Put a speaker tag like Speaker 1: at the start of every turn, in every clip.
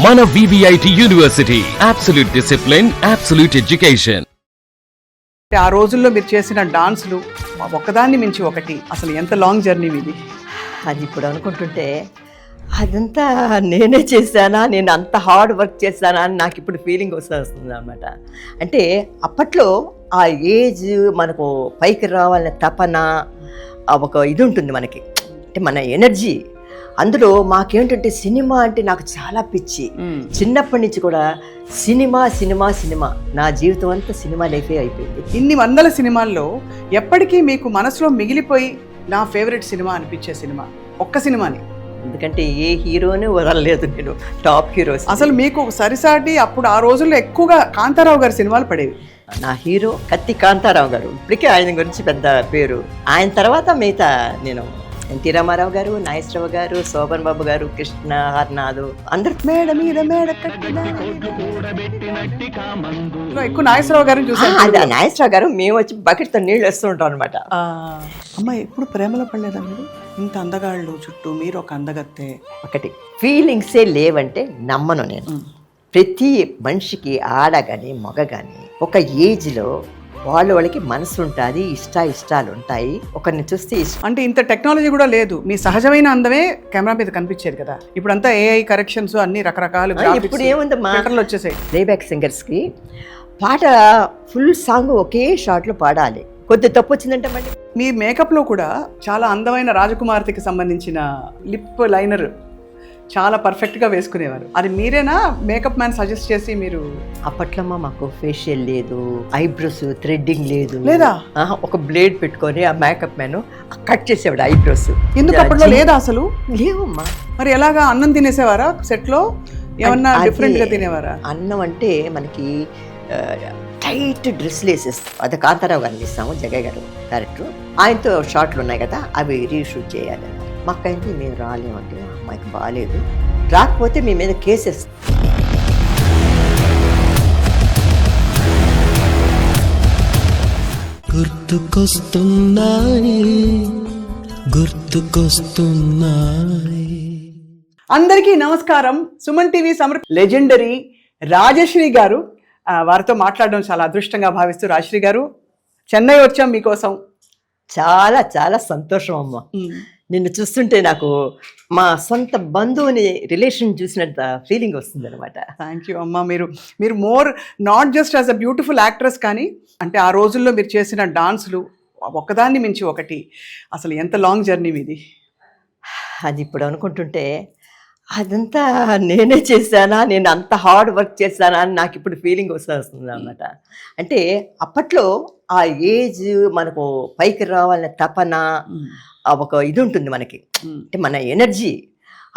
Speaker 1: మన VVIT university absolute discipline, absolute education.
Speaker 2: ఆ రోజుల్లో మీరు చేసిన డాన్సులు ఒకదాన్ని మించి ఒకటి, అసలు ఎంత లాంగ్ జర్నీ మీది?
Speaker 3: అది ఇప్పుడు అనుకుంటుంటే అదంతా నేనే చేశానా, నేను అంత హార్డ్ వర్క్ చేశానా అని నాకు ఇప్పుడు ఫీలింగ్ వస్తుంది అనమాట. అంటే అప్పట్లో ఆ ఏజ్ మనకు పైకి రావాలనే తపన, ఒక ఇది ఉంటుంది మనకి, అంటే మన ఎనర్జీ. అందులో మాకేంటంటే సినిమా అంటే నాకు చాలా పిచ్చి. చిన్నప్పటి నుంచి కూడా సినిమా సినిమా సినిమా, నా జీవితం అంతా సినిమా లైఫే అయిపోయింది.
Speaker 2: ఇన్ని వందల సినిమాల్లో ఎప్పటికీ మీకు మనసులో మిగిలిపోయి నా ఫేవరెట్ సినిమా అనిపించే సినిమా ఒక్క సినిమాని?
Speaker 3: ఎందుకంటే ఏ హీరోనే వదలలేదు నేను, టాప్ హీరోస్.
Speaker 2: అసలు మీకు సరిసాటి అప్పుడు ఆ రోజుల్లో ఎక్కువగా కాంతారావు గారి సినిమాలు పడేవి.
Speaker 3: నా హీరో కత్తి కాంతారావు గారు, ఇప్పటికే ఆయన గురించి పెద్ద పేరు. ఆయన తర్వాత మిగతా నేను ఎన్టీ రామారావు గారు, నాగేశ్వరరావు గారు, శోభన్ బాబు గారు, కృష్ణ, హర్నాథ్, అందరు మేడ మీద మేడ
Speaker 2: ఎక్కువ నాగేశ్వరరావు గారిని చూసాను.
Speaker 3: అదే నాగేశ్వరరావు గారు, మేము వచ్చి బకెట్తో నీళ్ళు వేస్తూ ఉంటాం అనమాట.
Speaker 2: అమ్మ ఎప్పుడు ప్రేమలో పడలేదా మీరు? ఇంత అందగాళ్ళు చుట్టూ, మీరు ఒక అందగత్తే.
Speaker 3: ఒకటి ఫీలింగ్సే లేవంటే నమ్మను నేను. ప్రతి మనిషికి, ఆడ కానీ మగ కానీ, ఒక ఏజ్లో వాళ్ళకి మనసు ఉంటుంది, ఇష్టాలు ఉంటాయి. ఒకరిని చూస్తే
Speaker 2: అంటే ఇంత టెక్నాలజీ కూడా లేదు, మీ సహజమైన అందమే కెమెరా మీద కనిపించేది కదా. ఇప్పుడంతా AI కరెక్షన్స్, అన్ని రకరకాలు.
Speaker 3: ఇప్పుడు ఏముందమ్మా,
Speaker 2: వచ్చేసాయి.
Speaker 3: ప్లేబ్యాక్ సింగర్స్కి పాట ఫుల్ సాంగ్ ఒకే షాట్లో పాడాలి, కొద్ది తప్పు వచ్చిందంటే మళ్ళీ.
Speaker 2: మీ మేకప్లో కూడా చాలా అందమైన రాజకుమార్తెకి సంబంధించిన లిప్ లైనర్ చాలా పర్ఫెక్ట్గా వేసుకునేవారు. అది మీరేనా మేకప్ మ్యాన్ సజెస్ట్ చేసి మీరు?
Speaker 3: అప్పట్లో మాకు ఫేషియల్ లేదు, ఐబ్రోస్ థ్రెడ్డింగ్ లేదు,
Speaker 2: లేదా
Speaker 3: ఒక బ్లేడ్ పెట్టుకొని ఆ మేకప్ మ్యాన్ కట్ చేసేవాడు ఐబ్రోస్.
Speaker 2: ఎందుకు అప్పట్లో లేదా అసలు?
Speaker 3: లేవమ్మా.
Speaker 2: మరి ఎలాగా అన్నం తినేసేవారా సెట్లో? ఏమన్నా డిఫరెంట్గా తినేవారా?
Speaker 3: అన్నం అంటే మనకి టైట్ డ్రెస్లు వేసేస్తాం. అది కాంతారావు గారిని ఇస్తాము, జగయ్య గారు క్యారెక్టర్, ఆయనతో షార్ట్లు ఉన్నాయి కదా, అవి రీషూట్ చేయాలి. మాకు అయితే మేము రాలేమంటే, అమ్మాయికి బాగాలేదు, రాకపోతే మీ మీద కేసెస్.
Speaker 2: అందరికీ నమస్కారం. సుమన్ టీవీ లెజెండరీ రాజశ్రీ గారు, వారితో మాట్లాడడం చాలా అదృష్టంగా భావిస్తూ, రాజశ్రీ గారు చెన్నై వచ్చాం మీకోసం.
Speaker 3: చాలా చాలా సంతోషం అమ్మ, నిన్ను చూస్తుంటే నాకు మా సొంత బంధువుని రిలేషన్ చూసినంత ఫీలింగ్ వస్తుంది అనమాట.
Speaker 2: థ్యాంక్ యూ అమ్మ. మీరు more not just as a beautiful actress, కానీ అంటే ఆ రోజుల్లో మీరు చేసిన డాన్సులు ఒకదాన్ని మించి ఒకటి, అసలు ఎంత లాంగ్ జర్నీ మీది?
Speaker 3: అది ఇప్పుడు అనుకుంటుంటే అదంతా నేనే చేశానా, నేను అంత హార్డ్ వర్క్ చేశానా అని నాకు ఇప్పుడు ఫీలింగ్ వస్తుంది అనమాట. అంటే అప్పట్లో ఆ ఏజ్ మనకు పైకి రావాలనే తపన, ఒక ఇది ఉంటుంది మనకి, అంటే మన ఎనర్జీ.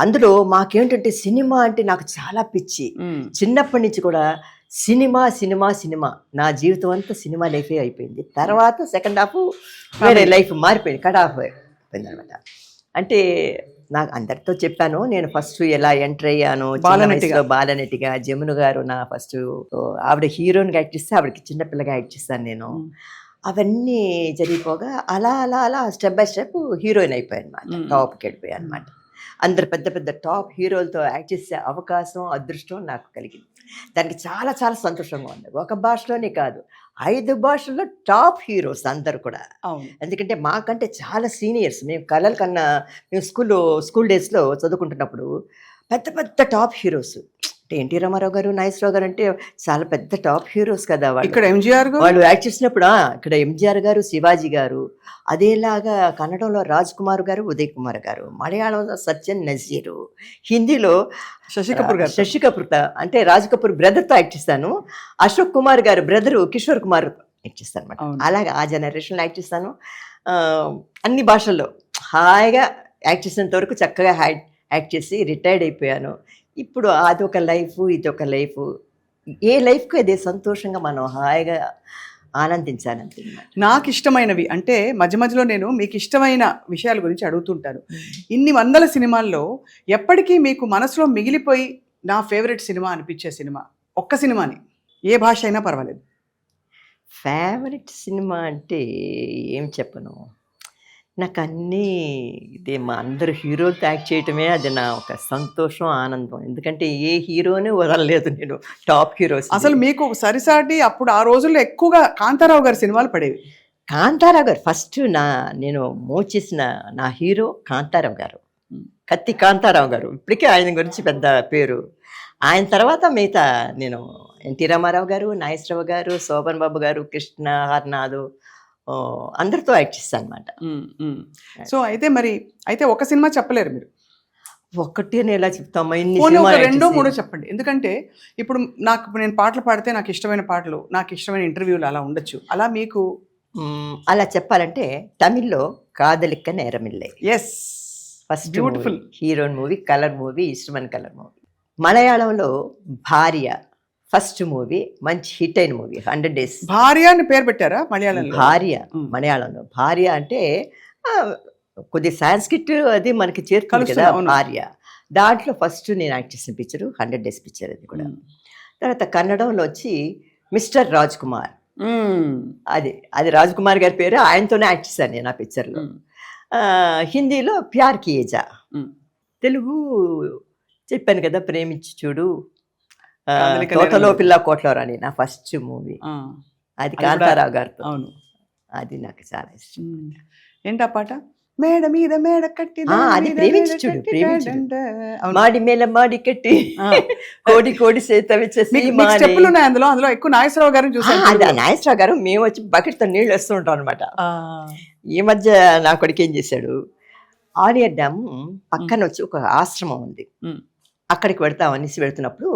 Speaker 3: అందులో మాకేంటంటే సినిమా అంటే నాకు చాలా పిచ్చి. చిన్నప్పటి నుంచి కూడా సినిమా సినిమా సినిమా, నా జీవితం అంతా సినిమా లైఫే అయిపోయింది. తర్వాత సెకండ్ హాఫ్ వేరే లైఫ్ మారిపోయింది, కట్ ఆఫ్ అయిపోయింది అనమాట. అంటే నాకు అందరితో చెప్పాను, నేను ఫస్ట్ ఎలా ఎంటర్ అయ్యాను, బాలనటిగా. జమున గారు నా ఫస్ట్, ఆవిడ హీరోయిన్గా యాక్ట్ చేస్తే ఆవిడకి చిన్నపిల్లగా యాక్ట్ చేస్తాను నేను. అవన్నీ జరిగిపోగా అలా అలా అలా స్టెప్ బై స్టెప్ హీరోయిన్ అయిపోయాను అనమాట, టాప్కి వెళ్ళిపోయాను అనమాట. అందరు పెద్ద పెద్ద టాప్ హీరోలతో యాక్ట్ చేసే అవకాశం, అదృష్టం నాకు కలిగింది. దానికి చాలా చాలా సంతోషంగా ఉంది. ఒక భాషలోనే కాదు, 5 భాషల్లో టాప్ హీరోస్ అందరు కూడా. ఎందుకంటే మాకంటే చాలా సీనియర్స్. మేము కళల కన్నా, మేము స్కూల్ డేస్లో చదువుకుంటున్నప్పుడు పెద్ద పెద్ద టాప్ హీరోస్, అంటే ఎన్టీ రామారావు గారు, నాగేశ్వరరావు గారు అంటే చాలా పెద్ద టాప్ హీరోస్ కదా.
Speaker 2: ఇక్కడ ఎంజీఆర్
Speaker 3: వాళ్ళు యాక్ట్ చేసినప్పుడు ఇక్కడ ఎంజీఆర్ గారు, శివాజీ గారు, అదేలాగా కన్నడంలో రాజ్ కుమార్ గారు, ఉదయ్ కుమార్ గారు, మలయాళంలో సత్యన్ నజీరు, హిందీలో శశి కపూర్, అంటే రాజ్ కపూర్ బ్రదర్తో యాక్ట్ చేస్తాను. అశోక్ కుమార్ గారు బ్రదరు కిషోర్ కుమార్ యాక్ట్ చేస్తాను అనమాట. అలాగే ఆ జనరేషన్లో యాక్ట్ చేస్తాను. అన్ని భాషల్లో హాయిగా యాక్ట్ చేసినంత వరకు చక్కగా యాక్ట్ చేసి రిటైర్డ్ అయిపోయాను. ఇప్పుడు అదొక లైఫ్, ఇదొక లైఫ్, ఏ లైఫ్కి అదే సంతోషంగా మనం హాయిగా ఆనందించాలంతే.
Speaker 2: నాకు ఇష్టమైనవి అంటే మధ్య మధ్యలో నేను మీకు ఇష్టమైన విషయాల గురించి అడుగుతుంటాను. ఇన్ని వందల సినిమాల్లో ఎప్పటికీ మీకు మనసులో మిగిలిపోయి నా ఫేవరెట్ సినిమా అనిపించే సినిమా ఒక్క సినిమాని, ఏ భాష అయినా పర్వాలేదు.
Speaker 3: ఫేవరెట్ సినిమా అంటే ఏం చెప్పను, నాకు అన్నీ ఇదే మా అందరు హీరోలతో యాక్ట్ చేయటమే అది నా ఒక సంతోషం, ఆనందం. ఎందుకంటే ఏ హీరోని వదలలేదు నేను, టాప్ హీరోస్.
Speaker 2: అసలు మీకు సరిసాటి అప్పుడు ఆ రోజుల్లో ఎక్కువగా కాంతారావు గారి సినిమాలు పడేవి.
Speaker 3: కాంతారావు గారు ఫస్ట్ నేను మూవ్ చేసిన నా హీరో కాంతారావు గారు, కత్తి కాంతారావు గారు. ఇప్పటికే ఆయన గురించి పెద్ద పేరు. ఆయన తర్వాత మిగతా నేను ఎన్టీ రామారావు గారు, నాగేశ్వరరావు గారు, శోభన్ బాబు గారు, కృష్ణ, హర్నాథ్, అందరితో యాక్ట్ చేస్తాను అనమాట.
Speaker 2: సో అయితే ఒక సినిమా చెప్పలేరు మీరు.
Speaker 3: ఒక్కటి నేను ఎలా చెప్తామా, ఇన్ని
Speaker 2: పోనీ ఒక
Speaker 3: సినిమాలు
Speaker 2: రెండో
Speaker 3: యాక్ట్
Speaker 2: మూడో
Speaker 3: చేసి.
Speaker 2: చెప్పండి. ఎందుకంటే ఇప్పుడు నేను పాటలు పాడితే నాకు ఇష్టమైన పాటలు, నాకు ఇష్టమైన ఇంటర్వ్యూలు అలా ఉండొచ్చు. అలా మీకు
Speaker 3: అలా చెప్పాలంటే తమిళ్లో Kadhalikka Neramillai
Speaker 2: yes
Speaker 3: first
Speaker 2: beautiful
Speaker 3: heroine movie, colour movie, ఇష్టమైన కలర్ మూవీ. మలయాళంలో భార్య ఫస్ట్ మూవీ, మంచి హిట్ అయిన మూవీ, 100 Days.
Speaker 2: భార్య అని పేరు పెట్టారా మలయాళంలో?
Speaker 3: భార్య మలయాళంలో భార్య అంటే కొద్ది సాంస్క్రిట్ అది మనకి చేరుతుంది కదా, భార్య. దాంట్లో ఫస్ట్ నేను యాక్ట్ చేసిన పిక్చర్ 100 Days పిక్చర్. అది కూడా తర్వాత కన్నడంలో వచ్చి మిస్టర్ రాజ్ కుమార్. అది రాజ్ కుమార్ గారి పేరు, ఆయనతోనే యాక్ట్ చేశాను నేను ఆ పిక్చర్లో. హిందీలో ప్యార్ కియేజా. తెలుగు చెప్పాను కదా, ప్రేమించి చూడు, తోటలో పిల్ల కోట్లో రాని నా ఫస్ట్ మూవీ. అది కాంతారావు గారితో.
Speaker 2: అవును,
Speaker 3: అది నాకు చాలా ఇష్టం.
Speaker 2: ఏంటా పాట? మేడ మీద మేడ కట్టి
Speaker 3: అది ప్రేమించి చూడు, మాడి మేల మాడి కట్టి కోడి కోడి చేత
Speaker 2: స్టెప్పులు ఉన్నాయి అందులో. అందులో ఎక్కువ నాగేశ్వరరావు గారిని చూసాను.
Speaker 3: అది నాగేశ్వరరావు గారు మేము వచ్చి బకెట్తో నీళ్ళు వేస్తూ ఉంటాం అనమాట. ఈ మధ్య నా కొడుకు ఏం చేశాడు, ఆలియర్ డ్యామ్ పక్కన వచ్చి ఒక ఆశ్రమం ఉంది, అక్కడికి వెళ్తామనేసి వెళ్తున్నప్పుడు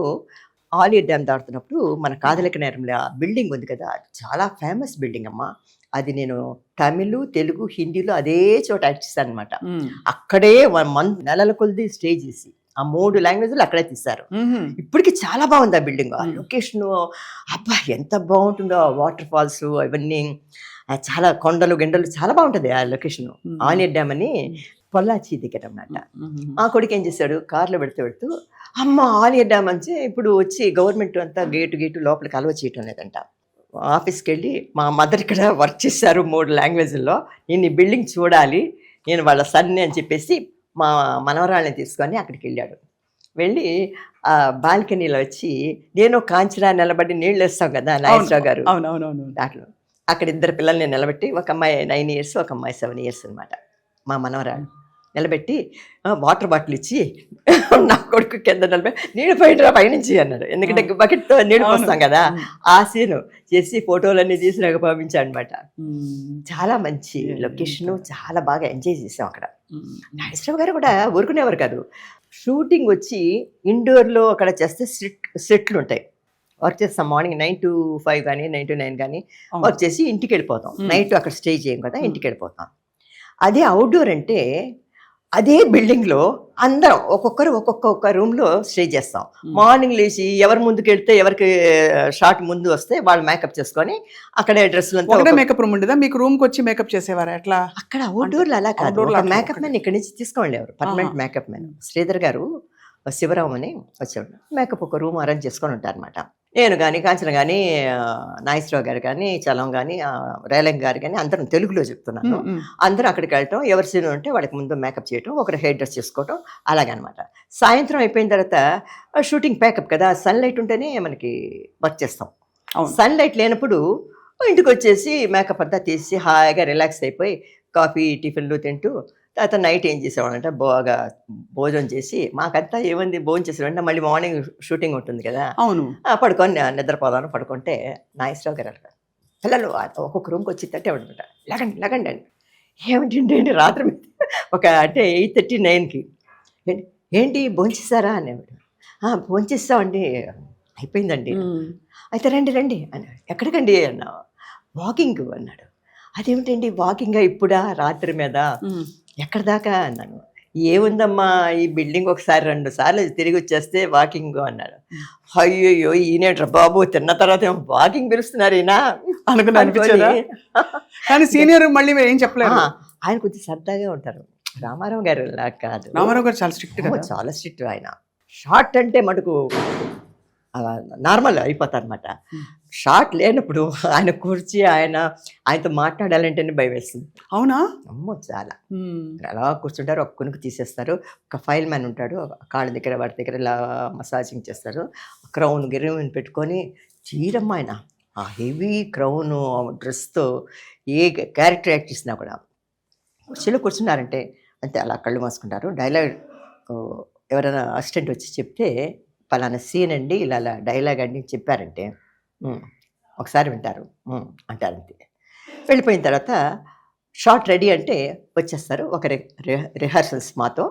Speaker 3: ఆలియర్ డ్యామ్ దాడుతున్నప్పుడు మన కాదలిక నేరంలో బిల్డింగ్ ఉంది కదా, చాలా ఫేమస్ బిల్డింగ్ అమ్మా. అది నేను తమిళ్, తెలుగు, హిందీలో అదే చోట యాక్ట్ చేశాను అనమాట. అక్కడే నెలల కొద్ది స్టే చేసి ఆ 3 లాంగ్వేజ్లు అక్కడే తీశారు. ఇప్పటికి చాలా బాగుంది ఆ బిల్డింగ్, ఆ లొకేషన్. అబ్బా ఎంత బాగుంటుందో, వాటర్ ఫాల్స్ అవన్నీ, చాలా కొండలు గిండలు, చాలా బాగుంటుంది ఆ లొకేషన్. ఆలియర్ డ్యామ్ అని పొల్లాచి దగ్గర అన్నమాట. మా కొడుకు ఏం చేశాడు, కార్లో పెడుతూ అమ్మ ఆలియర్ డ్యామ్ అంటే ఇప్పుడు వచ్చి గవర్నమెంట్ అంతా గేటు లోపలికి అలవ చేయటం లేదంట. ఆఫీస్కి వెళ్ళి మా మదర్ ఇక్కడ వర్క్ చేశారు 3 లాంగ్వేజ్ల్లో, నేను ఈ బిల్డింగ్ చూడాలి, నేను వాళ్ళ సన్ని అని చెప్పేసి మా మనవరాళ్ళని తీసుకొని అక్కడికి వెళ్ళాడు. వెళ్ళి ఆ బాల్కనీలో వచ్చి నేను కాంచనా నిలబడి నీళ్ళు వేస్తాం కదా నాగేశ్వరరావు గారు, దాంట్లో అక్కడ 2 పిల్లల్ని నిలబెట్టి, ఒక అమ్మాయి 9 years, ఒక అమ్మాయి 7 years అనమాట, మా మనవరాలు నిలబెట్టి వాటర్ బాటిల్ ఇచ్చి నా కొడుకు కింద నిలబెట్టి నీళ్ళు పోయినరా పైనుంచి అన్నాడు. ఎందుకంటే బకెట్తో నీళ్ళు పోస్తాం కదా, ఆ సీను చేసి ఫోటోలన్నీ తీసి నాకు పంపించాను అనమాట. చాలా మంచి లొకేషను, చాలా బాగా ఎంజాయ్ చేసాం అక్కడ. నాగేశ్వరరావు గారు కూడా ఊరుకునేవారు కాదు. షూటింగ్ వచ్చి ఇండోర్లో అక్కడ చేస్తే సెట్లు ఉంటాయి, వర్క్ చేస్తాం. మార్నింగ్ 9 to 5 కానీ 9 to 9 కానీ వర్క్ చేసి ఇంటికి వెళ్ళిపోతాం. నైట్ అక్కడ స్టే చేయం కదా, ఇంటికి వెళ్ళిపోతాం. అదే అవుట్డోర్ అంటే అదే బిల్డింగ్లో అందరం ఒక్కొక్క రూమ్లో స్టే చేస్తాం. మార్నింగ్ లేచి ఎవరు ముందుకు వెళ్తే, ఎవరికి షార్ట్ ముందు వస్తే వాళ్ళు మేకప్ చేసుకొని అక్కడే డ్రెస్సులు అంతా.
Speaker 2: మేకప్ రూమ్ ఉండేదా మీకు? రూమ్కి వచ్చి మేకప్ చేసేవారా? ఎట్లా
Speaker 3: అక్కడ అవుట్డోర్లో అలా కాదు, మేకప్ మ్యాన్ ఇక్కడి నుంచి తీసుకోండి, పర్మనెంట్ మేకప్ మ్యాన్ శ్రీధర్ గారు, శివరామ్ అని వచ్చాడు. మేకప్ ఒక రూమ్ అరేంజ్ చేసుకొని ఉంటారనమాట. నేను కానీ, కాంచన కానీ, నాగేశ్వరరావు గారు కానీ, చలం కానీ, రేలంగ్ గారు కానీ, అందరం తెలుగులో చెప్తున్నాను. అందరూ అక్కడికి వెళ్ళటం, ఎవరి సీన్ ఉంటే వాళ్ళకి ముందు మేకప్ చేయటం, ఒకరు హెయిర్ డ్రెస్ చేసుకోవటం, అలాగనమాట. సాయంత్రం అయిపోయిన తర్వాత షూటింగ్ ప్యాకప్ కదా, సన్లైట్ ఉంటేనే మనకి వర్క్ చేస్తాం. సన్లైట్ లేనప్పుడు ఇంటికి వచ్చేసి మేకప్ అంతా తీసి హాయిగా రిలాక్స్ అయిపోయి కాఫీ టిఫిన్లు తింటూ, తర్వాత నైట్ ఏం చేసేవాడంటే బాగా భోజనం చేసి, మాకంతా ఏముంది భోజనం చేసేవాడంటే మళ్ళీ మార్నింగ్ షూటింగ్ ఉంటుంది కదా,
Speaker 2: అవును,
Speaker 3: పడుకొని నిద్రపోదాను. పడుకుంటే నాగేశ్వరరావు గారు అంటారు, పిల్లలు ఒక్కొక్క రూమ్కి వచ్చి తట్టేవాడనమాట, లగండి అండి. ఏమిటండి రాత్రి ఒక అంటే 8:30, 9కి ఏంటి భోంచేస్తారా అనేవాడు. భోంచేస్తామండి, అయిపోయిందండి. అయితే రండి అన్నాడు. ఎక్కడికండి అన్నా. వాకింగ్ అన్నాడు. అదేమిటండి వాకింగ్ ఇప్పుడా, రాత్రి మీద? ఎక్కడ దాకా అన్నాను. ఏముందమ్మా, ఈ బిల్డింగ్ ఒకసారి 2 సార్లు తిరిగి వచ్చేస్తే వాకింగ్ అన్నాడు. అయ్యో ఈయనేట్రా బాబు, తిన్న తర్వాత ఏమో వాకింగ్ పిలుస్తున్నారు ఈయన
Speaker 2: అనుకున్నా. కానీ సీనియర్ మళ్ళీ ఏం చెప్పలేదు.
Speaker 3: ఆయన కొంచెం సరదాగా ఉంటారు. రామారావు గారు కాదు,
Speaker 2: రామారావు గారు చాలా స్ట్రిక్ట్,
Speaker 3: చాలా స్ట్రిక్ట్. ఆయన షార్ట్ అంటే మటుకు నార్మల్ అయిపోతారు అనమాట. షార్ట్ లేనప్పుడు ఆయన కూర్చి ఆయనతో మాట్లాడాలంటేనే భయం వేస్తుంది.
Speaker 2: అవునా?
Speaker 3: అమ్మో చాలా. అలా కూర్చుంటారు, ఒక కునుకు తీసేస్తారు. ఒక ఫైల్ మ్యాన్ ఉంటాడు, కాళ్ళ దగ్గర వాటి దగ్గర ఇలా మసాజింగ్ చేస్తారు. క్రౌన్ గిరిని పెట్టుకొని చీరమ్మ ఆయన ఆ హెవీ క్రౌన్ డ్రెస్తో ఏ క్యారెక్టర్ యాక్ట్ చేసినా కూడా కుర్చీలో కూర్చున్నారంటే అంతే అలా కళ్ళు మూసుకుంటారు. డైలాగ్ ఎవరైనా అసిస్టెంట్ వచ్చి చెప్తే పలానా సీన్ అండి ఇలా డైలాగ్ అండి చెప్పారంటే ఒకసారి వింటారు అంటారంతే. వెళ్ళిపోయిన తర్వాత షార్ట్ రెడీ అంటే వచ్చేస్తారు. ఒక రిహార్సల్స్ మాతో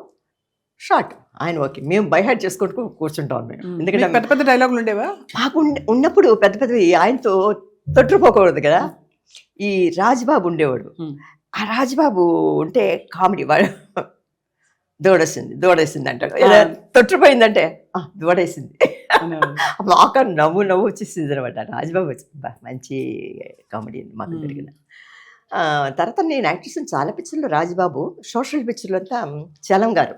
Speaker 3: షార్ట్ ఆయన ఓకే, మేము బైహార్ట్ చేసుకుంటూ కూర్చుంటాం మేము. ఎందుకంటే
Speaker 2: పెద్ద పెద్ద డైలాగులు ఉండేవా
Speaker 3: మాకు ఉన్నప్పుడు పెద్ద పెద్దవి ఆయనతో తొట్టుపోకూడదు కదా. ఈ రాజ్బాబు ఉండేవాడు, ఆ రాజ్బాబు ఉంటే కామెడీ వాడు దూడేసింది అంటాడు. తొట్టుపోయిందంటే దూడేసింది మాకు నవ్వు వచ్చేసింది అనమాట. రాజ్బాబు మంచి కామెడీ మాకు జరిగిన. తర్వాత నేను యాక్ట్ చేసిన చాలా పిక్చర్లు రాజ్బాబు, సోషల్ పిక్చర్లు అంతా చలం గారు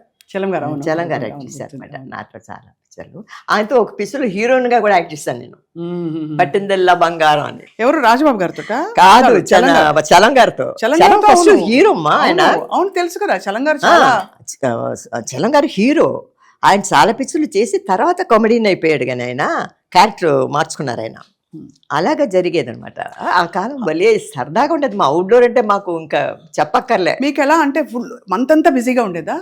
Speaker 3: యాక్ట్ చేశారు అనమాట. నాతో చాలా పిక్చర్లు. ఆయనతో ఒక పిక్చర్లో హీరోయిన్గా కూడా యాక్ట్ చేశాను నేను, పట్టిందల్లా బంగారం అని.
Speaker 2: ఎవరు? రాజబాబు గారితో
Speaker 3: కాదు, చలం గారితో. హీరో అమ్మా ఆయన.
Speaker 2: అవును తెలుసు కదా చలం గారు.
Speaker 3: చలం గారు హీరో. ఆయన చాలా పిక్చర్లు చేసి తర్వాత కామెడీని అయిపోయాడు, కానీ ఆయన క్యారెక్టర్ మార్చుకున్నారు ఆయన. అలాగా జరిగేది అనమాట. ఆ కాలం భలే సరదాగా ఉండేది. మా అవుట్డోర్ అంటే మాకు ఇంకా చెప్పక్కర్లే.
Speaker 2: మీకు ఎలా అంటే ఫుల్ మంత్ అంతా బిజీగా ఉండేదా?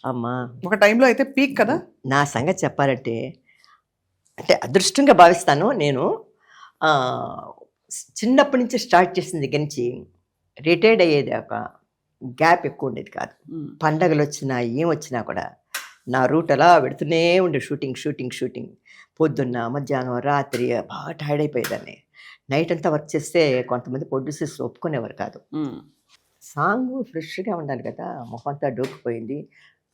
Speaker 3: అమ్మా
Speaker 2: ఒక టైంలో అయితే పీక్ కదా.
Speaker 3: నా సంగతి చెప్పాలంటే అంటే అదృష్టంగా భావిస్తాను నేను. చిన్నప్పటి నుంచి స్టార్ట్ చేసిన దగ్గర నుంచి రిటైర్డ్ అయ్యేది ఒక గ్యాప్ ఎక్కువ ఉండేది కాదు. పండగలు వచ్చినా ఏం వచ్చినా కూడా నా రూట్ అలా పెడుతూనే ఉండే. షూటింగ్ పొద్దున్న మధ్యాహ్నం రాత్రి బాగా టైర్డ్ అయిపోయేదాన్ని. నైట్ అంతా వర్క్ చేస్తే కొంతమంది ప్రొడ్యూసర్స్ ఒప్పుకునేవారు కాదు. సాంగ్ ఫ్రెష్గా ఉండాలి కదా, మొహంతా డోకిపోయింది,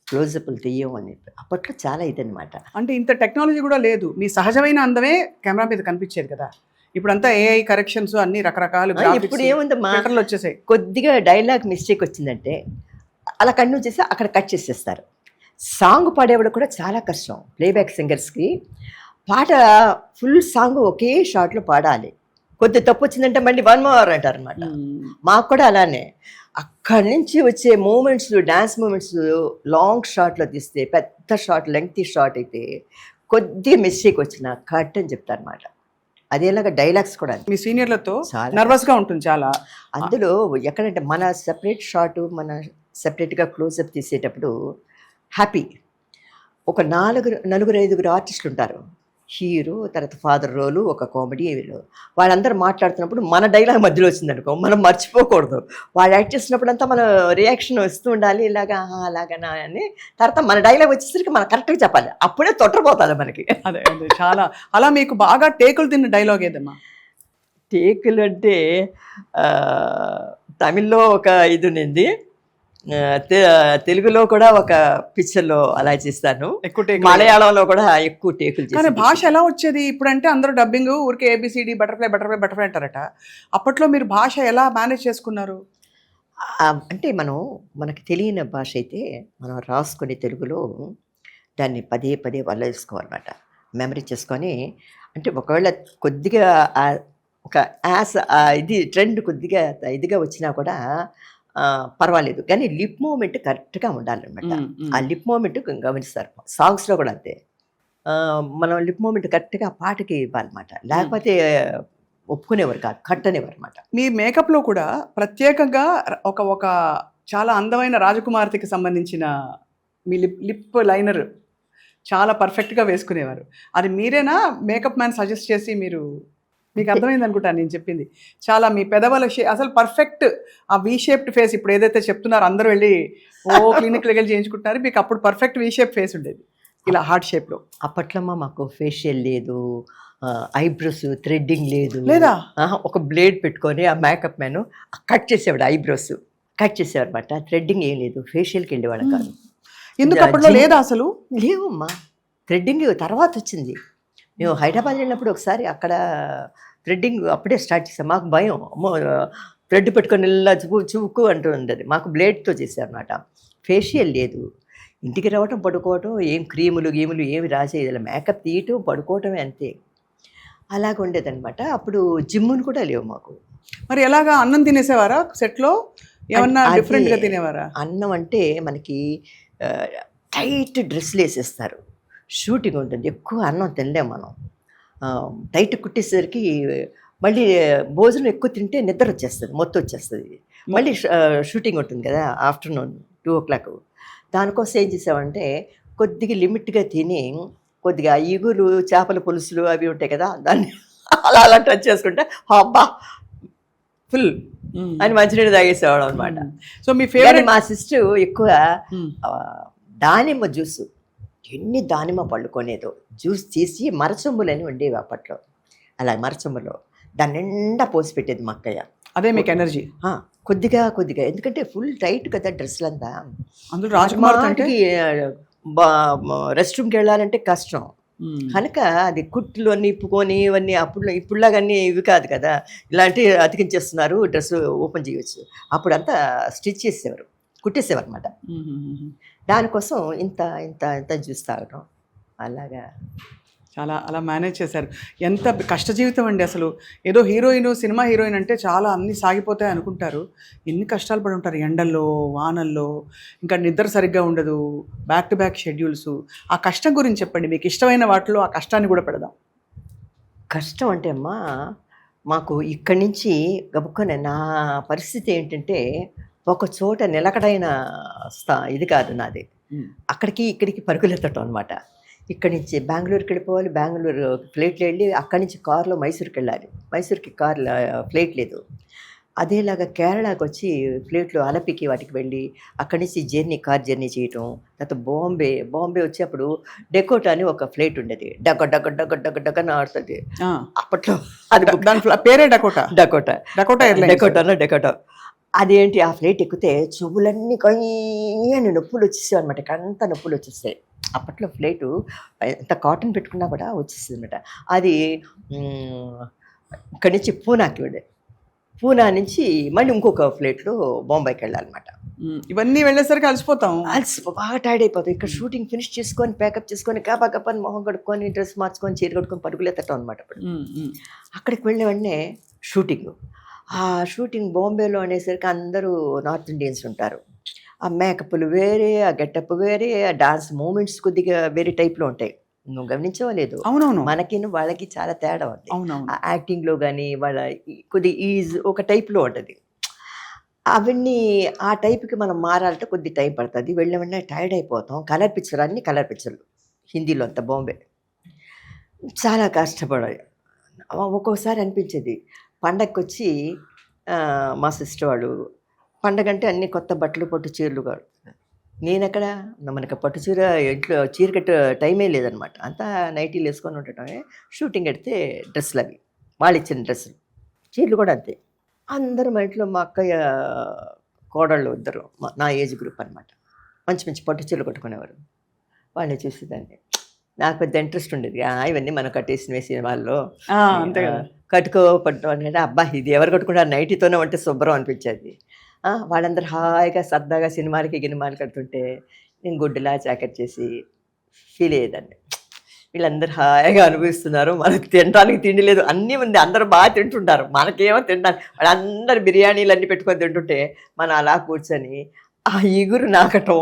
Speaker 3: క్లోజప్లు తీయం అని చెప్పి అప్పట్లో చాలా ఇదనమాట.
Speaker 2: అంటే ఇంత టెక్నాలజీ కూడా లేదు, మీ సహజమైన అందమే కెమెరా మీద కనిపించేది కదా. ఇప్పుడంతా ఏఐ కరెక్షన్స్ అన్ని రకరకాలు.
Speaker 3: ఇప్పుడు ఏముందమ్మా,
Speaker 2: వచ్చేసాయి.
Speaker 3: కొద్దిగా డైలాగ్ మిస్టేక్ వచ్చిందంటే అలా కంటిన్యూ చేసి అక్కడ కట్ చేసేస్తారు. సాంగ్ పాడేవాడు కూడా చాలా కష్టం. ప్లేబ్యాక్ సింగర్స్కి పాట ఫుల్ సాంగ్ ఒకే షాట్లో పాడాలి. కొద్ది తప్పు వచ్చిందంటే మళ్ళీ 1 more అంటారు అనమాట. మాకు కూడా అలానే అక్కడి నుంచి వచ్చే మూమెంట్స్, డ్యాన్స్ మూమెంట్స్ లాంగ్ షాట్లో తీస్తే, పెద్ద షాట్ లెంగ్తీ షాట్ అయితే కొద్ది మిస్టేక్ వచ్చిన కట్ అని చెప్తారు అనమాట. అదేలాగా డైలాగ్స్ కూడా
Speaker 2: మీ సీనియర్లతో నర్వస్గా ఉంటుంది చాలా.
Speaker 3: అందులో ఎక్కడంటే మన సెపరేట్ షాట్, మన సెపరేట్గా క్లోజప్ తీసేటప్పుడు హ్యాపీ ఒక 4-5 ఆర్టిస్టులు ఉంటారు. హీరో, తర్వాత ఫాదర్ రోలు, ఒక కామెడీ, వాళ్ళందరూ మాట్లాడుతున్నప్పుడు మన డైలాగ్ మధ్యలో వచ్చిందనుకో మనం మర్చిపోకూడదు. వాళ్ళు యాక్ట్ చేసినప్పుడు అంతా మన రియాక్షన్ వస్తూ ఉండాలి, ఇలాగా అలాగనా అని. తర్వాత మన డైలాగ్ వచ్చేసరికి మనం కరెక్ట్గా చెప్పాలి, అప్పుడే తొట్టపోతుంది మనకి.
Speaker 2: అదే చాలా. అలా మీకు బాగా టేకులు తిన్న డైలాగ్ ఏదమ్మా?
Speaker 3: టేకులు అంటే తమిళ్లో ఒక ఇది ఉంది, తెలుగులో కూడా ఒక పిక్చర్లో అలా చేస్తాను. మలయాళంలో కూడా ఎక్కువ టేకులు.
Speaker 2: కానీ భాష ఎలా వచ్చేది? ఇప్పుడంటే అందరూ డబ్బింగ్ ఊరికే ABCD బటర్ఫ్లై అంటారట. అప్పట్లో మీరు భాష ఎలా మేనేజ్ చేసుకున్నారు?
Speaker 3: అంటే మనకి తెలియని భాష అయితే మనం రాసుకొని తెలుగులో దాన్ని పదే వల్ల వేసుకోవాలన్నమాట. మెమరీ చేసుకొని, అంటే ఒకవేళ కొద్దిగా ఒక ఇది ట్రెండ్ కొద్దిగా ఇదిగా వచ్చినా కూడా పర్వాలేదు, కానీ లిప్ మూమెంట్ కరెక్ట్గా ఉండాలన్నమాట. ఆ లిప్ మూమెంట్ గమనిస్తారు. సాంగ్స్లో కూడా అంతే, మనం లిప్ మూమెంట్ కరెక్ట్గా పాటకి ఇవ్వాలన్నమాట. లేకపోతే ఒప్పుకునేవారు కాదు, కట్ అనేవారు అనమాట.
Speaker 2: మీ మేకప్లో కూడా ప్రత్యేకంగా ఒక చాలా అందమైన రాజకుమార్తెకి సంబంధించిన మీ లిప్ లైనర్ చాలా పర్ఫెక్ట్గా వేసుకునేవారు. అది మీరేనా మేకప్ మ్యాన్ సజెస్ట్ చేసి మీకు అర్థమైంది అనుకుంటా నేను చెప్పింది. చాలా మీ పెదవుల అసలు పర్ఫెక్ట్ ఆ వీ షేప్డ్ ఫేస్. ఇప్పుడు ఏదైతే చెప్తున్నారో అందరూ వెళ్ళి క్లినిక్కి వెళ్ళి చేయించుకుంటున్నారు, మీకు అప్పుడు పర్ఫెక్ట్ వీ షేప్ ఫేస్ ఉండేది, ఇలా హార్ట్ షేప్లో.
Speaker 3: అప్పట్లో మాకు ఫేషియల్ లేదు, ఐబ్రోస్ థ్రెడ్డింగ్
Speaker 2: లేదా,
Speaker 3: ఒక బ్లేడ్ పెట్టుకొని ఆ మేకప్ మ్యాన్ కట్ చేసేవాడు, ఐబ్రోస్ కట్ చేసేవాడు అనమాట. థ్రెడ్డింగ్ ఏం లేదు, ఫేషియల్కి వెళ్ళేవాడు కాదు.
Speaker 2: ఎందుకు అప్పట్లో లేదా? అసలు
Speaker 3: లేవమ్మా, థ్రెడ్డింగ్ తర్వాత వచ్చింది. మేము హైదరాబాద్ వెళ్ళినప్పుడు ఒకసారి అక్కడ థ్రెడ్డింగ్ అప్పుడే స్టార్ట్ చేసాం. మాకు భయం, థ్రెడ్ పెట్టుకొని ఇలా చువుకు అంటూ ఉండేది. మాకు బ్లేడ్తో చేశారన్నమాట. ఫేషియల్ లేదు, ఇంటికి రావటం పడుకోవటం, ఏం క్రీములు గీములు ఏమి రాసేది, మేకప్ తీయటం పడుకోవటమే అంతే. అలాగ ఉండేదన్నమాట. అప్పుడు జిమ్ములు కూడా లేవు మాకు.
Speaker 2: మరి ఎలాగా అన్నం తినేసేవారా సెట్లో? ఏమన్నా
Speaker 3: అది
Speaker 2: డిఫరెంట్గా తినేవారా?
Speaker 3: అన్నం అంటే మనకి టైట్ డ్రెస్సులు వేసేస్తారు, షూటింగ్ ఉంటుంది, ఎక్కువ అన్నం తినలేం మనం. టైట్ కుట్టేసరికి మళ్ళీ భోజనం ఎక్కువ తింటే నిద్ర వచ్చేస్తుంది, మొత్తం వచ్చేస్తుంది. మళ్ళీ షూటింగ్ ఉంటుంది కదా ఆఫ్టర్నూన్ 2 o'clock. దానికోసం ఏం చేసామంటే కొద్దిగా లిమిట్గా తిని, కొద్దిగా ఈగురు చేపల పులుసులు అవి ఉంటాయి కదా, దాన్ని అలా అలా టచ్ చేసుకుంటే అబ్బా ఫుల్ అని మంచినీళ్ళు తాగేసేవాడు అనమాట.
Speaker 2: సో మీ ఫేవరెట్?
Speaker 3: మా సిస్టర్ ఎక్కువ దానిమ్మ జ్యూస్, ఎన్ని దానిమ్మ పళ్ళు కొనేదో, జ్యూస్ తీసి మరచొమ్ములని ఉండేవి అప్పట్లో. అలా మరచొమ్ములో దాని నిండా పోసి పెట్టేది మా అక్కయ్య.
Speaker 2: అదే మీకు ఎనర్జీ?
Speaker 3: కొద్దిగా కొద్దిగా, ఎందుకంటే ఫుల్ టైట్ కదా డ్రెస్సులు అంతా.
Speaker 2: అందులో రాజకుమార్
Speaker 3: రెస్ట్ రూమ్కి వెళ్ళాలంటే కష్టం కనుక అది కుట్లు అన్నీ ఇప్పుకొని ఇవన్నీ ఇప్పుడులాగా అన్నీ ఇవి కాదు కదా, ఇలాంటివి అతికించేస్తున్నారు, డ్రెస్ ఓపెన్ చేయవచ్చు. అప్పుడంతా స్టిచ్ చేసేవారు, కుట్టేసేవారు అనమాట. దానికోసం ఇంత ఇంత ఇంత జ్యూస్ తాగటం అలాగా
Speaker 2: చాలా అలా మేనేజ్ చేశారు. ఎంత కష్ట జీవితం అండి అసలు. ఏదో హీరోయిన్, సినిమా హీరోయిన్ అంటే చాలా అన్నీ సాగిపోతాయి అనుకుంటారు. ఎన్ని కష్టాలు పడి ఉంటారు, ఎండల్లో వానల్లో, ఇంకా నిద్ర సరిగ్గా ఉండదు, బ్యాక్ టు బ్యాక్ షెడ్యూల్స్. ఆ కష్టం గురించి చెప్పండి, మీకు ఇష్టమైన వాటిలో ఆ కష్టాన్ని కూడా పెడదాం.
Speaker 3: కష్టం అంటే అమ్మా, మాకు ఇక్కడి నుంచి గబుక్కొని నా పరిస్థితి ఏంటంటే ఒక చోట నిలకడైన ఇది కాదు నాది. అక్కడికి ఇక్కడికి పరుగులెత్తటం అనమాట. ఇక్కడి నుంచి బెంగళూరుకి వెళ్ళిపోవాలి, బెంగళూరు ఫ్లైట్లో వెళ్ళి అక్కడి నుంచి కారులో మైసూర్కి వెళ్ళాలి, మైసూర్కి కార్లో ఫ్లైట్ లేదు. అదేలాగా కేరళకి వచ్చి ఫ్లైట్లో అలపికి వాటికి వెళ్ళి అక్కడి నుంచి కార్ జర్నీ చేయటం. తర్వాత బాంబే వచ్చి అప్పుడు డెకోటా అని ఒక ఫ్లైట్ ఉండేది, డగ డగ డగ డగ డగ అని ఆడుతుంది అప్పట్లో. అది
Speaker 2: దాని పేరే డకోటా.
Speaker 3: డెకోటా అదేంటి, ఆ ఫ్లైట్ ఎక్కితే చెవులన్నీ కయ్యని నొప్పులు వచ్చేసాయి అనమాట, అంత నొప్పులు వచ్చేస్తాయి. అప్పట్లో ఫ్లైటు ఎంత కాటన్ పెట్టుకున్నా కూడా వచ్చేస్తుంది అనమాట. అది ఇక్కడి నుంచి పూనాకి వెళ్ళే, పూనా నుంచి మళ్ళీ ఇంకొక ఫ్లైట్లో బాంబేకి వెళ్ళాలన్నమాట.
Speaker 2: ఇవన్నీ వెళ్ళేసరికి
Speaker 3: బాగా టైర్డ్ అయిపోతాం. ఇక్కడ షూటింగ్ ఫినిష్ చేసుకొని ప్యాకప్ చేసుకొని కాపాకప్పని మొహం కడుక్కొని డ్రెస్ మార్చుకొని చీర కట్టుకొని పరుగులెత్తటం అనమాట. అప్పుడు అక్కడికి వెళ్ళిన వెంటనే షూటింగ్, ఆ షూటింగ్ బాంబేలో అనేసరికి అందరూ నార్త్ ఇండియన్స్ ఉంటారు. ఆ మేకప్లు వేరే, ఆ గెటప్ వేరే, ఆ డాన్స్ మూమెంట్స్ కొద్దిగా వేరే టైప్లో ఉంటాయి. నువ్వు గమనించవా లేదు?
Speaker 2: అవునవును.
Speaker 3: మనకి వాళ్ళకి చాలా తేడా ఉంది.
Speaker 2: అవునవును.
Speaker 3: ఆ యాక్టింగ్లో కానీ వాళ్ళ కొద్ది ఈజ్ ఒక టైప్లో ఉంటుంది. అవన్నీ ఆ టైప్కి మనం మారాలంటే కొద్ది టైం పడుతుంది. వెళ్ళిన వెంటనే టైర్డ్ అయిపోతాం. కలర్ పిక్చర్, అన్ని కలర్ పిక్చర్లు హిందీలో అంతా బాంబే. చాలా కష్టపడాలి. ఒక్కొక్కసారి అనిపించేది, పండగకి వచ్చి మా సిస్టర్ వాళ్ళు పండగ అంటే అన్ని కొత్త బట్టలు పట్టు చీరలు కాదు. నేనెక్కడ, మనకు పట్టు చీర ఇంట్లో చీర కట్టే టైమే లేదనమాట. అంతా నైటీలు వేసుకొని ఉండటమే. షూటింగ్ పెడితే డ్రెస్సులు అవి వాళ్ళు ఇచ్చిన డ్రెస్సులు, చీరలు కూడా అంతే. అందరూ మా ఇంట్లో మా అక్కయ్య కోడళ్ళు ఇద్దరు నా ఏజ్ గ్రూప్ అనమాట, మంచి మంచి పట్టు చీరలు కట్టుకునేవారు. వాళ్ళని చూసేదాన్ని, నాకు పెద్ద ఇంట్రెస్ట్ ఉండేది. ఇవన్నీ మనం కట్టేసిన వేసిన వాళ్ళు
Speaker 2: అంతే కదా,
Speaker 3: కట్టుకోపడ్డం అంటే అబ్బా ఇది ఎవరు కట్టుకుంటారు, నైటీతోనే ఉంటే శుభ్రం అనిపించేది. వాళ్ళందరూ హాయిగా సరదాగా గినిమాలు కడుతుంటే నేను గుడ్డులా జాకెట్ చేసి ఫీల్ అయ్యేదాన్ని. వీళ్ళందరూ హాయిగా అనుభవిస్తున్నారు, మనకు తినడానికి తిండి లేదు, అన్నీ ఉంది, అందరూ బాగా తింటుంటారు, మనకేమో తింటాను. వాళ్ళందరూ బిర్యానీలు అన్నీ పెట్టుకొని తింటుంటే మనం అలా కూర్చొని ఆ ఇగురు నాకటం,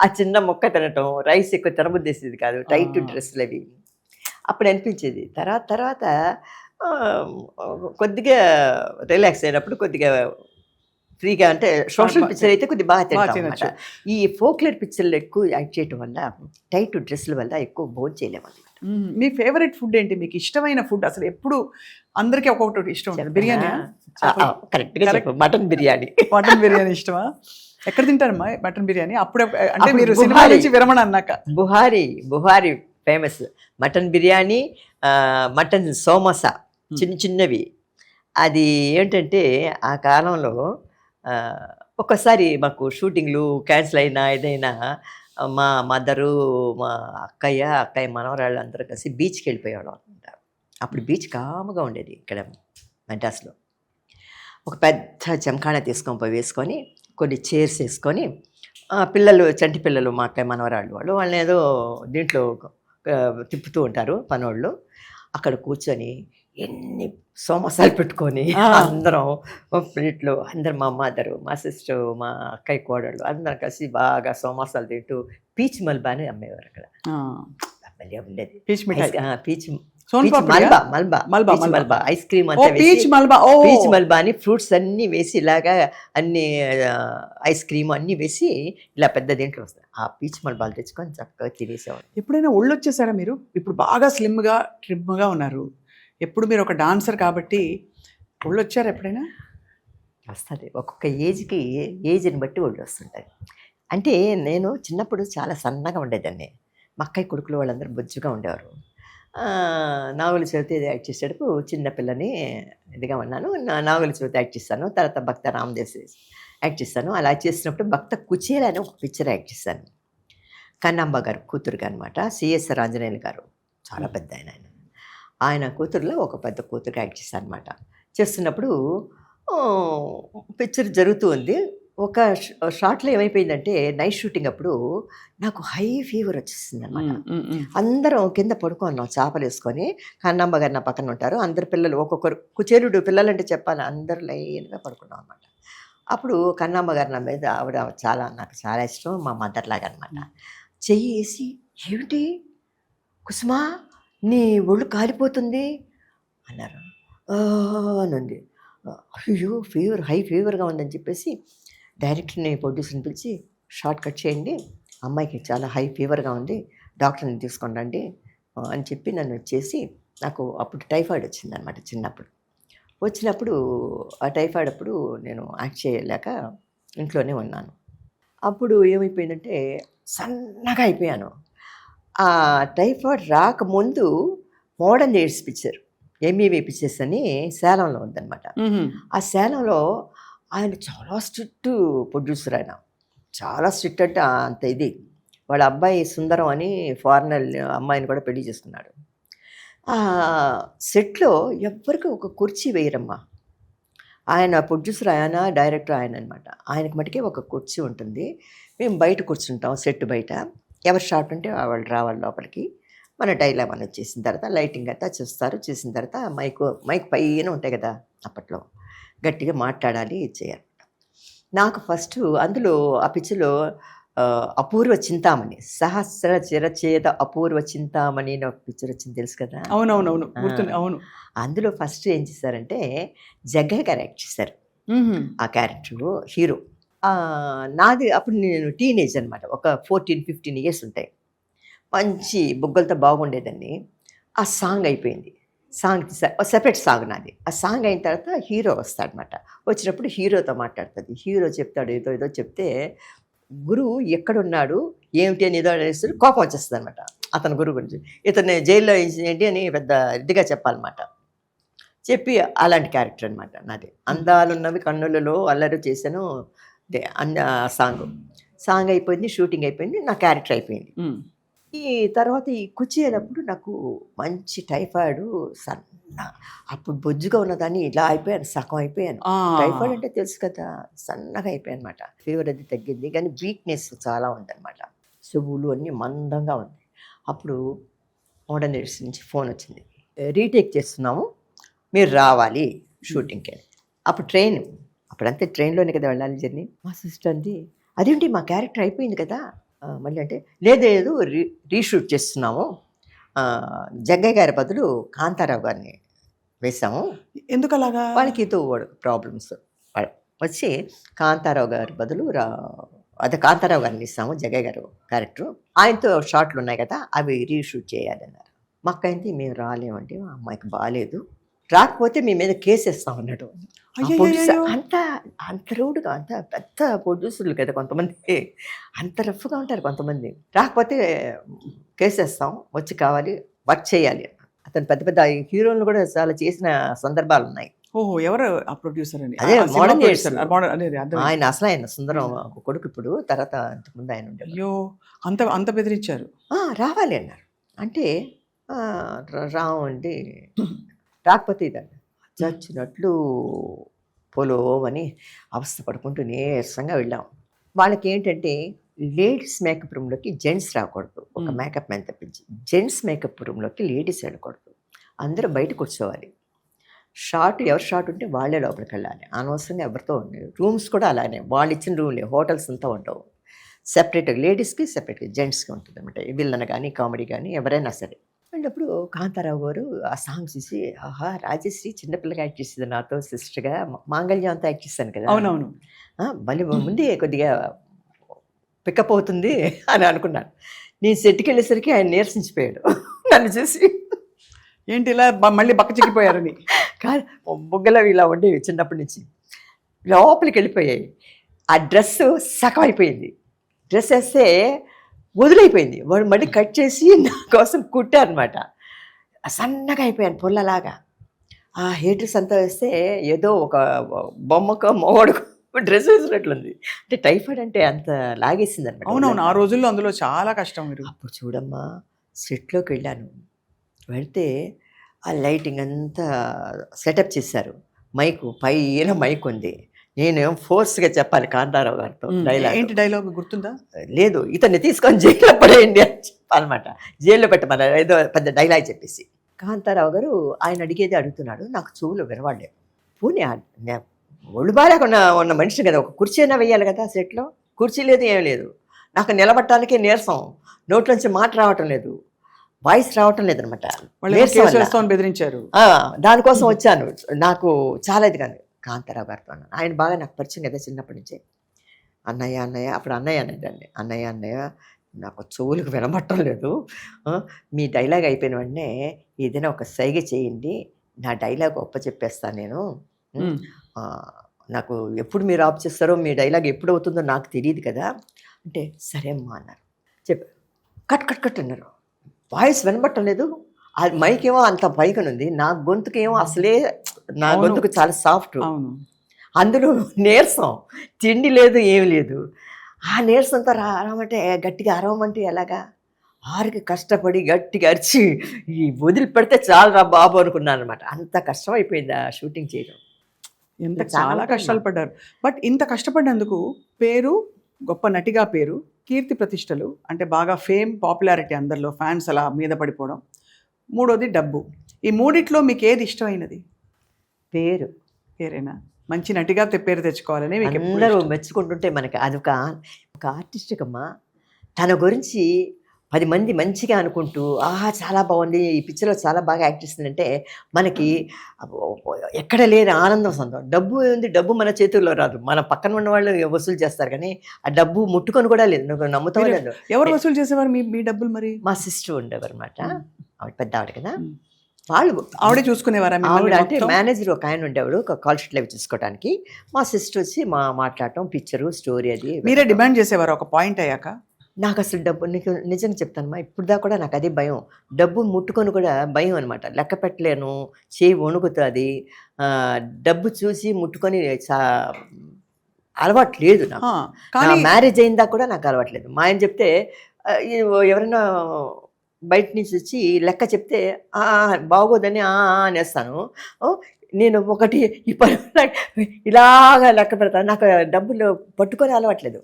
Speaker 3: ఆ చిన్న మొక్క తినటం, రైస్ ఎక్కువ తినబుద్దేసేది కాదు, టైట్ డ్రెస్సులు అవి. అప్పుడు అనిపించేది. తర్వాత కొద్దిగా రిలాక్స్ అయినప్పుడు కొద్దిగా ఫ్రీగా, అంటే సోషల్ పిక్చర్ అయితే కొద్దిగా బాగా తింటాం. ఈ ఫోక్లర్ పిక్చర్లు ఎక్కువ యాక్ట్ చేయడం వల్ల, టైట్ డ్రెస్సుల వల్ల ఎక్కువ భోజనం చేయలేము.
Speaker 2: మీ ఫేవరెట్ ఫుడ్ ఏంటి? మీకు ఇష్టమైన ఫుడ్ అసలు ఎప్పుడు అందరికీ ఒక్కొక్కటి ఇష్టం ఉంటుంది. బిర్యానీ
Speaker 3: కరెక్ట్గా, మటన్ బిర్యానీ.
Speaker 2: మటన్ బిర్యానీ ఇష్టమా? ఎక్కడ తింటారమ్మా మటన్ బిర్యానీ? అప్పుడే అంటే మీరు సినిమా నుంచి విరమణ అన్నాక
Speaker 3: Buhari famous mutton biryani, mutton samosa చిన్నవి. అది ఏంటంటే ఆ కాలంలో ఒక్కసారి మాకు షూటింగ్లు క్యాన్సిల్ అయినా ఏదైనా మా మదరు, మా అక్కయ్య మనవరాళ్ళు అందరూ కలిసి బీచ్కి వెళ్ళిపోయేవాళ్ళం అనమాట. అప్పుడు బీచ్ కాముగా ఉండేది ఇక్కడ మెడ్రాస్లో. ఒక పెద్ద చెంకాణ తీసుకొని పోయి వేసుకొని కొన్ని చైర్స్ వేసుకొని పిల్లలు చంటి పిల్లలు మా అక్కయ్య మనవరాళ్ళు వాళ్ళని ఏదో దీంట్లో తిప్పుతూ ఉంటారు పనోళ్ళు. అక్కడ కూర్చొని ఎన్ని సోమసాలు పెట్టుకొని అందరం ప్లేట్లో అందరు మా మదరు మా సిస్టర్ మా అక్కయ్య కోడళ్ళు అందరం కలిసి బాగా సోమసాలు తింటూ పీచ్ మల్బా అని అమ్మేవారు అక్కడ. భలే ఉండేది.
Speaker 2: పీచ్ మిఠాయి,
Speaker 3: పీచ్
Speaker 2: మల్బా
Speaker 3: ఐస్ క్రీమ్
Speaker 2: పీచ్
Speaker 3: మల్బా అని ఫ్రూట్స్ అన్ని వేసి ఇలాగా అన్ని ఐస్ క్రీమ్ అన్ని వేసి ఇలా పెద్ద దీంట్లో వస్తాయి. ఆ పీచ్ మల్బాలు తెచ్చుకొని చక్కగా తినేసేవాడు.
Speaker 2: ఎప్పుడైనా ఒళ్ళు వచ్చేసారా మీరు? ఇప్పుడు బాగా స్లిమ్గా ట్రిమ్గా ఉన్నారు. ఎప్పుడు మీరు ఒక డాన్సర్ కాబట్టి ఒళ్ళు వచ్చారు ఎప్పుడైనా?
Speaker 3: వస్తుంది, ఒక్కొక్క ఏజ్ని బట్టి ఒళ్ళు వస్తుంటుంది. అంటే నేను చిన్నప్పుడు చాలా సన్నగా ఉండేదాన్ని. మా అక్కయ్య కొడుకులు వాళ్ళందరూ బొజ్జుగా ఉండేవారు. నాగుల చవితి యాక్ట్ చేసేటప్పుడు చిన్నపిల్లని ఇదిగా ఉన్నాను. నాగుల చవితి యాక్ట్ చేస్తాను, తర్వాత భక్త రామదేవ్ యాక్ట్ చేస్తాను. అలా చేసినప్పుడు భక్త కుచేల అని ఒక పిక్చర్ యాక్ట్ చేశాను. కన్నాంబ గారు కూతురుగా అనమాట. సిఎస్ఆర్ ఆంజనేయులు గారు చాలా పెద్ద ఆయన కూతురులో ఒక పెద్ద కూతురుగా యాక్ట్ చేశాను అనమాట. చేస్తున్నప్పుడు పిక్చర్ జరుగుతూ ఉంది. ఒక షార్ట్లో ఏమైపోయిందంటే నైట్ షూటింగ్ అప్పుడు నాకు హై ఫీవర్ వచ్చేసింది అనమాట. అందరం కింద పడుకున్నాం చేపలు వేసుకొని. కన్నమ్మ గారు నా పక్కన ఉంటారు. అందరు పిల్లలు ఒక్కొక్కరు కుచేరుడు పిల్లలంటే చెప్పాలి, అందరు లైన్గా పడుకున్నాం అనమాట. అప్పుడు కన్నమ్మ గారు నా మీద ఆవిడ నాకు చాలా ఇష్టం, మా మదర్ లాగా అనమాట. చెయ్యి వేసి ఏమిటి కుసుమా నీ ఒళ్ళు కాలిపోతుంది అన్నారు. అనండి. అయ్యో హై ఫీవర్గా ఉందని చెప్పేసి డైరెక్టర్ని ప్రొడ్యూసర్ని పిలిచి షార్ట్ కట్ చేయండి, అమ్మాయికి చాలా హై ఫీవర్గా ఉంది, డాక్టర్ని తీసుకొని రండి అని చెప్పి నన్ను వచ్చేసి నాకు అప్పుడు టైఫాయిడ్ వచ్చిందనమాట. చిన్నప్పుడు వచ్చినప్పుడు ఆ టైఫాయిడ్ అప్పుడు నేను యాక్ట్ చేయలేక ఇంట్లోనే ఉన్నాను. అప్పుడు ఏమైపోయిందంటే సన్నగా అయిపోయాను. ఆ టైఫాయిడ్ రాకముందు modern AIDS picture MEV pictures అని సేలంలో ఉందన్నమాట. ఆ సేలంలో ఆయన చాలా స్ట్రిక్ట్ ప్రొడ్యూసర్. ఆయన చాలా స్ట్రిక్ట్ అంటే అంత ఇది. వాళ్ళ అబ్బాయి సుందరం అని ఫారినర్ అమ్మాయిని కూడా పెళ్లి చేసుకున్నాడు. ఆ సెట్లో ఎవ్వరికి ఒక కుర్చీ వేయరమ్మా. ఆయన ప్రొడ్యూసర్ ఆయన, డైరెక్టర్ ఆయన అనమాట. ఆయనకి మటుకే ఒక కుర్చీ ఉంటుంది. మేము బయట కూర్చుంటాం సెట్ బయట. ఎవరు షాట్ ఉంటే వాళ్ళు రావాలి లోపలికి. మన డైలాగ్ అని వచ్చేసిన తర్వాత లైటింగ్ అంతా చూస్తారు. చూసిన తర్వాత మైక్ పైన ఉంటాయి కదా అప్పట్లో, గట్టిగా మాట్లాడాలి చేయాలి. నాకు ఫస్ట్ అందులో ఆ పిక్చర్లో అపూర్వ చింతామణి, సహస్ర చిరచేద అపూర్వ చింతామణి అని ఒక పిక్చర్ వచ్చింది, తెలుసు కదా?
Speaker 2: అవునవునవును, గుర్తుంది. అవును.
Speaker 3: అందులో ఫస్ట్ ఏం చేశారంటే జగ్గయ్య గారు యాక్ట్ చేశారు ఆ క్యారెక్టర్ హీరో. నాది అప్పుడు నేను టీనేజ్ అనమాట, ఒక 14-15 ఇయర్స్ ఉంటాయి. మంచి బుగ్గలతో బాగుండేదాన్ని. ఆ సాంగ్ అయిపోయింది. సాంగ్ సెపరేట్ సాంగ్ నాది. ఆ సాంగ్ అయిన తర్వాత హీరో వస్తాడనమాట. వచ్చినప్పుడు హీరోతో మాట్లాడుతుంది. హీరో చెప్తాడు ఏదో చెప్తే, గురువు ఎక్కడున్నాడు ఏమిటి అని ఏదో అనేసి కోపం వచ్చేస్తుంది అనమాట అతని గురువు గురించి. ఇతన్ని జైల్లో ఏంటి అని పెద్ద ఇదిగా చెప్పాలన్నమాట. చెప్పి అలాంటి క్యారెక్టర్ అనమాట నాది. అందాలున్నవి కన్నులలో అల్లరి చేశాను అన్న సాంగ్ అయిపోయింది, షూటింగ్ అయిపోయింది, నా క్యారెక్టర్ అయిపోయింది. ఈ తర్వాత ఈ కుచేటప్పుడు నాకు మంచి టైఫాయిడ్, సన్న, అప్పుడు బొజ్జుగా ఉన్నదాన్ని ఇలా అయిపోయాను, సగం అయిపోయాను. టైఫాయిడ్ అంటే తెలుసు కదా, సన్నగా అయిపోయాను అనమాట. ఫీవర్ అది తగ్గింది కానీ వీక్నెస్ చాలా ఉందన్నమాట. చెవులు అన్నీ మందంగా ఉంది. అప్పుడు మోడర్న్ ఎయిడ్స్ నుంచి ఫోన్ వచ్చింది, రీటేక్ చేస్తున్నాము, మీరు రావాలి షూటింగ్కి. అప్పుడు అప్పుడంతే ట్రైన్లోనే కదా వెళ్ళాలి జర్నీ. మా సిస్టర్ అంది, అదేంటి మా క్యారెక్టర్ అయిపోయింది కదా మళ్ళీ అంటే, లేదు రీషూట్ చేస్తున్నాము, జగ్గయ్య గారి బదులు కాంతారావు గారిని వేసాము.
Speaker 2: ఎందుకు అలాగా?
Speaker 3: వాళ్ళకి ఏదో ప్రాబ్లమ్స్ వచ్చి కాంతారావు గారి బదులు కాంతారావు గారిని ఇస్తాము, జగ్గయ్య గారు క్యారెక్టర్, ఆయనతో షార్ట్లు ఉన్నాయి కదా అవి రీషూట్ చేయాలన్నారు. మా అక్క ఏంటి, మేము రాలేమంటే మా అమ్మాయికి బాగాలేదు, రాకపోతే మీ మీద కేసేస్తాం అన్నాడు. అంత రూడ్గా, అంత పెద్ద ప్రొడ్యూసర్లు కదా కొంతమంది, అంత రఫ్గా ఉంటారు కొంతమంది. రాకపోతే కేసేస్తాం, వచ్చి కావాలి, వర్క్ చేయాలి. అతను పెద్ద హీరోలను కూడా చాలా చేసిన సందర్భాలు ఉన్నాయి.
Speaker 2: ఓహో, ఎవరు ఆ ప్రొడ్యూసర్ అని?
Speaker 3: అదే మోడర్న్
Speaker 2: ఆయన
Speaker 3: అసలు ఆయన సుందరం కొడుకు. ఇప్పుడు తర్వాత అంతకుముందు ఆయన ఉండే.
Speaker 2: అయ్యో, అంత బెదిరించారు.
Speaker 3: రావాలి అన్నారు. అంటే రావండి, రాకపోతే ఇదండి చచ్చినట్లు పొలోమని అవస్థ పడుకుంటూ నీరసంగా వెళ్ళాం. వాళ్ళకి ఏంటంటే లేడీస్ మేకప్ రూమ్లోకి జెంట్స్ రాకూడదు, ఒక మేకప్ మ్యాన్ తప్పించి. జెంట్స్ మేకప్ రూమ్లోకి లేడీస్ వెళ్ళకూడదు, అందరూ బయట కూర్చోవాలి. షార్ట్ ఎవరు షార్ట్ ఉంటే వాళ్ళే లోపలికి వెళ్ళాలి, అనవసరంగా ఎవరితో ఉండేది. రూమ్స్ కూడా అలానే, వాళ్ళు ఇచ్చిన రూమ్లే, హోటల్స్ అంతా ఉండవు. సెపరేట్గా లేడీస్కి సెపరేట్గా జెంట్స్కి ఉంటుంది అనమాట. విల్లన్ కానీ కామెడీ కానీ ఎవరైనా సరే. అప్పుడు కాంతారావు గారు ఆ సాంగ్ చూసి, ఆహా రాజశ్రీ చిన్నపిల్లగా యాక్ట్ చేసింది నాతో సిస్టర్గా, మాంగళ్యం అంతా యాక్ట్ చేశాను కదా,
Speaker 2: అవునవును.
Speaker 3: మళ్ళీ ముందే కొద్దిగా పికప్ అవుతుంది అని అనుకున్నాను. నేను సెట్కి వెళ్ళేసరికి ఆయన నీరసించిపోయాడు నన్ను చూసి.
Speaker 2: ఏంటి ఇలా మళ్ళీ బక్క చిక్కిపోయారని?
Speaker 3: కాదు, బొగ్గలు ఇలా ఉండేవి చిన్నప్పటి నుంచి, లోపలికి వెళ్ళిపోయాయి. ఆ డ్రెస్ సగం అయిపోయింది, డ్రెస్ వేస్తే వదిలైపోయింది. వాడు మళ్ళీ కట్ చేసి నా కోసం కుట్టారనమాట. సన్నగా అయిపోయాను పుల్లలాగా. ఆ హెయిర్ డ్రెస్ అంతా వేస్తే ఏదో ఒక బొమ్మకో మొగడుకో డ్రెస్ వేసినట్లుంది. అంటే టైఫాయిడ్ అంటే అంత లాగేసింది అనమాట.
Speaker 2: అవునవును, ఆ రోజుల్లో అందులో చాలా కష్టం. మీరు
Speaker 3: అప్పుడు చూడమ్మా, సెట్లోకి వెళ్ళాను, వెళ్తే ఆ లైటింగ్ అంతా సెటప్ చేశారు, మైకు పైన మైక్ ఉంది. నేనేం ఫోర్స్గా చెప్పాలి కాంతారావు గారితో డైలాగ్.
Speaker 2: ఏంటి డైలాగ్ గుర్తుందా?
Speaker 3: లేదు, ఇతన్ని తీసుకొని జైల్లో పడేయండి అని చెప్పాలన్నమాట. జైల్లో పెట్టమని ఏదో పెద్ద డైలాగ్ చెప్పేసి. కాంతారావు గారు ఆయన అడిగేది అడుగుతున్నాడు, నాకు చెవులు వినవాడలేదు. పోనీ ఒళ్ళు బాగా ఉన్న మనిషిని కదా, ఒక కుర్చీ అయినా వేయాలి కదా సెట్లో. కుర్చీ లేదు, ఏం లేదు. నాకు నిలబట్టడానికే నీరసం, నోట్లోంచి మాట రావటం లేదు, వాయిస్ రావటం లేదనమాట.
Speaker 2: బెదిరించారు.
Speaker 3: దానికోసం వచ్చాను. నాకు చాలా ఇది కానీ కాంతారావు గారితో అన్నాను. ఆయన బాగా నాకు పరిచయం కదా చిన్నప్పటి నుంచే. అన్నయ్య అన్నయ్య, అప్పుడు అన్నయ్య అనేదాన్ని, అన్నయ్య అన్నయ్య నాకు చెవులకు వినబట్టం లేదు, మీ డైలాగ్ అయిపోయిన వెంటనే ఏదైనా ఒక సైగ చేయండి, నా డైలాగ్ ఒప్ప చెప్పేస్తాను నేను. నాకు ఎప్పుడు మీరు ఆఫ్ చేస్తారో, మీ డైలాగ్ ఎప్పుడు అవుతుందో నాకు తెలియదు కదా అంటే, సరే అమ్మా అన్నారు. కట్ కట్ కట్ అన్నారు. వాయిస్ వినబట్టం లేదు, అది మైక్ ఏమో అంత పైకను ఉంది, నా గొంతుకేమో అసలే, నా గొంతుకు చాలా సాఫ్ట్, అందులో నీరసం, తిండి లేదు ఏమి లేదు. ఆ నీరసంతో రామంటే గట్టిగా అరవమంటే ఎలాగా, ఆరికి కష్టపడి గట్టిగా అరిచి ఈ వదిలిపెడితే చాలు రా బాబు అనుకున్నాను అనమాట. అంత కష్టం అయిపోయింది ఆ షూటింగ్ చేయడం.
Speaker 2: ఎంత చాలా కష్టాలు పడ్డారు. బట్ ఇంత కష్టపడినందుకు పేరు, గొప్ప నటిగా పేరు, కీర్తి ప్రతిష్టలు, అంటే బాగా ఫేమ్, పాపులారిటీ, అందరిలో ఫ్యాన్స్ అలా మీద పడిపోవడం, మూడోది డబ్బు. ఈ మూడిట్లో మీకు ఏది ఇష్టమైనది? పేరేనా? మంచి నటిగా పేరు తెచ్చుకోవాలని మీకు
Speaker 3: అందరూ మెచ్చుకుంటుంటే మనకి అదొక ఆర్టిస్ట్కమ్మా. తన గురించి 10 మంది మంచిగా అనుకుంటూ, ఆహా చాలా బాగుంది, ఈ పిక్చర్లో చాలా బాగా యాక్ట్ చేస్తుందంటే మనకి ఎక్కడ లేని ఆనందం, సంతోషం. డబ్బు ఏంది, డబ్బు మన చేతుల్లో రాదు, మన పక్కన ఉన్న వాళ్ళు వసూలు చేస్తారు, కానీ ఆ డబ్బు ముట్టుకొని కూడా లేదు. నువ్వు నమ్ముతావు లేదు.
Speaker 2: ఎవరు వసూలు చేసేవారు మీ డబ్బులు? మరి
Speaker 3: మా సిస్టర్ ఉండేవారు అనమాట, ఆవిడ పెద్ద ఆవిడ కదా, వాళ్ళు
Speaker 2: ఆవిడే చూసుకునేవారా?
Speaker 3: ఆవిడ అంటే మేనేజర్ ఒక ఆయన ఉండేవాడు, ఒక కాల్ షీట్లు అవి చూసుకోవడానికి. మా సిస్టర్ వచ్చి మాట్లాడటం, పిక్చరు, స్టోరీ అది.
Speaker 2: మీరే డిమాండ్ చేసేవారు ఒక పాయింట్ అయ్యాక?
Speaker 3: నాకు అసలు డబ్బు, నీకు నిజంగా చెప్తానమ్మా, ఇప్పుడు దాకా కూడా నాకు అదే భయం, డబ్బు ముట్టుకొని కూడా భయం అనమాట. లెక్క పెట్టలేను, చేయి వణుకుతుంది, డబ్బు చూసి ముట్టుకొని అలవాటు లేదు నాకు. మ్యారేజ్ అయిందా కూడా నాకు అలవాటు లేదు. మా ఆయన చెప్తే, ఎవరైనా బయట నుంచి వచ్చి లెక్క చెప్తే బాగోదని అనేస్తాను. నేను ఒకటి ఇలాగా లెక్క పెడతాను. నాకు డబ్బులు పట్టుకొని అలవాట్లేదు,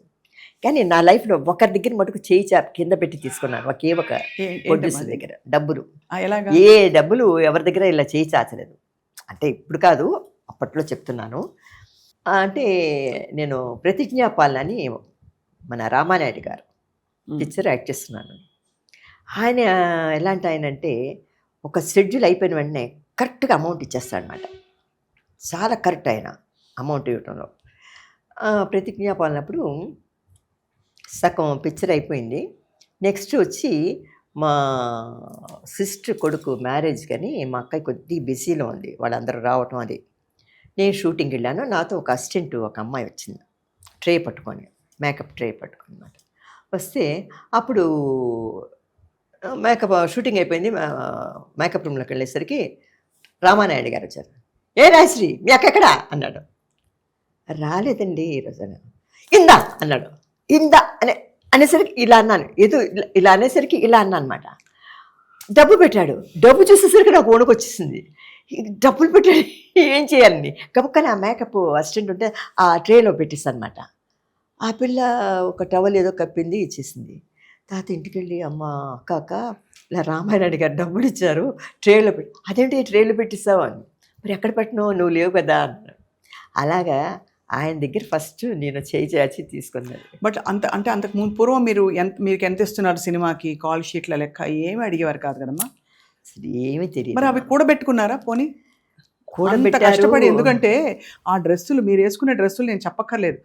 Speaker 3: కానీ నా లైఫ్లో ఒకరి దగ్గర మటుకు చేయి చాపి కింద పెట్టి తీసుకున్నాను. ఒకే ఒక ప్రొడ్యూసర్ దగ్గర డబ్బులు, ఏ డబ్బులు ఎవరి దగ్గర ఇలా చేయి చాచలేదు. అంటే ఇప్పుడు కాదు, అప్పట్లో చెప్తున్నాను. అంటే నేను ప్రతిజ్ఞాపాలన అని మన రామానాయుడు గారు పిక్చర్ యాక్ట్ చేస్తున్నాను. ఆయన ఎలాంటి ఆయన అంటే, ఒక షెడ్యూల్ అయిపోయిన వెంటనే కరెక్ట్గా అమౌంట్ ఇచ్చేస్తాడనమాట. చాలా కరెక్ట్ ఆయన అమౌంట్ ఇవ్వటంలో. ప్రతిజ్ఞాపాలనప్పుడు సగం పిక్చర్ అయిపోయింది. నెక్స్ట్ వచ్చి మా సిస్టర్ కొడుకు మ్యారేజ్ కానీ, మా అక్కయ్య కొద్దిగా బిజీలో ఉంది, వాళ్ళందరూ రావటం అది. నేను షూటింగ్కి వెళ్ళాను, నాతో ఒక అసిస్టెంట్ ఒక అమ్మాయి వచ్చింది, ట్రే పట్టుకొని, మేకప్ ట్రే పట్టుకొని మాట వస్తే, అప్పుడు మేకప్ షూటింగ్ అయిపోయింది. మేకప్ రూమ్లోకి వెళ్ళేసరికి రామానాయుడు గారు వచ్చారు. ఏ రాయశ్రీ, మీ అక్క ఎక్కడా అన్నాడు. రాలేదండి ఈరోజు. ఇందా అన్నాడు. ఇందా అనేసరికి ఇలా అన్నాను, ఏదో ఇలా అనేసరికి ఇలా అన్నా అనమాట. డబ్బు పెట్టాడు, డబ్బు చూసేసరికి నాకు వణుకు వచ్చేసింది. డబ్బులు పెట్టాడు, ఏం చేయాలని గబక్కని ఆ మేకప్ అసిస్టెంట్ ఉంటే ఆ ట్రేలో పెట్టేస్తాను అనమాట. ఆ పిల్ల ఒక టవల్ ఏదో కప్పింది ఇచ్చేసింది. తాత ఇంటికి వెళ్ళి అమ్మ అక్క ఇలా రామాయణానికి గారు డబ్బులు ఇచ్చారు ట్రేలో పెట్టి. అదేంటి ట్రేలో పెట్టిస్తావు అని. మరి ఎక్కడ పెట్టినావు నువ్వు లేవు కదా అన్నాడు. అలాగా ఆయన దగ్గర ఫస్ట్ నేను చేయి చాచి తీసుకున్నాను.
Speaker 2: బట్ అంతకు ముందు పూర్వం మీకు ఎంత ఇస్తున్నారు సినిమాకి, కాల్ షీట్ల లెక్క ఏమి అడిగేవారు కాదు కదమ్మా.
Speaker 3: అసలు ఏమీ తెలియదు.
Speaker 2: మరి అవి కూడబెట్టుకున్నారా పోనీ? అంత
Speaker 3: కూడబెట్టారు.
Speaker 2: కష్టపడి, ఎందుకంటే ఆ డ్రెస్సులు మీరు వేసుకునే డ్రెస్సులు నేను చెప్పక్కర్లేదు.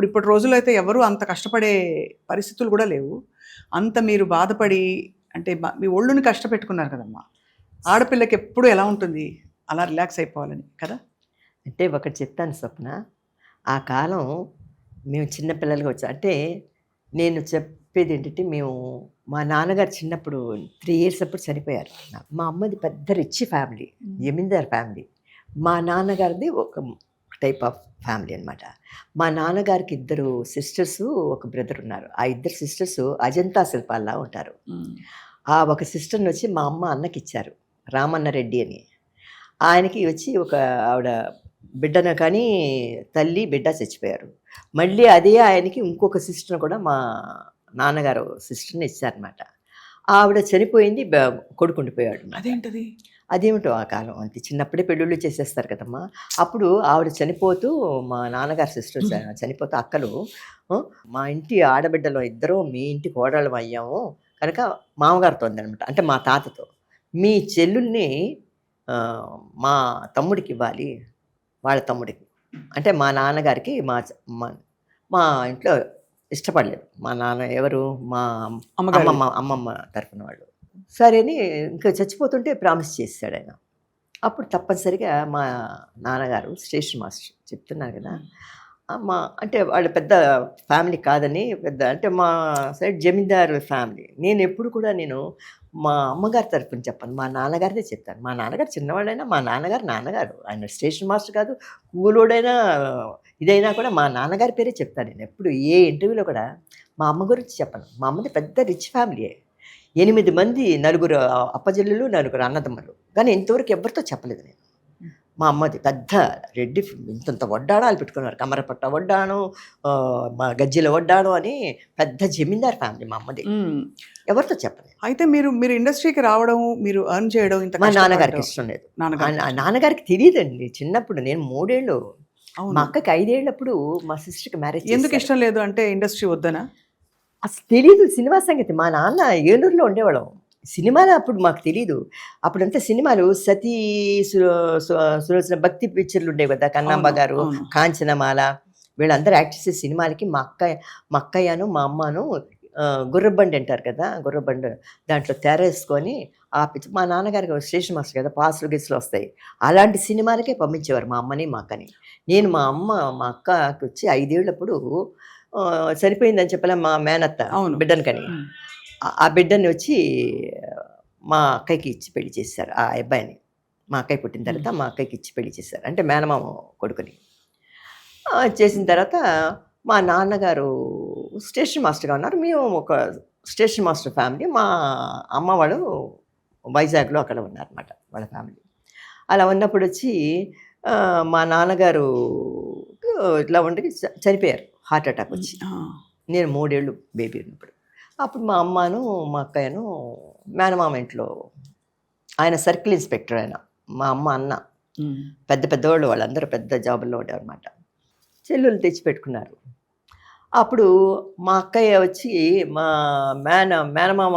Speaker 2: ఇప్పటి రోజుల్లో అయితే ఎవరు అంత కష్టపడే పరిస్థితులు కూడా లేవు. అంత మీరు బాధపడి అంటే మీ ఒళ్ళుని కష్టపెట్టుకున్నారు కదమ్మా. ఆడపిల్లకి ఎప్పుడు ఎలా ఉంటుంది, అలా రిలాక్స్ అయిపోవాలని కదా.
Speaker 3: అంటే ఒకటి చెప్తాను స్వప్న, ఆ కాలం మేము చిన్నపిల్లలుగా వచ్చాం. అంటే నేను చెప్పేది ఏంటంటే, మా నాన్నగారు చిన్నప్పుడు 3 years అప్పుడు చనిపోయారు. మా అమ్మది పెద్ద రిచ్ ఫ్యామిలీ, జమీందార్ ఫ్యామిలీ. మా నాన్నగారిది ఒక టైప్ ఆఫ్ ఫ్యామిలీ అనమాట. మా నాన్నగారికి 2 sisters, 1 brother ఉన్నారు. ఆ 2 sisters అజంతా శిల్పాల్లా ఉంటారు. ఆ ఒక సిస్టర్ని వచ్చి మా అమ్మ అన్నకి ఇచ్చారు, రామన్న రెడ్డి అని. ఆయనకి వచ్చి ఒక ఆవిడ బిడ్డను కానీ తల్లి బిడ్డ చచ్చిపోయారు. మళ్ళీ అదే ఆయనకి ఇంకొక సిస్టర్ కూడా మా నాన్నగారు సిస్టర్ని ఇచ్చారనమాట. ఆవిడ చనిపోయింది, కొడుకు ఉండిపోయాడు.
Speaker 2: అదేంటది?
Speaker 3: అదేమిటో ఆ కాలం అంతే, చిన్నప్పుడే పెళ్ళిళ్ళు చేసేస్తారు కదమ్మా. అప్పుడు ఆవిడ చనిపోతూ మా నాన్నగారు సిస్టర్ చనిపోతూ అక్కలు, మా ఇంటి ఆడబిడ్డలో 2 మీ ఇంటి కోడళ్ళం అయ్యాము కనుక మామగారితో ఉందనమాట, అంటే మా తాతతో, మీ చెల్లుల్ని మా తమ్ముడికి ఇవ్వాలి, వాళ్ళ తమ్ముడికి. అంటే మా నాన్నగారికి మా ఇంట్లో ఇష్టపడలేదు. మా నాన్న ఎవరు, మా అమ్మమ్మ తరఫున వాళ్ళు. సరే అని ఇంకా చచ్చిపోతుంటే ప్రామిస్ చేశాడు ఆయన. అప్పుడు తప్పనిసరిగా మా నాన్నగారు స్టేషన్ మాస్టర్, చెప్తున్నారు కదా, అంటే వాళ్ళ పెద్ద ఫ్యామిలీ కాదని, పెద్ద అంటే మా సైడ్ జమీందారు ఫ్యామిలీ. నేను ఎప్పుడు కూడా మా అమ్మగారి తరఫున చెప్పాను, మా నాన్నగారిదే చెప్తాను. మా నాన్నగారు చిన్నవాడైనా మా నాన్నగారు ఆయన స్టేషన్ మాస్టర్ కాదు, కూలోడైనా ఇదైనా కూడా మా నాన్నగారి పేరే చెప్తాను. నేను ఎప్పుడు ఏ ఇంటర్వ్యూలో కూడా మా అమ్మ గురించి చెప్పను. మా అమ్మది పెద్ద రిచ్ ఫ్యామిలీయే, 8 మంది, 4 అప్పజల్లులు, 4 అన్నదమ్ములు. కానీ ఇంతవరకు ఎవరితో చెప్పలేదు నేను. మా అమ్మది పెద్ద రెడ్డి, ఇంత వడ్డాణాలు పెట్టుకున్నారు, కమరపట్ట వడ్డాను, మా గజ్జెల వడ్డాను అని పెద్ద జమీందార్ ఫ్యామిలీ మా అమ్మది. ఎవరితో చెప్పలేదు.
Speaker 2: అయితే మీరు ఇండస్ట్రీకి రావడం, మీరు ఎర్న్ చేయడం
Speaker 3: మా నాన్నగారికి ఇష్టం లేదు. నాన్నగారికి తెలియదండి. చిన్నప్పుడు నేను 3 ఏళ్ళు, మా అక్కకి 5 ఏళ్ళప్పుడు మా సిస్టర్కి మ్యారేజ్.
Speaker 2: ఎందుకు ఇష్టం లేదు అంటే ఇండస్ట్రీ వద్దనా?
Speaker 3: అసలు తెలీదు సినిమా సంగతి. మా నాన్న ఏలూరులో ఉండేవాళ్ళం. సినిమాలు అప్పుడు మాకు తెలీదు. అప్పుడంతా సినిమాలు సతీ సులోచన భక్తి పిక్చర్లు ఉండేవి కదా, కన్నాంబ గారు, కాంచనమాల, వీళ్ళందరూ యాక్ట్ చేసే సినిమాలకి మా అక్కయ్యను మా అమ్మను గుర్రబండి అంటారు కదా, గుర్రబండి దాంట్లో తెరేసుకొని ఆ పిక్చర్. మా నాన్నగారికి స్టేషన్ మాస్టర్ కదా, పాసులు గెస్లు వస్తాయి, అలాంటి సినిమాలకే పంపించేవారు మా అమ్మని మా అక్కని. నేను మా అక్కకి వచ్చి 5 ఏళ్ళప్పుడు చనిపోయిందని చెప్పలే మా మేనత్త బిడ్డను కని, ఆ బిడ్డని వచ్చి మా అక్కయ్యకి ఇచ్చి పెళ్లి చేశారు. ఆ అబ్బాయిని మా అక్కయ్య పుట్టిన తర్వాత మా అక్కయ్యకి ఇచ్చి పెళ్లి చేశారు, అంటే మేనమామ కొడుకుని. చేసిన తర్వాత మా నాన్నగారు స్టేషన్ మాస్టర్గా ఉన్నారు. మేము ఒక స్టేషన్ మాస్టర్ ఫ్యామిలీ. మా అమ్మ వాళ్ళు వైజాగ్లో అక్కడ ఉన్నారన్నమాట వాళ్ళ ఫ్యామిలీ. అలా ఉన్నప్పుడు వచ్చి మా నాన్నగారు ఇట్లా ఉండి చనిపోయారు, హార్ట్ అటాక్ వచ్చి. నేను 3 ఏళ్ళు బేబీ ఉన్నప్పుడు. అప్పుడు మా అమ్మను మా అక్కయ్యను మేనమామ ఇంట్లో, ఆయన సర్కిల్ ఇన్స్పెక్టర్, ఆయన మా అమ్మ అన్న, పెద్దవాళ్ళు, వాళ్ళందరూ పెద్ద జాబుల్లో ఉండేవారు అనమాట. చెల్లులు తెచ్చిపెట్టుకున్నారు. అప్పుడు మా అక్కయ్య వచ్చి మా మేనమామ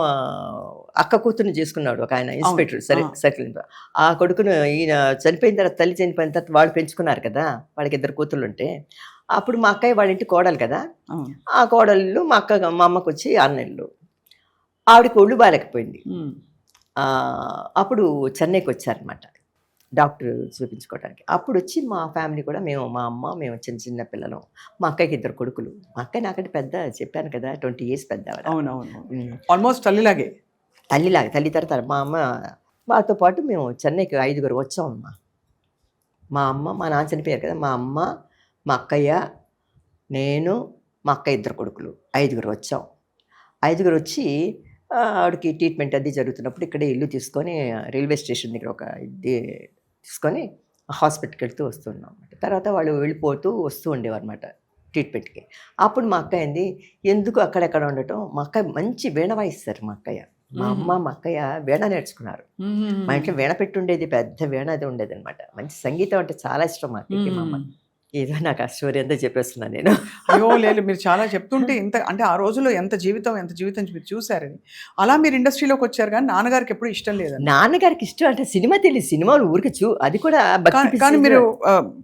Speaker 3: అక్క కూతురుని చేసుకున్నాడు ఒక ఆయన ఇన్స్పెక్టర్, సర్కిల్. ఆ కొడుకును ఈయన చనిపోయిన తర్వాత, తల్లి చనిపోయిన తర్వాత వాళ్ళు పెంచుకున్నారు కదా, వాళ్ళకి 2 కూతుళ్ళు ఉంటే. అప్పుడు మా అక్కయ్య వాళ్ళ ఇంటి కోడలు కదా, ఆ కోడళ్ళు మా అమ్మకు వచ్చి 6 నెలలు. ఆవిడకి ఒళ్ళు బాగాలేకపోయింది. అప్పుడు చెన్నైకి వచ్చారనమాట డాక్టర్ చూపించుకోవడానికి. అప్పుడు వచ్చి మా ఫ్యామిలీ కూడా, మా అమ్మ, మేము చిన్న పిల్లలు. మా అక్కకి 2 కొడుకులు. మా అక్కయ్య నాకంటే పెద్ద, చెప్పాను కదా, 20 years పెద్ద.
Speaker 2: అవునవును, ఆల్మోస్ట్ తల్లిలాగే.
Speaker 3: తల్లి తర్వాత మా అమ్మ, మాతో పాటు మేము చెన్నైకి 5 వచ్చామమ్మా. మా అమ్మ, మా నాన్న చనిపోయారు కదా, మా అమ్మ, మా అక్కయ్య, నేను, మా అక్క 2 కొడుకులు, 5 వచ్చాం. 5 వచ్చి ఆవిడకి ట్రీట్మెంట్ అది జరుగుతున్నప్పుడు ఇక్కడే ఇల్లు తీసుకొని రైల్వే స్టేషన్ దగ్గర ఒక ఇది తీసుకొని హాస్పిటల్కి వెళ్తూ వస్తున్నాం అన్నమాట. తర్వాత వాళ్ళు వెళ్ళిపోతూ వస్తూ ఉండేవారు అనమాట. ట్రీట్మెంట్కి. అప్పుడు మా అక్కయ్య అంది, ఎందుకు అక్కడెక్కడ ఉండటం, మా అక్కయ్య మంచి వీణ వాయిస్తారు. మా అక్కయ్య, మా అమ్మ, మా అక్కయ్య వీణ నేర్చుకున్నారు. మా ఇంట్లో వీణ పెట్టి ఉండేది, పెద్ద వీణ అది ఉండేది అనమాట. మంచి సంగీతం అంటే చాలా ఇష్టం మా అక్కకి, మా అమ్మ. ఏదో నాకు ఆ స్టోరీ అంతా చెప్పేస్తున్నాను నేను.
Speaker 2: అయ్యో లేదు, మీరు చాలా చెప్తుంటే ఇంత అంటే ఆ రోజుల్లో ఎంత జీవితం మీరు చూసారని. అలా మీరు ఇండస్ట్రీలోకి వచ్చారు, కానీ నాన్నగారికి ఎప్పుడు ఇష్టం లేదండి.
Speaker 3: నాన్నగారికి ఇష్టం అంటే సినిమా తెలియదు, సినిమాలు ఊరికి అది కూడా భక్తి
Speaker 2: కానీ మీరు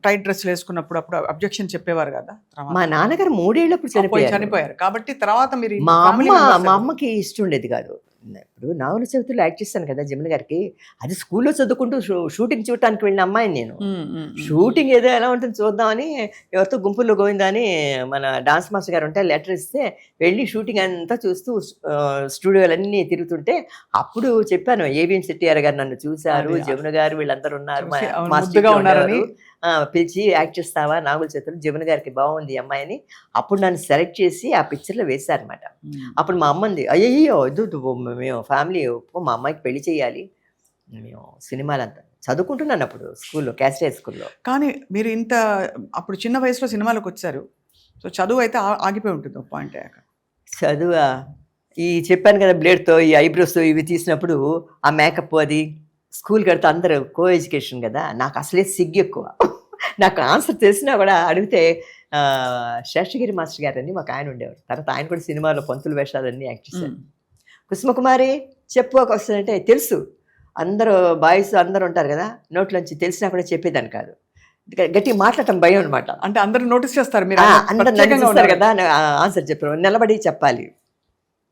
Speaker 2: టైట్ డ్రెస్సులు వేసుకున్నప్పుడు అప్పుడు అబ్జెక్షన్ చెప్పేవారు కదా.
Speaker 3: మా నాన్నగారు 3 ఏళ్ళప్పుడు
Speaker 2: చనిపోయారు కాబట్టి తర్వాత మీరు
Speaker 3: మా అమ్మకి ఇష్టం ఉండేది కాదు. ఇప్పుడు నాగుల చవితిలో యాక్ట్ చేస్తాను కదా జమున గారికి, అది స్కూల్లో చదువుకుంటూ షూటింగ్ చూడటానికి వెళ్ళిన అమ్మాయిని నేను. షూటింగ్ ఏదో ఎలా ఉంటుంది చూద్దామని ఎవరితో గుంపుల్లో గోవిందా అని మన డాన్స్ మాస్టర్ గారు ఉంటే లెటర్ ఇస్తే వెళ్ళి షూటింగ్ అంతా చూస్తూ స్టూడియోలన్నీ తిరుగుతుంటే అప్పుడు చెప్పాను, ఏవిఎం శెట్టిఆర్ గారు నన్ను చూశారు, జమున గారు వీళ్ళందరూ ఉన్నారు, ఉన్నారని పిలిచి యాక్ట్ చేస్తావా నాగుల చవితిలో, జమున గారికి బాగుంది ఈ అమ్మాయి అని అప్పుడు నన్ను సెలెక్ట్ చేసి ఆ పిక్చర్లో వేశారనమాట. అప్పుడు మా అమ్మంది, అయ్యో వద్దు, మేము ఫ్యామిలీ మా అమ్మాయికి పెళ్లి చేయాలి, మేము సినిమాలంతా చదువుకుంటున్నాను అప్పుడు స్కూల్లో, క్యాస్ట్రేట్ స్కూల్లో.
Speaker 2: కానీ మీరు ఇంత అప్పుడు చిన్న వయసులో సినిమాలకు వచ్చారు, సో చదువు అయితే ఆగిపోయి ఉంటుంది ఒక పాయింట్ అయ్యాక.
Speaker 3: చదువు ఈ చెప్పాను కదా బ్లేడ్తో ఈ ఐబ్రోస్ ఇవి తీసినప్పుడు ఆ మేకప్ అది స్కూల్కి వెళ్తే అందరూ కో ఎడ్యుకేషన్ కదా, నాకు అసలే సిగ్గు ఎక్కువ. నాకు ఆన్సర్ తెలిసినా కూడా అడిగితే శేషగిరి మాస్టర్ గారు అని మాకు ఆయన ఉండేవారు. తర్వాత ఆయన కూడా సినిమాలో పంతుల వేషాలన్నీ యాక్ట్ చేశారు. కుసుమకుమారి చెప్పు ఒక వస్తుందంటే తెలుసు, అందరూ బాయ్స్ అందరూ ఉంటారు కదా, నోట్లోంచి తెలిసినా కూడా చెప్పేదాన్ని కాదు, గట్టిగా మాట్లాడటం భయం అనమాట.
Speaker 2: అంటే అందరూ నోటీస్ చేస్తారు, మీరు
Speaker 3: అందరూ చూస్తారు కదా, ఆన్సర్ చెప్పారు, నిలబడి చెప్పాలి,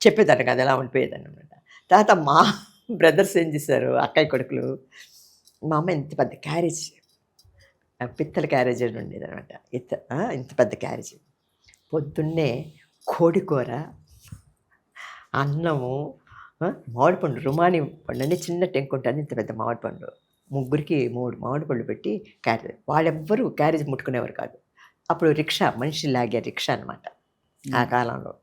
Speaker 3: చెప్పేదాన్ని కాదు, ఎలా ఉండిపోయేదాన్ని అనమాట. తర్వాత మా బ్రదర్స్ ఏం చేశారు, అక్కయ్య కొడుకులు, మా అమ్మ ఇంత పెద్ద క్యారేజ్, పిత్తల క్యారేజ్ అని ఉండేది అనమాట, ఇంత పెద్ద క్యారేజ్, పొద్దున్నే కోడికూర, అన్నము, మామిడి పండు, రుమాని పండు అని చిన్న టెంక్ ఉంటుంది, ఇంత పెద్ద మామిడి పండు, ముగ్గురికి 3 మామిడి పళ్ళు పెట్టి క్యారేజ్. వాళ్ళెవ్వరూ క్యారేజ్ ముట్టుకునేవారు కాదు. అప్పుడు రిక్షా, మనిషి లాగే రిక్షా అనమాట ఆ కాలంలో.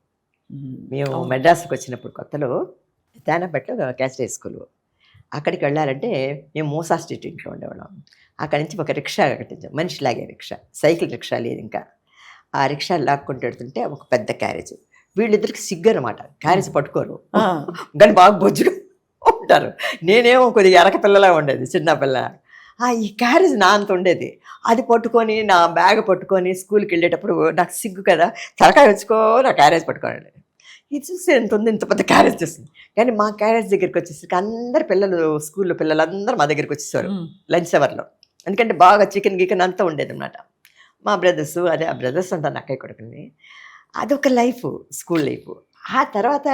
Speaker 3: మేము మెడ్రాస్కి వచ్చినప్పుడు కొత్తలో తేనాపేటలో క్యాస్ట్రేట్ స్కూల్, అక్కడికి వెళ్ళాలంటే మేము మోసా స్ట్రీట్ ఇంట్లో ఉండేవాళ్ళం. అక్కడి నుంచి ఒక రిక్షా కట్టించాం, మనిషి లాగే రిక్షా, సైకిల్ రిక్షా లేదు ఇంకా. ఆ రిక్షా లాక్కుంటూ వెళ్తుంటే ఒక పెద్ద క్యారేజ్, వీళ్ళిద్దరికి సిగ్గు అనమాట, క్యారేజ్ పట్టుకోరు కానీ బాగా బొజ్జుగా ఉంటారు. నేనేమో కొద్దిగా ఎరక పిల్లలా ఉండేది, చిన్న పిల్ల. ఈ క్యారేజ్ నా అంత ఉండేది, అది పట్టుకొని నా బ్యాగ్ పట్టుకొని స్కూల్కి వెళ్ళేటప్పుడు నాకు సిగ్గు కదా, తలకాయ వచ్చుకో నా క్యారేజ్ పట్టుకోండి. ఇది చూస్తే ఎంత ఉంది, ఇంత పెద్ద క్యారేజ్ చేస్తుంది. కానీ మా క్యారేజ్ దగ్గరికి వచ్చేసరికి అందరు పిల్లలు, స్కూల్లో పిల్లలందరూ మా దగ్గరికి వచ్చేసారు లంచ్ అవర్లో, ఎందుకంటే బాగా చికెన్ గికెన్ అంతా ఉండేది అనమాట. మా బ్రదర్స్, అదే ఆ బ్రదర్స్ అంతా అక్కయ్య కొడుకుని, అదొక లైఫ్, స్కూల్ లైఫ్. ఆ తర్వాత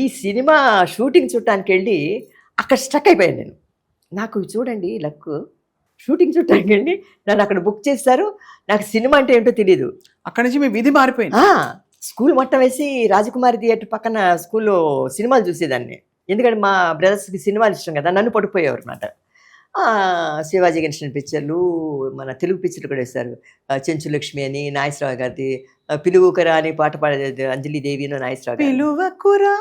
Speaker 3: ఈ సినిమా షూటింగ్ చూడటానికి వెళ్ళి అక్కడ స్ట్రక్ అయిపోయాను నేను. నాకు చూడండి లక్, షూటింగ్ చూడటానికి వెళ్ళి నన్ను అక్కడ బుక్ చేస్తారు, నాకు సినిమా అంటే ఏంటో తెలియదు.
Speaker 2: అక్కడి నుంచి మీ విధి మారిపోయింది.
Speaker 3: స్కూల్ మొత్తం వేసి రాజకుమారి థియేటర్ పక్కన స్కూల్లో సినిమాలు చూసేదాన్ని, ఎందుకంటే మా బ్రదర్స్కి సినిమాలు ఇష్టం కదా, నన్ను పడిపోయేవారు అనమాట. శివాజీ గణేషన్ పిక్చర్లు, మన తెలుగు పిక్చర్లు కూడా వేస్తారు, చెంచు లక్ష్మి అని నాగేశ్వరరావు గారిది, పిలువుకరా అని పాట పాడేది అంజలిదేవిను నాగేశ్వరరావు గారు,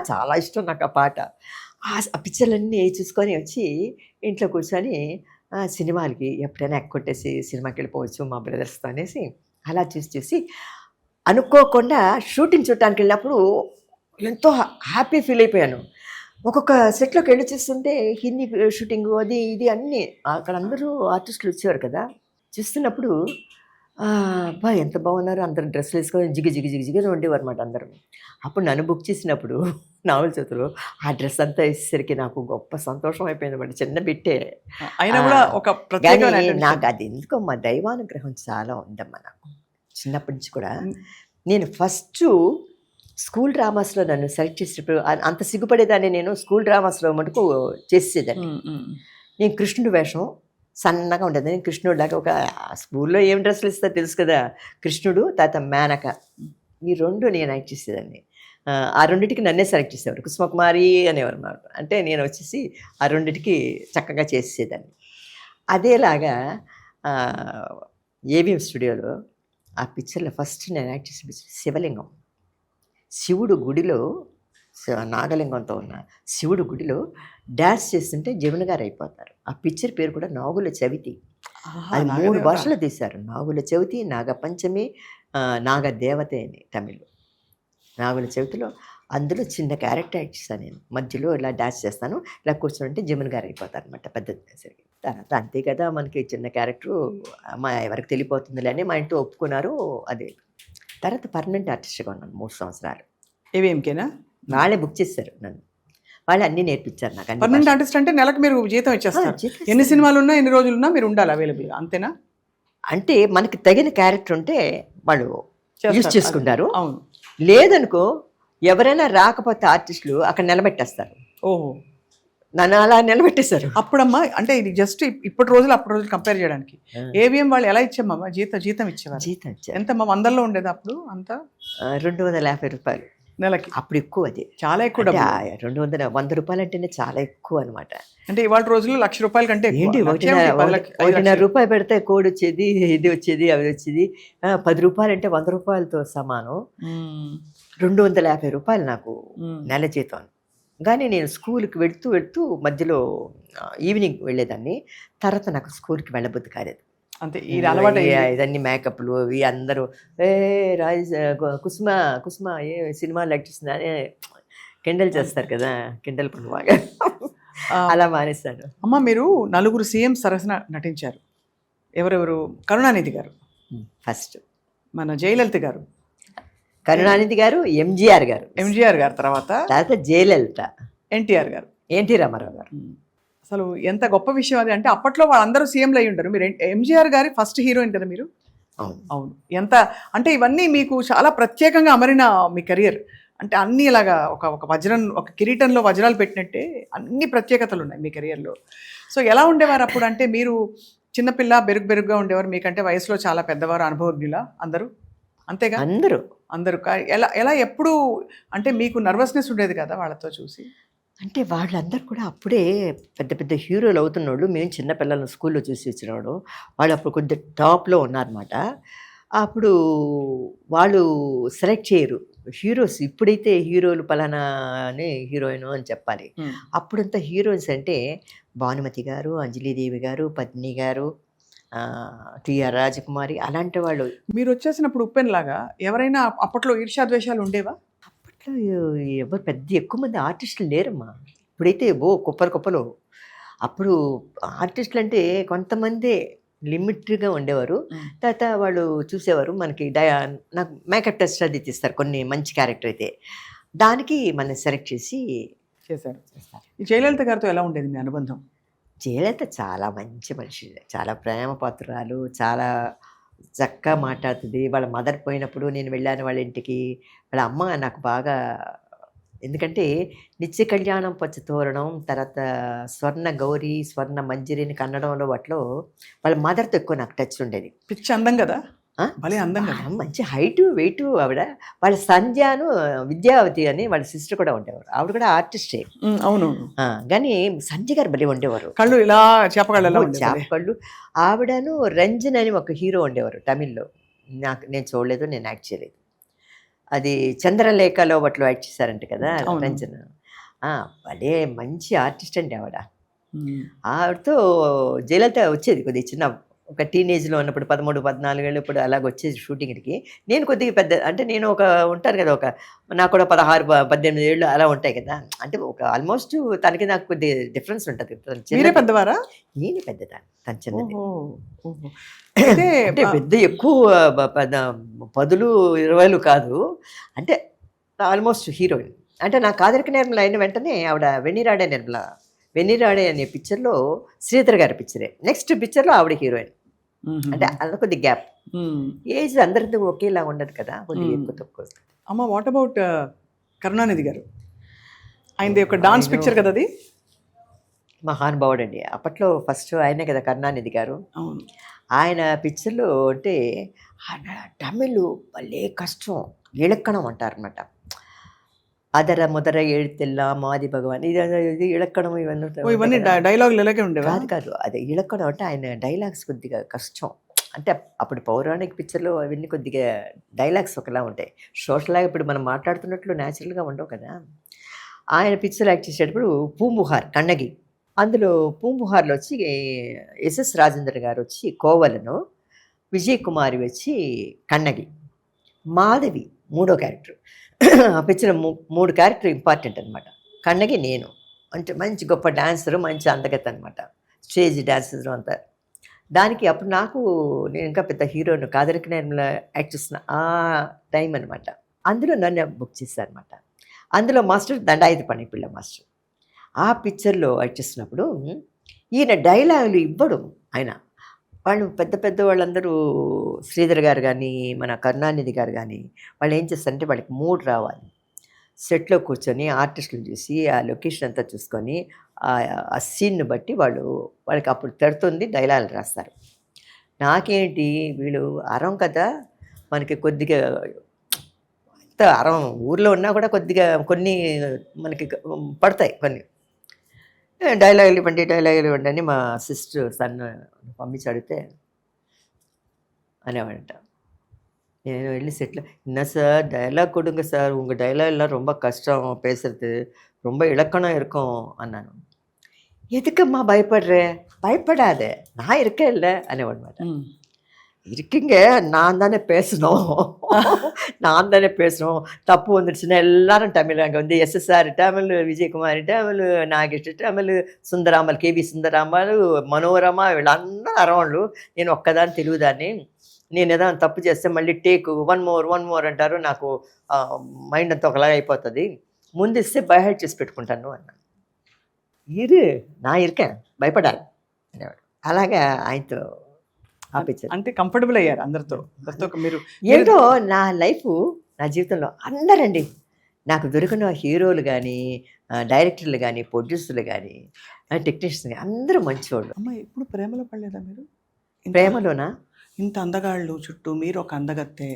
Speaker 3: చాలా ఇష్టం నాకు ఆ పాట. ఆ పిక్చర్లన్నీ చూసుకొని వచ్చి ఇంట్లో కూర్చొని సినిమాలకి ఎప్పుడైనా ఎక్కొట్టేసి సినిమాకి వెళ్ళిపోవచ్చు మా బ్రదర్స్తో అనేసి అలా చూసి అనుకోకుండా షూటింగ్ చూడటానికి వెళ్ళినప్పుడు ఎంతో హ్యాపీ ఫీల్ అయిపోయాను. ఒక్కొక్క సెట్లోకి వెళ్ళి చూస్తుంటే హిందీ షూటింగ్ అది ఇది అన్నీ, అక్కడ అందరూ ఆర్టిస్టులు వచ్చేవారు కదా, చూస్తున్నప్పుడు అబ్బా ఎంత బాగున్నారు, అందరు డ్రెస్సులు వేసుకొని జిగిని ఉండేవారు అనమాట అందరూ. అప్పుడు నన్ను బుక్ చేసినప్పుడు నావల్ చేతులు ఆ డ్రెస్ అంతా వేసేసరికి నాకు గొప్ప సంతోషం అయిపోయింది అనమాట. చిన్న బిట్టే
Speaker 2: అయినా కూడా ఒక
Speaker 3: నాకు అది ఎందుకో మా దైవానుగ్రహం చాలా ఉందమ్మా నాకు. చిన్నప్పటి నుంచి కూడా నేను ఫస్ట్ స్కూల్ డ్రామాస్లో నన్ను సెలెక్ట్ చేసినప్పుడు అంత సిగ్గుపడేదాన్ని, నేను స్కూల్ డ్రామాస్లో మటుకు చేసేదాన్ని. నేను కృష్ణుడు వేషం సన్నగా ఉండేది, నేను కృష్ణుడు లాగా, ఒక స్కూల్లో ఏం డ్రెస్సులు ఇస్తా తెలుసు కదా, కృష్ణుడు తర్వాత మేనక, ఈ 2 నేను యాక్ట్ చేసేదాన్ని. ఆ 2టికి నన్నే సెలెక్ట్ చేసేవారు, కుసుమకుమారి అనేవారు అన్నమాట. అంటే నేను వచ్చేసి ఆ 2టికి చక్కగా చేసేదాన్ని. అదేలాగా ఏవిఎం స్టూడియోలో ఆ పిక్చర్లో ఫస్ట్ నేను యాక్ట్ చేసిన పిక్చర్ శివలింగం. శివుడు గుడిలో, నాగలింగంతో ఉన్న శివుడు గుడిలో డ్యాన్స్ చేస్తుంటే జమున గారు అయిపోతారు. ఆ పిక్చర్ పేరు కూడా నాగుల చవితి. అది 3 భాషలు తీశారు, నాగుల చవితి, నాగపంచమి, నాగదేవతే అని తమిళ్, నాగుల చవితిలో అందులో చిన్న క్యారెక్టర్ యాక్ట్ చేస్తాను నేను. మధ్యలో ఇలా డాన్స్ చేస్తాను, ఇలా కూర్చోంటే జమున్ గారు అయిపోతారు అనమాట పెద్ద సరికి. తర్వాత అంతే కదా మనకి చిన్న క్యారెక్టరు మా ఎవరికి తెలియపోతుందిలే అని మా ఇంట్లో ఒప్పుకున్నారు. అది తర్వాత పర్మనెంట్ ఆర్టిస్ట్గా ఉన్నాను 3 సంవత్సరాలు.
Speaker 2: ఏవిఎంకేనా?
Speaker 3: వాళ్ళే బుక్ చేశారు నన్ను, వాళ్ళే అన్నీ నేర్పించారు నాకు. అన్ని
Speaker 2: పర్మనెంట్ ఆర్టిస్ట్ అంటే నెలకు మీరు జీతం ఇచ్చేస్తారు.
Speaker 3: జీతం
Speaker 2: ఎన్ని సినిమాలు ఉన్నా ఎన్ని రోజులున్నా మీరు ఉండాలి అవైలబుల్గా, అంతేనా?
Speaker 3: అంటే మనకి తగిన క్యారెక్టర్ ఉంటే వాళ్ళు యూజ్
Speaker 2: చేస్తారు.
Speaker 3: చేసుకుంటారు.
Speaker 2: అవును.
Speaker 3: లేదనుకో ఎవరైనా రాకపోతే ఆర్టిస్టులు అక్కడ నిలబెట్టేస్తారు.
Speaker 2: ఓహో.
Speaker 3: నన్ను అలా నిలబెట్టేశారు.
Speaker 2: అప్పుడమ్మా అంటే ఇది జస్ట్ ఇప్పటి రోజులు అప్పటి రోజులు కంపేర్ చేయడానికి ఏవిఎం వాళ్ళు ఎలా ఇచ్చామమ్మా జీతం ఇచ్చేవారు?
Speaker 3: జీతం ఇచ్చారు.
Speaker 2: ఎంతమ్మా? 100లో ఉండేది అప్పుడు అంతా?
Speaker 3: 250 రూపాయలు
Speaker 2: నెలకి.
Speaker 3: అప్పుడు ఎక్కువ. అది
Speaker 2: చాలా ఎక్కువ డబ్బు.
Speaker 3: 100 రూపాయలు అంటేనే చాలా ఎక్కువ అనమాట.
Speaker 2: అంటే ఇవాళ రోజుల్లో 1,00,000 రూపాయలు కంటే ఎక్కువ.
Speaker 3: ఏంటి 1.5 రూపాయలు పెడితే కోడి వచ్చేది, ఇది వచ్చేది, అవి వచ్చేది. 10 రూపాయలు అంటే 100 రూపాయలతో సమానం. 250 రూపాయలు నాకు నెల జీతం. కానీ నేను స్కూల్కి వెళ్తూ మధ్యలో ఈవినింగ్ వెళ్ళేదాన్ని. తర్వాత నాకు స్కూల్కి వెళ్ళబుద్ధి కాలేదు.
Speaker 2: అంతే ఇది అలవాటు.
Speaker 3: ఇదన్నీ మేకప్లు ఇవి అందరూ రాజ్ కుసుమ ఏ సినిమాలు నటిస్తుందా అని కెండల్ చేస్తారు కదా, కెండల్ పని బాగా అలా మానేస్తాను.
Speaker 2: అమ్మ మీరు 4 సీఎం సరసన నటించారు. ఎవరెవరు? కరుణానిధి గారు
Speaker 3: ఫస్ట్,
Speaker 2: మన జయలలిత గారు,
Speaker 3: కరుణానిధి గారు, ఎంజీఆర్ గారు,
Speaker 2: తర్వాత
Speaker 3: జయలలిత,
Speaker 2: ఎన్టీఆర్ గారు,
Speaker 3: ఎన్టీ రామారావు గారు.
Speaker 2: అసలు ఎంత గొప్ప విషయం అది. అంటే అప్పట్లో వాళ్ళందరూ సీఎంలు అయి ఉంటారు. మీరు ఎంజీఆర్ గారి ఫస్ట్ హీరోయిన్ కదా మీరు? అవును. ఎంత అంటే ఇవన్నీ మీకు చాలా ప్రత్యేకంగా అమరిన మీ కెరియర్. అంటే అన్నీ ఇలాగా ఒక వజ్రం, ఒక కిరీటంలో వజ్రాలు పెట్టినట్టే అన్ని ప్రత్యేకతలు ఉన్నాయి మీ కెరియర్లో. సో ఎలా ఉండేవారు అప్పుడు? అంటే మీరు చిన్నపిల్ల బెరుగ్గా ఉండేవారు, మీకంటే వయసులో చాలా పెద్దవారు, అనుభవజ్ఞుల అందరూ, అంతేగా? అందరూ ఎలా ఎప్పుడు అంటే మీకు నర్వస్నెస్ ఉండేది కదా వాళ్ళతో చూసి?
Speaker 3: అంటే వాళ్ళందరూ కూడా అప్పుడే పెద్ద పెద్ద హీరోలు అవుతున్నోళ్ళు. మేము చిన్నపిల్లలను స్కూల్లో చూసి వచ్చినవాడు. వాళ్ళు అప్పుడు కొద్దిగా టాప్లో ఉన్నారన్నమాట. అప్పుడు వాళ్ళు సెలెక్ట్ చేయరు హీరోస్. ఇప్పుడైతే హీరోలు పలానా అని హీరోయిన్ అని చెప్పాలి. అప్పుడంతా హీరోయిన్స్ అంటే భానుమతి గారు, అంజలీదేవి గారు, పద్మిని గారు, టిఆర్ రాజకుమారి, అలాంటి వాళ్ళు.
Speaker 2: మీరు వచ్చేసినప్పుడు ఉప్పెన్లాగా ఎవరైనా అప్పట్లో ఈర్ష్యాద్వేషాలు ఉండేవా?
Speaker 3: అప్పట్లో ఎవరు పెద్ద ఎక్కువ మంది ఆర్టిస్టులు లేరమ్మా. ఇప్పుడైతే కుప్పలు. అప్పుడు ఆర్టిస్టులు అంటే కొంతమంది లిమిట్గా ఉండేవారు. తర్వాత వాళ్ళు చూసేవారు మనకి నాకు మేకప్ టెస్ట్ అది తీస్తారు కొన్ని మంచి క్యారెక్టర్ అయితే, దానికి మనం సెలెక్ట్ చేసి
Speaker 2: చేశారు. ఈ జయలలిత గారితో ఎలా ఉండేది మీ అనుబంధం?
Speaker 3: జయలలిత చాలా మంచి మనిషి, చాలా ప్రేమ పాత్రురాలు, చాలా చక్కగా మాట్లాడుతుంది. వాళ్ళ మదర్ పోయినప్పుడు నేను వెళ్ళాను వాళ్ళ ఇంటికి. వాళ్ళ అమ్మ నాకు బాగా, ఎందుకంటే నిత్య కళ్యాణం పచ్చతోరణం, తర్వాత స్వర్ణ గౌరీ, స్వర్ణ మంజరిని కన్నడంలో వాటిలో వాళ్ళ మదర్తో ఎక్కువ నాకు టచ్ ఉండేది.
Speaker 2: పిచ్చి అందం కదా, భలే అందం కదా,
Speaker 3: మంచి హైటు వెయిట్ ఆవిడ. వాళ్ళ సంధ్యాను విద్యావతి అని వాళ్ళ సిస్టర్ కూడా ఉండేవారు. ఆవిడ కూడా ఆర్టిస్టే.
Speaker 2: అవును.
Speaker 3: కానీ సంధ్య గారు భలే ఉండేవారు,
Speaker 2: కళ్ళు ఇలా చేపకళ్ళు.
Speaker 3: ఆవిడను రంజన్ అని ఒక హీరో ఉండేవారు తమిళ్లో. నేను చూడలేదు, నేను యాక్ట్ చేయలేదు. అది చంద్రలేఖలో వాటిలో యాక్ట్ చేశారంట కదా రంజన్. భలే మంచి ఆర్టిస్ట్ అండి ఆవిడ. ఆవిడతో జయలలిత వచ్చేది కొద్దిగా చిన్న, ఒక టీనేజ్లో ఉన్నప్పుడు 13-14 ఏళ్ళు ఇప్పుడు అలాగ వచ్చేది షూటింగ్కి. నేను కొద్దిగా పెద్ద, అంటే నేను ఒక ఉంటాను కదా, నాకు కూడా 16-18 ఏళ్ళు అలా ఉంటాయి కదా. అంటే ఒక ఆల్మోస్ట్ తనకి నాకు కొద్దిగా డిఫరెన్స్ ఉంటుంది.
Speaker 2: పెద్దవారా?
Speaker 3: నేను పెద్దదాన్ని, తను చిన్నది.
Speaker 2: అంటే
Speaker 3: పెద్ద ఎక్కువ 10-20 కాదు, అంటే ఆల్మోస్ట్ హీరోయిన్. అంటే నాకు ఆదరిక నిర్మల అయిన వెంటనే ఆవిడ వెన్నీరాడే అనే పిక్చర్లో శ్రీధర్ గారి పిక్చరే, నెక్స్ట్ పిక్చర్లో ఆవిడ హీరోయిన్. అంటే అలా కొద్ది గ్యాప్. ఏజ్ అందరితో ఒకేలా ఉండదు కదా, కొద్దిగా ఎక్కువ తక్కువ.
Speaker 2: అమ్మ వాట్ అబౌట్ కరుణానిధి గారు? ఆయనది ఒక డాన్స్ పిక్చర్ కదా అది.
Speaker 3: మహానుభావుడు అండి. అప్పట్లో ఫస్ట్ ఆయనే కదా కరుణానిధి గారు.
Speaker 2: అవును.
Speaker 3: ఆయన పిక్చర్లో అంటే తమిళ్ భలే కష్టం, ఇళక్కడం అంటారనమాట. అదర ముదర ఏడుతెల్ల మాది భగవాన్, ఇది ఇళక్కడం,
Speaker 2: ఇవన్నీ డైలాగులు ఇలాగే ఉండేవి
Speaker 3: కాదు. అదే ఇళక్కడం అంటే ఆయన డైలాగ్స్ కొద్దిగా కష్టం. అంటే అప్పుడు పౌరాణిక పిక్చర్లో అవన్నీ కొద్దిగా డైలాగ్స్ ఒకలా ఉంటాయి. సోషల్గా ఇప్పుడు మనం మాట్లాడుతున్నట్లు న్యాచురల్గా ఉండవు కదా. ఆయన పిక్చర్ యాక్ట్ చేసేటప్పుడు పూంబుహార్ కన్నగి, అందులో పూంబుహార్లో వచ్చి ఎస్ఎస్ రాజేంద్ర గారు వచ్చి కోవలను, విజయ్ కుమారి వచ్చి కన్నగి. మాధవి 3వ క్యారెక్టర్. ఆ పిక్చర్ 3 క్యారెక్టర్ ఇంపార్టెంట్ అనమాట. కన్నగి నేను అంటే మంచి గొప్ప డాన్సరు, మంచి అందగత అనమాట, స్టేజ్ డాన్సర్ అంతా. దానికి అప్పుడు నేను ఇంకా పెద్ద హీరోను, కాదరికి నేను యాక్ట్ చేసిన ఆ టైం అనమాట. అందులో నన్ను బుక్ చేశారనమాట. అందులో మాస్టర్ దండాయుధ పని పిల్ల మాస్టర్. ఆ పిక్చర్లో యాక్ట్ చేసినప్పుడు ఈయన డైలాగులు ఇవ్వడు ఆయన. వాళ్ళు పెద్ద పెద్ద వాళ్ళందరూ శ్రీధర్ గారు కానీ, మన కరుణానిధి గారు కానీ, వాళ్ళు ఏం చేస్తారంటే వాళ్ళకి మూడ్ రావాలి. సెట్లో కూర్చొని ఆర్టిస్టులు చూసి ఆ లొకేషన్ అంతా చూసుకొని ఆ సీన్ను బట్టి వాళ్ళకి అప్పుడు తడుతుంది డైలాగులు రాస్తారు. నాకేంటి వీళ్ళు అరం కదా, మనకి కొద్దిగా అంత అరం ఊర్లో ఉన్నా కూడా కొద్దిగా కొన్ని మనకి పడతాయి కొన్ని. డైలాగులు ఇవ్వండి అని మా సిస్టర్ సన్ పంపించి అడిగితే అనేవాడంట. నేను వెళ్ళి செட்டில் என்ன சார் டயலாக் கொடுங்க சார், உங்கள் டயலாக்லாம் ரொம்ப கஷ்டம் பேசுறது, ரொம்ப இலக்கணம் இருக்கும் అన్నాను. எதுக்கம்மா பயப்படுற, பயப்படாத நான் இருக்கேன் இல்லை అనేవాడు మాట. இருக்கீங்க, நான் தானே பேசணும், நான் தானே பேசணும், தப்பு வந்துடுச்சுன்னா எல்லாரும் தமிழ். அங்கே வந்து எஸ்எஸ்ஆர் தமிழ், విజయకుమారి தமிழ், నాగేష్ தமிழ், సుందరామల్, కేవి సుందరామల్, మనోరమ, వీళ్ళందరూ అరవాళ్ళు. నేను ఒక్కదాన్ని తెలుగుదాన్ని. నేను ఏదైనా తప్పు చేస్తే మళ్ళీ టేక్ వన్ మోర్ అంటారు. నాకు మైండ్ అంతా ఒకలాగా అయిపోతుంది. ముందు ఇస్తే బైహెడ్ చేసి పెట్టుకుంటాను అన్నాను. నా ఇరికే భయపడాలి అనేవాడు. అలాగా ఆయనతో ఆపించారు.
Speaker 2: అంటే కంఫర్టబుల్ అయ్యారు అందరితో. మీరు
Speaker 3: ఏంటో నా లైఫ్, నా జీవితంలో అందరండి నాకు దొరికిన హీరోలు కానీ, డైరెక్టర్లు కానీ, ప్రొడ్యూసర్లు కానీ, టెక్నీషియన్స్ కానీ అందరూ మంచివాళ్ళు.
Speaker 2: అమ్మ ఎప్పుడు ప్రేమలో పడలేదా మీరు?
Speaker 3: ప్రేమలోనా?
Speaker 2: ఇంత అందగాళ్ళు చుట్టూ, మీరు ఒక అందగత్తే.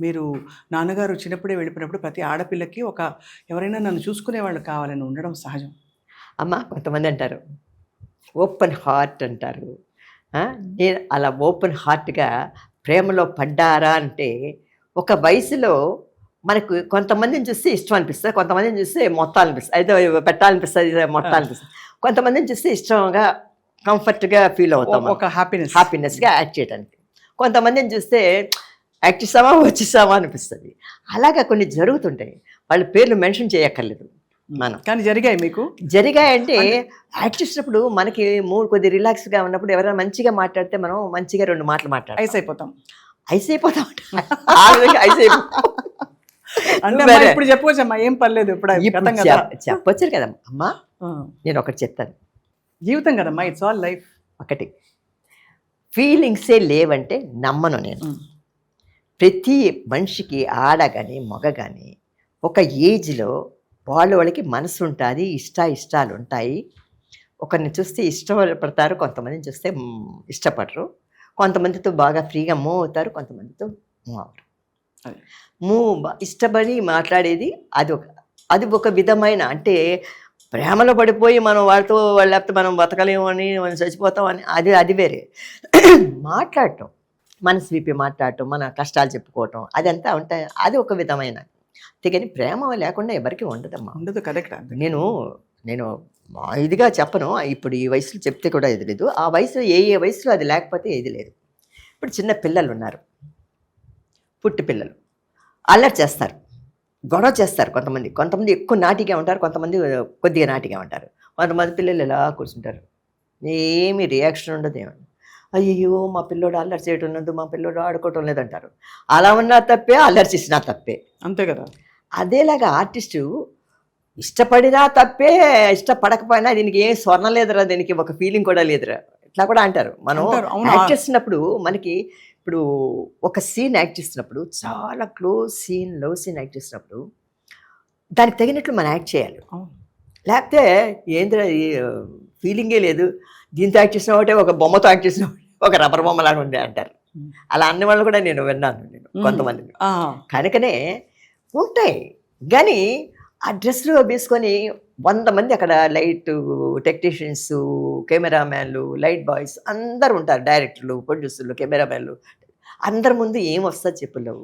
Speaker 2: మీరు నాన్నగారు చిన్నప్పుడే వెళ్ళిపోయినప్పుడు ప్రతి ఆడపిల్లకి ఎవరైనా నన్ను చూసుకునేవాళ్ళు కావాలని ఉండడం సహజం.
Speaker 3: అమ్మ కొంతమంది అంటారు ఓపెన్ హార్ట్ అంటారు. నేను అలా ఓపెన్ హార్ట్గా ప్రేమలో పడ్డారా అంటే, ఒక వయసులో మనకు కొంతమందిని చూస్తే ఇష్టం అనిపిస్తుంది, కొంతమందిని చూస్తే మొత్తం అనిపిస్తుంది, అయితే పెట్టాలనిపిస్తుంది, మొత్తం అనిపిస్తుంది. కొంతమందిని చూస్తే ఇష్టంగా కంఫర్ట్గా ఫీల్ అవుతాం,
Speaker 2: ఒక
Speaker 3: హ్యాపీనెస్గా యాక్ట్ చేయడానికి. కొంతమందిని చూస్తే యాక్ట్ చేసామా వచ్చేసామా అనిపిస్తుంది. అలాగా కొన్ని జరుగుతుంటాయి. వాళ్ళ పేర్లు మెన్షన్ చేయక్కర్లేదు మనం,
Speaker 2: కానీ జరిగాయి. మీకు
Speaker 3: జరిగాయంటే యాక్ట్ చేసినప్పుడు మనకి మూడు కొద్ది రిలాక్స్గా ఉన్నప్పుడు ఎవరైనా మంచిగా మాట్లాడితే మనం మంచిగా 2 మాటలు మాట్లాడాలి,
Speaker 2: ఐస్ అయిపోతాం
Speaker 3: ఆ విధంగా ఐస్ అయిపోతాం.
Speaker 2: అంటే ఇప్పుడు చెప్పవచ్చమ్మా, ఏం పర్లేదు. ఇప్పుడు
Speaker 3: చెప్పొచ్చు కదమ్మా. అమ్మా నేను ఒకటి చెప్తాను,
Speaker 2: జీవితం కదమ్మా, ఇట్స్ ఆల్ లైఫ్.
Speaker 3: ఒకటి, ఫీలింగ్సే లేవంటే నమ్మను నేను. ప్రతి మనిషికి ఆడ కానీ మగ కానీ ఒక ఏజ్లో వాళ్ళకి మనసు ఉంటుంది, ఇష్టాలు ఉంటాయి. ఒకరిని చూస్తే ఇష్టపడతారు, కొంతమందిని చూస్తే ఇష్టపడరు. కొంతమందితో బాగా ఫ్రీగా మూవ్ అవుతారు, కొంతమందితో మూవ్ అవరు. ఇష్టపడి మాట్లాడేది అది ఒక విధమైన, అంటే ప్రేమలో పడిపోయి మనం వాళ్ళతో లేకపోతే మనం బతకలేము అని, మనం చచ్చిపోతామని అది వేరే. మాట్లాడటం, మనసు విప్పి మాట్లాడటం, మన కష్టాలు చెప్పుకోవటం, అదంతా ఉంటాయి. అది ఒక విధమైన. అంతేగాని ప్రేమ లేకుండా ఎవరికి ఉండదమ్మా.
Speaker 2: ఉండదు. కరెక్ట్.
Speaker 3: నేను ఇదిగా చెప్పను, ఇప్పుడు ఈ వయసులో చెప్తే కూడా ఇది లేదు. ఆ వయసులో ఏ వయసులో అది లేకపోతే ఏది లేదు. ఇప్పుడు చిన్న పిల్లలు ఉన్నారు, పుట్టి పిల్లలు అల్లరి చేస్తారు, గొడవ చేస్తారు. కొంతమంది ఎక్కువ నాటిగా ఉంటారు, కొంతమంది కొద్దిగా నాటిగా ఉంటారు. కొంతమంది పిల్లలు ఎలా కూర్చుంటారు, ఏమి రియాక్షన్ ఉండదు. ఏమన్నా అయ్యో మా పిల్లోడు అల్లరి చేయటం లేదు, మా పిల్లోడు ఆడుకోవటం లేదంటారు. అలా ఉన్నా తప్పే, అల్లరి చేసినా తప్పే.
Speaker 2: అంతే కదా.
Speaker 3: అదేలాగా ఆర్టిస్టు ఇష్టపడినా తప్పే, ఇష్టపడకపోయినా దీనికి ఏం స్వర్ణం లేదురా, దీనికి ఒక ఫీలింగ్ కూడా లేదురా, ఇట్లా కూడా అంటారు. మనం యాక్ట్ చేస్తున్నప్పుడు మనకి ఇప్పుడు ఒక సీన్ యాక్ట్ చేస్తున్నప్పుడు, చాలా close scene, love scene act చేసినప్పుడు దానికి తగినట్లు మనం యాక్ట్ చేయాలి. లేకపోతే ఏంద్రా ఫీలింగే లేదు, దీంతో యాక్ట్ చేసిన ఒకటే, ఒక బొమ్మతో యాక్ట్ చేసిన ఒక రబ్బర్ బొమ్మలాగా ఉంది అంటారు. అలా అన్న వాళ్ళు కూడా నేను విన్నాను కొంతమందిని. కనుకనే ఉంటాయి. కానీ ఆ డ్రెస్లో వేసుకొని 100 మంది అక్కడ లైట్ టెక్నీషియన్స్, కెమెరామ్యాన్లు, లైట్ బాయ్స్ అందరు ఉంటారు, డైరెక్టర్లు, ప్రొడ్యూసర్లు, కెమెరామ్యాన్లు. అందరి ముందు ఏం వస్తుంది చెప్పు లవ్?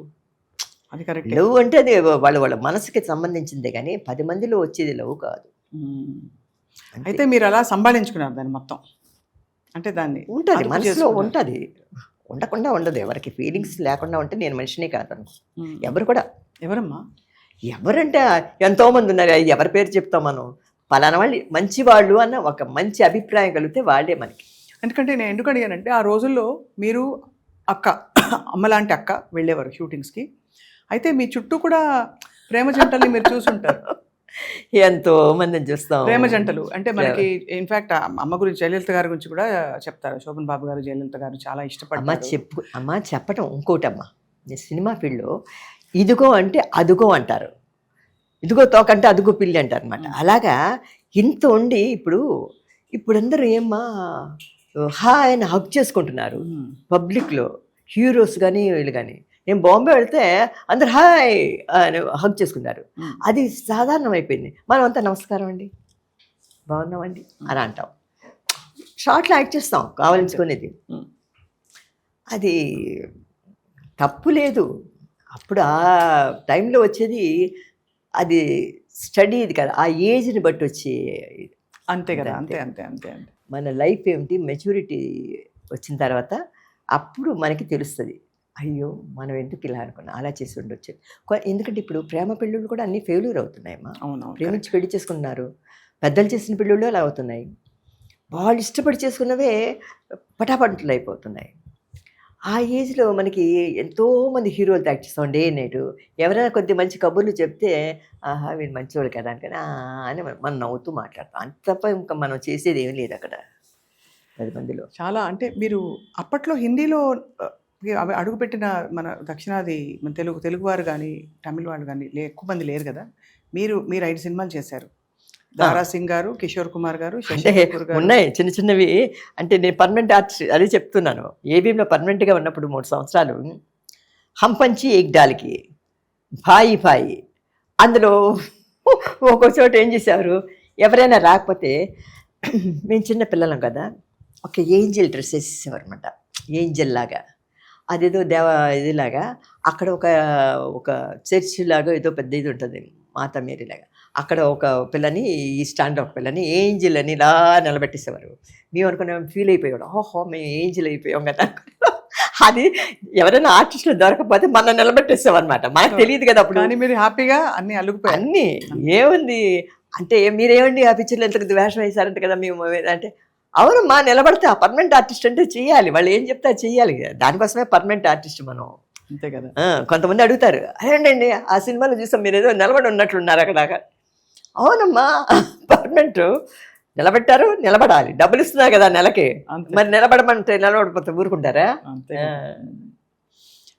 Speaker 2: అది కరెక్ట్.
Speaker 3: లవ్ అంటే అది వాళ్ళ మనసుకి సంబంధించిందే, కానీ 10 మందిలో వచ్చేది లవ్ కాదు.
Speaker 2: అయితే మీరు అలా సంభాళించుకున్నారు దాన్ని మొత్తం, అంటే దాన్ని
Speaker 3: ఉంటుంది, మనసులో ఉంటుంది. ఉండకుండా ఉండదు. ఎవరికి ఫీలింగ్స్ లేకుండా ఉంటే నేను మనిషిని కాదను. ఎవరు కూడా,
Speaker 2: ఎవరమ్మా?
Speaker 3: ఎవరంటే ఎంతోమంది ఉన్నారు. ఎవరి పేరు చెప్తాం మనం? పలానా వాళ్ళు మంచివాళ్ళు అన్న ఒక మంచి అభిప్రాయం కలిగితే వాళ్ళే మనకి.
Speaker 2: ఎందుకంటే నేను ఎందుకు అడిగానంటే ఆ రోజుల్లో మీరు అక్క అమ్మలాంటి అక్క వెళ్ళేవారు షూటింగ్స్కి. అయితే మీ చుట్టూ కూడా ప్రేమ జంటల్ని మీరు చూసుంటారు.
Speaker 3: ఎంతో మందిని చూస్తాం
Speaker 2: ప్రేమ జంటలు. అంటే మనకి ఇన్ఫాక్ట్ అమ్మ గురించి జయలలిత గారి గురించి కూడా చెప్తారు. శోభన్ బాబు గారు, జయలలిత గారు చాలా ఇష్టపడ్డారు.
Speaker 3: అమ్మ చెప్పటం ఇంకోటమ్మా, సినిమా ఫీల్డ్లో ఇదిగో అంటే అదుగో అంటారు, ఇదిగో తోకంటే అదుగో పిల్లి అంటారు అనమాట. అలాగా ఇంత ఉండి ఇప్పుడు అందరూ ఏమ్మా హాయ్ అని హగ్ చేసుకుంటున్నారు పబ్లిక్లో, హీరోస్ కానీ వీళ్ళు కానీ. నేను బాంబే వెళ్తే అందరు హాయ్ అని హగ్ చేసుకున్నారు. అది సాధారణం అయిపోయింది. మనం అంతా నమస్కారం అండి, బాగున్నామండి అని అంటాం. షార్ట్లో యాక్ట్ చేస్తాం కావాలించుకునేది. అది తప్పు లేదు. అప్పుడు ఆ టైంలో వచ్చేది అది స్టడీ ఇది కదా, ఆ ఏజ్ని బట్టి వచ్చి
Speaker 2: అంతే కదా. అంతే అంతే అంతే అంతే
Speaker 3: మన లైఫ్ ఏమిటి, మెచ్యూరిటీ వచ్చిన తర్వాత అప్పుడు మనకి తెలుస్తుంది, అయ్యో మనం ఎందుకు ఇలా అనుకున్నాం, అలా చేసి ఉండొచ్చు. ఎందుకంటే ఇప్పుడు ప్రేమ పెళ్ళిళ్ళు కూడా అన్నీ ఫెయిల్యూర్ అవుతున్నాయమ్మా. ప్రేమించి పెళ్లి చేసుకున్నారు, పెద్దలు చేసిన పెళ్ళిళ్ళు అలా అవుతున్నాయి. వాళ్ళు ఇష్టపడి చేసుకున్నవే పటాపంటలు అయిపోతున్నాయి. ఆ ఏజ్లో మనకి ఎంతోమంది హీరోలు యాక్ట్ చేస్తాం డే నైట్. ఎవరైనా కొద్ది మంచి కబుర్లు చెప్తే ఆహా వీడు మంచివాడు కదా అని మనం నవ్వుతూ మాట్లాడతాం. అంత తప్ప ఇంకా మనం చేసేది ఏమీ లేదు అక్కడ 10 మందిలో.
Speaker 2: చాలా అంటే మీరు అప్పట్లో హిందీలో అడుగుపెట్టిన మన దక్షిణాది మన తెలుగువారు కానీ తమిళ వాళ్ళు కానీ ఎక్కువ మంది లేరు కదా. మీరు 5 సినిమాలు చేశారు. దారా సింగ్ గారు, కిషోర్ కుమార్ గారు,
Speaker 3: ఉన్నాయి చిన్న చిన్నవి. అంటే నేను పర్మనెంట్ ఆర్టిస్ట్ అదే చెప్తున్నాను. ఏబీఎంలో పర్మనెంట్గా ఉన్నప్పుడు 3 సంవత్సరాలు హంపంచి ఏక్డాల్కి భాయి భాయి, అందులో ఒక్కో చోట ఏం చేసేవారు, ఎవరైనా రాకపోతే మేము చిన్న పిల్లలం కదా, ఒక ఏంజల్ డ్రెస్ వేసేసేవారు అనమాట. ఏంజల్ లాగా అదేదో ఇదిలాగా అక్కడ ఒక చర్చ్ లాగా ఏదో పెద్ద ఇది ఉంటుంది, మాతా మేరీ లాగా. అక్కడ ఒక పిల్లని, ఈ స్టాండ్ ఒక పిల్లని ఏంజిల్ అని ఇలా నిలబెట్టేసేవారు. మేము అనుకున్నాం, ఫీల్ అయిపోయాడు, ఓహో మేము ఏంజిల్ అయిపోయాం కదా. అది ఎవరైనా ఆర్టిస్టులు దొరకపోతే మనం నిలబెట్టేసామన్నమాట. మనకు తెలియదు కదా అప్పుడు.
Speaker 2: మీరు హ్యాపీగా అన్ని అలుగుపోయి
Speaker 3: అన్నీ ఏముంది అంటే, మీరేమండి ఆ పిక్చర్లో ఎంత వేషం వేశారంట కదా మేము అంటే, అవునమ్మా నిలబడితే ఆ పర్మనెంట్ ఆర్టిస్ట్ అంటే చెయ్యాలి, వాళ్ళు ఏం చెప్తే చెయ్యాలి. దానికోసమే పర్మనెంట్ ఆర్టిస్ట్ మనం.
Speaker 2: అంతే కదా.
Speaker 3: కొంతమంది అడుగుతారు, అదేంటండి ఆ సినిమాలో చూసాం మీరు ఏదో నిలబడి ఉన్నట్లున్నారు అక్కడ. అవునమ్మా పర్మనెంట్ నిలబెట్టారు, నిలబడాలి, డబ్బులు ఇస్తున్నారు కదా నెలకి, మరి నిలబడమంటే నిలబడిపోతే ఊరుకుంటారా?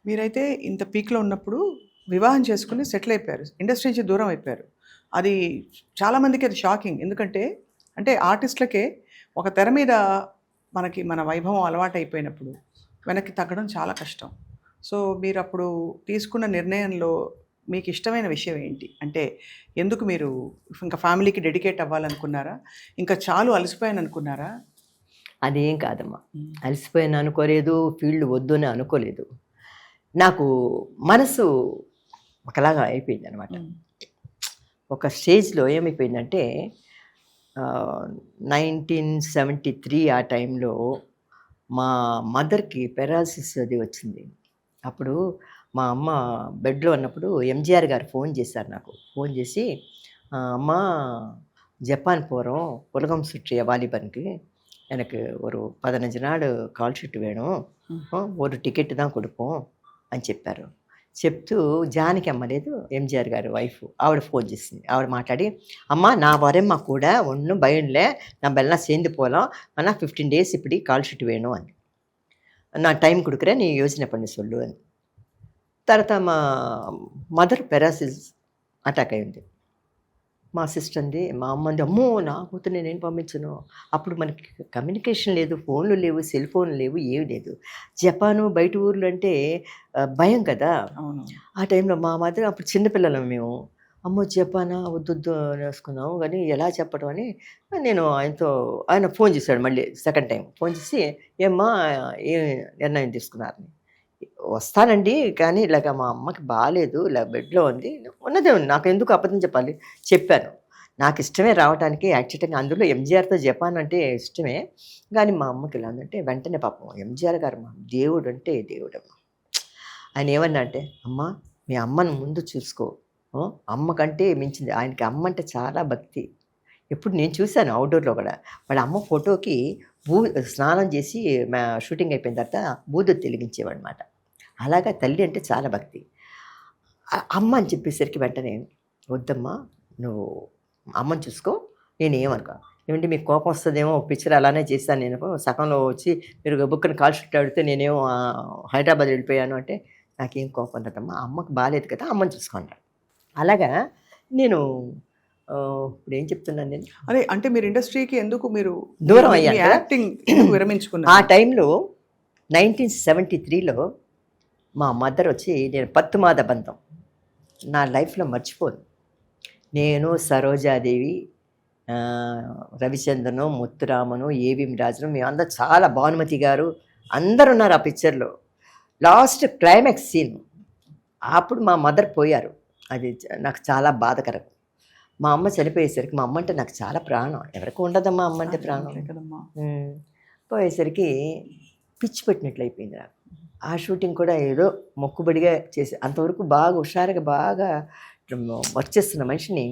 Speaker 2: మీరైతే ఇంత పీక్లో ఉన్నప్పుడు వివాహం చేసుకుని సెటిల్ అయిపోయారు, ఇండస్ట్రీ నుంచి దూరం అయిపోయారు. అది చాలామందికి అది షాకింగ్. ఎందుకంటే ఆర్టిస్టులకే ఒక తెర మీద మన వైభవం అలవాటు అయిపోయినప్పుడు వెనక్కి తగ్గడం చాలా కష్టం. సో మీరు అప్పుడు తీసుకున్న నిర్ణయంలో మీకు ఇష్టమైన విషయం ఏంటి? అంటే ఎందుకు మీరు ఇంకా ఫ్యామిలీకి డెడికేట్ అవ్వాలనుకున్నారా, ఇంకా చాలు అలసిపోయాను అనుకున్నారా?
Speaker 3: అదేం కాదమ్మా, అలసిపోయాను అనుకోలేదు, ఫీల్డ్ వద్దు అని అనుకోలేదు. నాకు మనసు ఒకలాగా అయిపోయింది అనమాట. ఒక స్టేజ్లో ఏమైపోయిందంటే 1973 ఆ టైంలో మా మదర్కి పెరాలసిస్ అది వచ్చింది. అప్పుడు మా అమ్మ బెడ్లో ఉన్నప్పుడు ఎంజీఆర్ గారు ఫోన్ చేశారు నాకు. ఫోన్ చేసి, అమ్మ ஜப்பான் போகிறோம், உலகம் சுற்றிய வாலிபனுக்கு எனக்கு ஒரு 15 நாள் கால் ஷீட் வேணும், ஒரு டிக்கெட்டு தான் கொடுப்போம் అని చెప్పారు. చెప్తూ జానకి అమ్మ లేదు, ఎంజీఆర్ గారు వైఫ్, ఆవిడ ఫోన్ చేసింది. ఆవిడ మాట్లాడి, అమ్మ நான் வரேம்மா கூட, ஒன்றும் பயம் இல்லை, நம்ம எல்லாம் சேர்ந்து போகலாம், ஆனால் 15 days இப்படி கால் ஷீட் வேணும் అని, நான் டைம் கொடுக்குறேன், நீ யோசனை பண்ணி சொல்லு అని. తర్వాత మా మదర్ పెరాసిస్ అటాక్ అయింది. మా సిస్టర్ అంది, మా అమ్మ అంది, అమ్మో నా కూతురు నేనేం పంపించను. అప్పుడు మనకి కమ్యూనికేషన్ లేదు, ఫోన్లు లేవు, సెల్ ఫోన్లు లేవు, ఏవి లేదు. జపాను బయట ఊర్లు అంటే భయం కదా. ఆ టైంలో మా మదర్, అప్పుడు చిన్నపిల్లలం మేము, అమ్మో జపానా వద్దు వేసుకున్నాము, కానీ ఎలా చెప్పడం అని నేను ఆయన ఫోన్ చేశాడు మళ్ళీ సెకండ్ టైం. ఫోన్ చేసి, ఏమ్మా ఏ నిర్ణయం తీసుకున్నారని. వస్తానండి, కానీ ఇలాగ మా అమ్మకి బాగాలేదు, ఇలా బెడ్లో ఉంది, ఉన్నదే ఉంది, నాకు ఎందుకు అబద్ధం చెప్పాలి, చెప్పాను. నాకు ఇష్టమే రావడానికి యాక్చువల్గా, అందులో ఎంజీఆర్తో జపాన్ అంటే ఇష్టమే. కానీ మా అమ్మకి ఇలా ఉందంటే వెంటనే పాపం ఎంజీఆర్ గారు మా దేవుడు అంటే దేవుడమ్మ. ఆయన ఏమన్నా అంటే, అమ్మ మీ అమ్మను ముందు చూసుకో, అమ్మ కంటే మించింది. ఆయనకి అమ్మ అంటే చాలా భక్తి. ఎప్పుడు నేను చూశాను అవుట్డోర్లో కూడా. వాళ్ళ అమ్మ ఫోటోకి స్నానం చేసి షూటింగ్ అయిపోయిన తర్వాత బూదొత్తి వెలిగించేవాడు అనమాట. అలాగా తల్లి అంటే చాలా భక్తి. అమ్మ అని చెప్పేసరికి వెంటనే, వద్దమ్మా నువ్వు అమ్మని చూసుకో, నేను ఏమనుకో. ఏమంటే మీకు కోపం వస్తుందేమో, పిక్చర్ అలానే చేశాను నేను, సగంలో వచ్చి మీరు బుక్కని కాల్ షీట్ అడిగితే నేనేమో హైదరాబాద్ వెళ్ళిపోయాను అంటే, నాకేం కోపం ఉండదమ్మా, అమ్మకు బాగాలేదు కదా, అమ్మని చూసుకుంటాను. అలాగా నేను ఇప్పుడు ఏం చెప్తున్నాను నేను,
Speaker 2: అదే అంటే మీరు ఇండస్ట్రీకి ఎందుకు మీరు
Speaker 3: దూరం అయ్యాను,
Speaker 2: యాక్టింగ్ విరమించుకున్నారు?
Speaker 3: ఆ టైంలో 1973లో మా మదర్ వచ్చి, నేను పత్తుమాద బంధం నా లైఫ్లో మర్చిపోను. నేను, సరోజాదేవి, రవిచంద్రను, ముత్తురామను, ఏవిఎం రాజును, మేమందరూ చాలా, భానుమతి గారు అందరు ఉన్నారు ఆ పిక్చర్లో. లాస్ట్ క్లైమాక్స్ సీన్ అప్పుడు మా మదర్ పోయారు. అది నాకు చాలా బాధకరం. మా అమ్మ చనిపోయేసరికి, మా అమ్మ అంటే నాకు చాలా ప్రాణం, ఎవరికి ఉండదమ్మా అమ్మ అంటే ప్రాణం
Speaker 2: కదమ్మా.
Speaker 3: పోయేసరికి పిచ్చి పెట్టినట్లు అయిపోయింది నాకు. ఆ షూటింగ్ కూడా ఏదో మొక్కుబడిగా చేసి, అంతవరకు బాగా హుషారుగా బాగా వర్క్ చేస్తున్న మనిషిని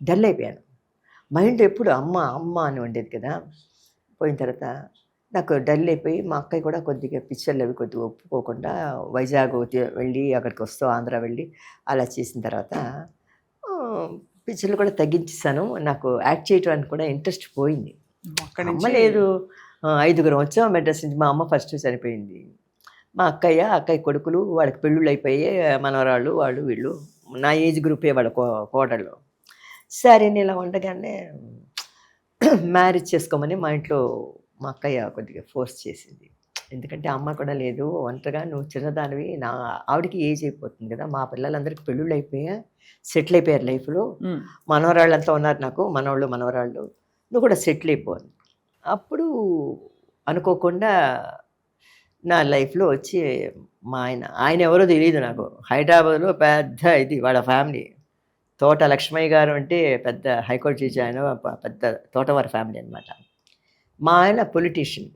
Speaker 3: డల్ అయిపోయాను. మైండ్ ఎప్పుడు అమ్మ అమ్మ అని ఉండేది కదా. పోయిన తర్వాత నాకు డల్ అయిపోయి, మా అక్కయ్య కూడా కొద్దిగా పిక్చర్లు అవి కొద్దిగా ఒప్పుకోకుండా వైజాగ్ వెళ్ళి అక్కడికి వస్తూ ఆంధ్ర వెళ్ళి అలా చేసిన తర్వాత పిక్చర్లు కూడా తగ్గించేసాను. నాకు యాక్ట్ చేయడానికి కూడా ఇంట్రెస్ట్ పోయింది. అమ్మ లేదు, 5గురం వచ్చాం మెడ్రాస్ నుంచి. మా అమ్మ ఫస్ట్ చనిపోయింది. మా అక్కయ్య కొడుకులు, వాళ్ళకి పెళ్ళిళ్ళు అయిపోయి మనవరాళ్ళు, వాళ్ళు వీళ్ళు నా ఏజ్ గ్రూపే వాళ్ళ కోడళ్ళు. సరే నేను ఇలా ఉండగానే మ్యారేజ్ చేసుకోమని మా ఇంట్లో మా అక్కయ్య కొద్దిగా ఫోర్స్ చేసింది. ఎందుకంటే అమ్మ కూడా లేదు, ఒంటరిగా నువ్వు చిన్నదానివి, నా ఆవిడకి ఏజ్ అయిపోతుంది కదా, మా పిల్లలందరికీ పెళ్ళిళ్ళు అయిపోయా, సెటిల్ అయిపోయారు లైఫ్లో, మనవరాళ్ళంతా ఉన్నారు నాకు, మనవాళ్ళు మనవరాళ్ళు, నువ్వు కూడా సెటిల్ అయిపోవాలి. అప్పుడు అనుకోకుండా నా లైఫ్లో వచ్చి మా ఆయన ఎవరో తెలియదు నాకు, హైదరాబాద్లో పెద్ద ఇది వాళ్ళ ఫ్యామిలీ, తోట లక్ష్మయ్య గారు అంటే పెద్ద హైకోర్టు జడ్జి, ఆయన పెద్ద తోటవారి ఫ్యామిలీ అనమాట. మా ఆయన పొలిటీషియన్.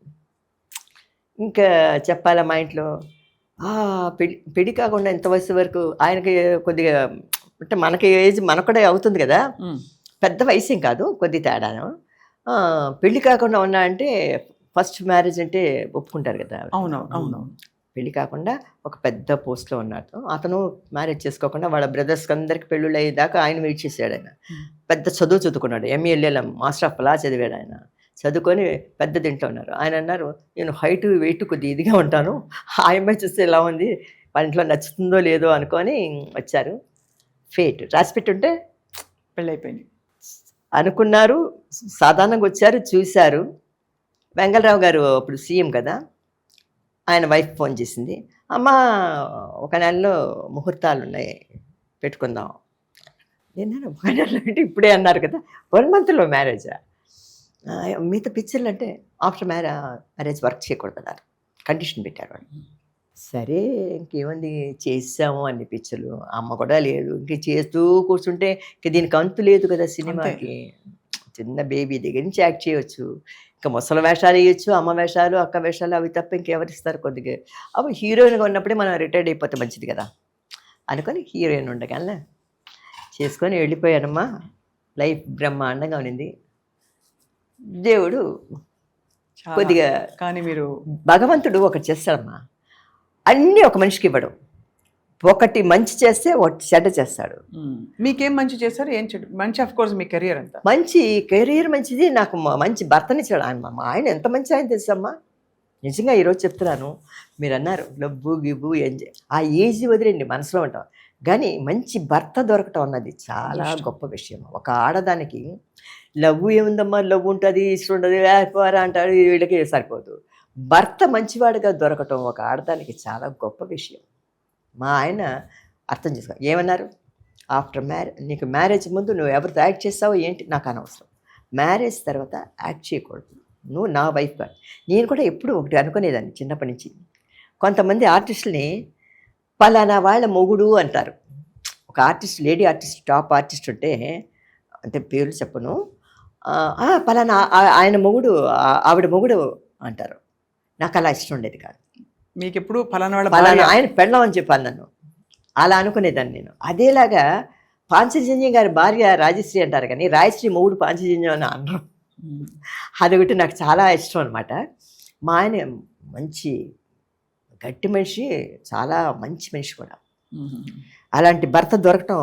Speaker 3: ఇంకా చెప్పాలా, మా ఇంట్లో పెళ్ళి కాకుండా ఇంత వయసు వరకు ఆయనకి కొద్దిగా అంటే మనకి ఏజ్ మనకు కూడా అవుతుంది కదా, పెద్ద వయసు ఏం కాదు, కొద్ది తేడాను. పెళ్ళి కాకుండా ఉన్నా అంటే ఫస్ట్ మ్యారేజ్ అంటే ఒప్పుకుంటారు కదా.
Speaker 2: అవునవును.
Speaker 3: పెళ్ళి కాకుండా ఒక పెద్ద పోస్ట్లో ఉన్నాడు అతను, మ్యారేజ్ చేసుకోకుండా వాళ్ళ బ్రదర్స్కి అందరికి పెళ్ళిళ్ళు అయ్యేదాకా ఆయన వెయిట్ చేశాడు. ఆయన పెద్ద చదువు చదువుకున్నాడు, MA మాస్టర్ ఆఫ్ లా చదివాడు. ఆయన చదువుకొని పెద్ద దీంట్లో ఉన్నారు. ఆయన అన్నారు, నేను హైట్ వెయిట్ కొద్దిగా ఇదిగా ఉంటాను, ఆ అమ్మాయి చూస్తే ఎలా ఉంది, వాళ్ళ ఇంట్లో నచ్చుతుందో లేదో అనుకొని వచ్చారు. ఫేట్ రాసి పెట్టుంటే
Speaker 2: పెళ్ళి అయిపోయింది
Speaker 3: అనుకున్నారు. సాధారణంగా వచ్చారు, చూశారు. వెంగళరావు గారు అప్పుడు సీఎం కదా, ఆయన వైఫ్ ఫోన్ చేసింది, అమ్మ ఒక నెలలో ముహూర్తాలు ఉన్నాయి, పెట్టుకుందాం. నేను ఒక నెలలో అంటే ఇప్పుడే అన్నారు కదా, 1 monthలో మ్యారేజా, మిగతా పిక్చర్లు అంటే ఆఫ్టర్ మ్యారేజ్ వర్క్ చేయకూడదు అన్నారు, కండిషన్ పెట్టారు వాళ్ళు. సరే ఇంకేముంది, చేసాము అన్ని పిక్చర్లు, అమ్మ కూడా లేదు, ఇంక చేస్తూ కూర్చుంటే ఇంక దీనికి అంతు లేదు కదా సినిమాకి. చిన్న బేబీ దగ్గర నుంచి యాక్ట్ చేయవచ్చు, ఇంకా ముసలి వేషాలు వేయచ్చు, అమ్మ వేషాలు, అక్క వేషాలు, అవి తప్ప ఇంకెవరిస్తారు. కొద్దిగా అప్పుడు హీరోయిన్గా ఉన్నప్పుడే మనం రిటైర్డ్ అయిపోతే మంచిది కదా అనుకొని హీరోయిన్ ఉండగానే చేసుకొని వెళ్ళిపోయానమ్మా. లైఫ్ బ్రహ్మాండంగా ఉన్నింది. దేవుడు కొద్దిగా,
Speaker 2: కానీ మీరు
Speaker 3: భగవంతుడు ఒకటి చేస్తాడమ్మా, అన్నీ ఒక మనిషికి ఇవ్వడం. ఒకటి మంచి చేస్తే ఒకటి చెడ్డ చేస్తాడు.
Speaker 2: మీకేం మంచి చేశారు, ఏం చెడు? మంచి ఆఫ్ కోర్స్ మీ కెరియర్ అంతా
Speaker 3: మంచి కెరీర్ మంచిది, నాకు మంచి భర్తనిచ్చాడు ఆయన. మా ఆయన ఎంత మంచి ఆయన తెలుసమ్మా, నిజంగా ఈరోజు చెప్తున్నాను. మీరు అన్నారు లవ్వు గివ్వు ఎంజాయ్, ఆ ఏజ్ వదిలేండి, మనసులో ఉంటాం. కానీ మంచి భర్త దొరకటం అన్నది చాలా గొప్ప విషయం. ఒక ఆడదానికి లవ్వు ఏముందమ్మా, లవ్ ఉంటుంది, ఇష్టం ఉండదు, పోరా అంటాడు, వీళ్ళకి సరిపోదు. భర్త మంచివాడిగా దొరకటం ఒక ఆడదానికి చాలా గొప్ప విషయం. మా ఆయన అర్థం చేసుకో, ఏమన్నారు, ఆఫ్టర్ నీకు మ్యారేజ్ ముందు నువ్వు ఎవరితో యాక్ట్ చేస్తావో ఏంటి నాకు అనవసరం, మ్యారేజ్ తర్వాత యాక్ట్ చేయకూడదు, నువ్వు నా వైఫ్ కాదు. నేను కూడా ఎప్పుడు ఒకటి అనుకునేదాన్ని చిన్నప్పటి నుంచి, కొంతమంది ఆర్టిస్టులని పలానా వాళ్ళ మొగుడు అంటారు. ఒక artist, lady artist, top artist ఉంటే అంటే పేర్లు చెప్పను, పలానా ఆయన మొగుడు, ఆవిడ మొగుడు అంటారు. నాకు అలా ఇష్టం ఉండేది కాదు.
Speaker 2: మీకు ఎప్పుడు ఫలానా వాళ్ళ
Speaker 3: పలానా
Speaker 2: భార్య.
Speaker 3: ఆయన పెళ్ళం అని చెప్పాను నన్ను, అలా అనుకునేదాన్ని నేను. అదేలాగా పాంచజన్యం గారి భార్య రాజశ్రీ అంటారు కానీ రాజశ్రీ మొగుడు పాంచజన్యం అని అనరు. అదొకటి నాకు చాలా ఇష్టం అనమాట. మా ఆయన మంచి గట్టి మనిషి, చాలా మంచి మనిషి కూడా. అలాంటి భర్త దొరకటం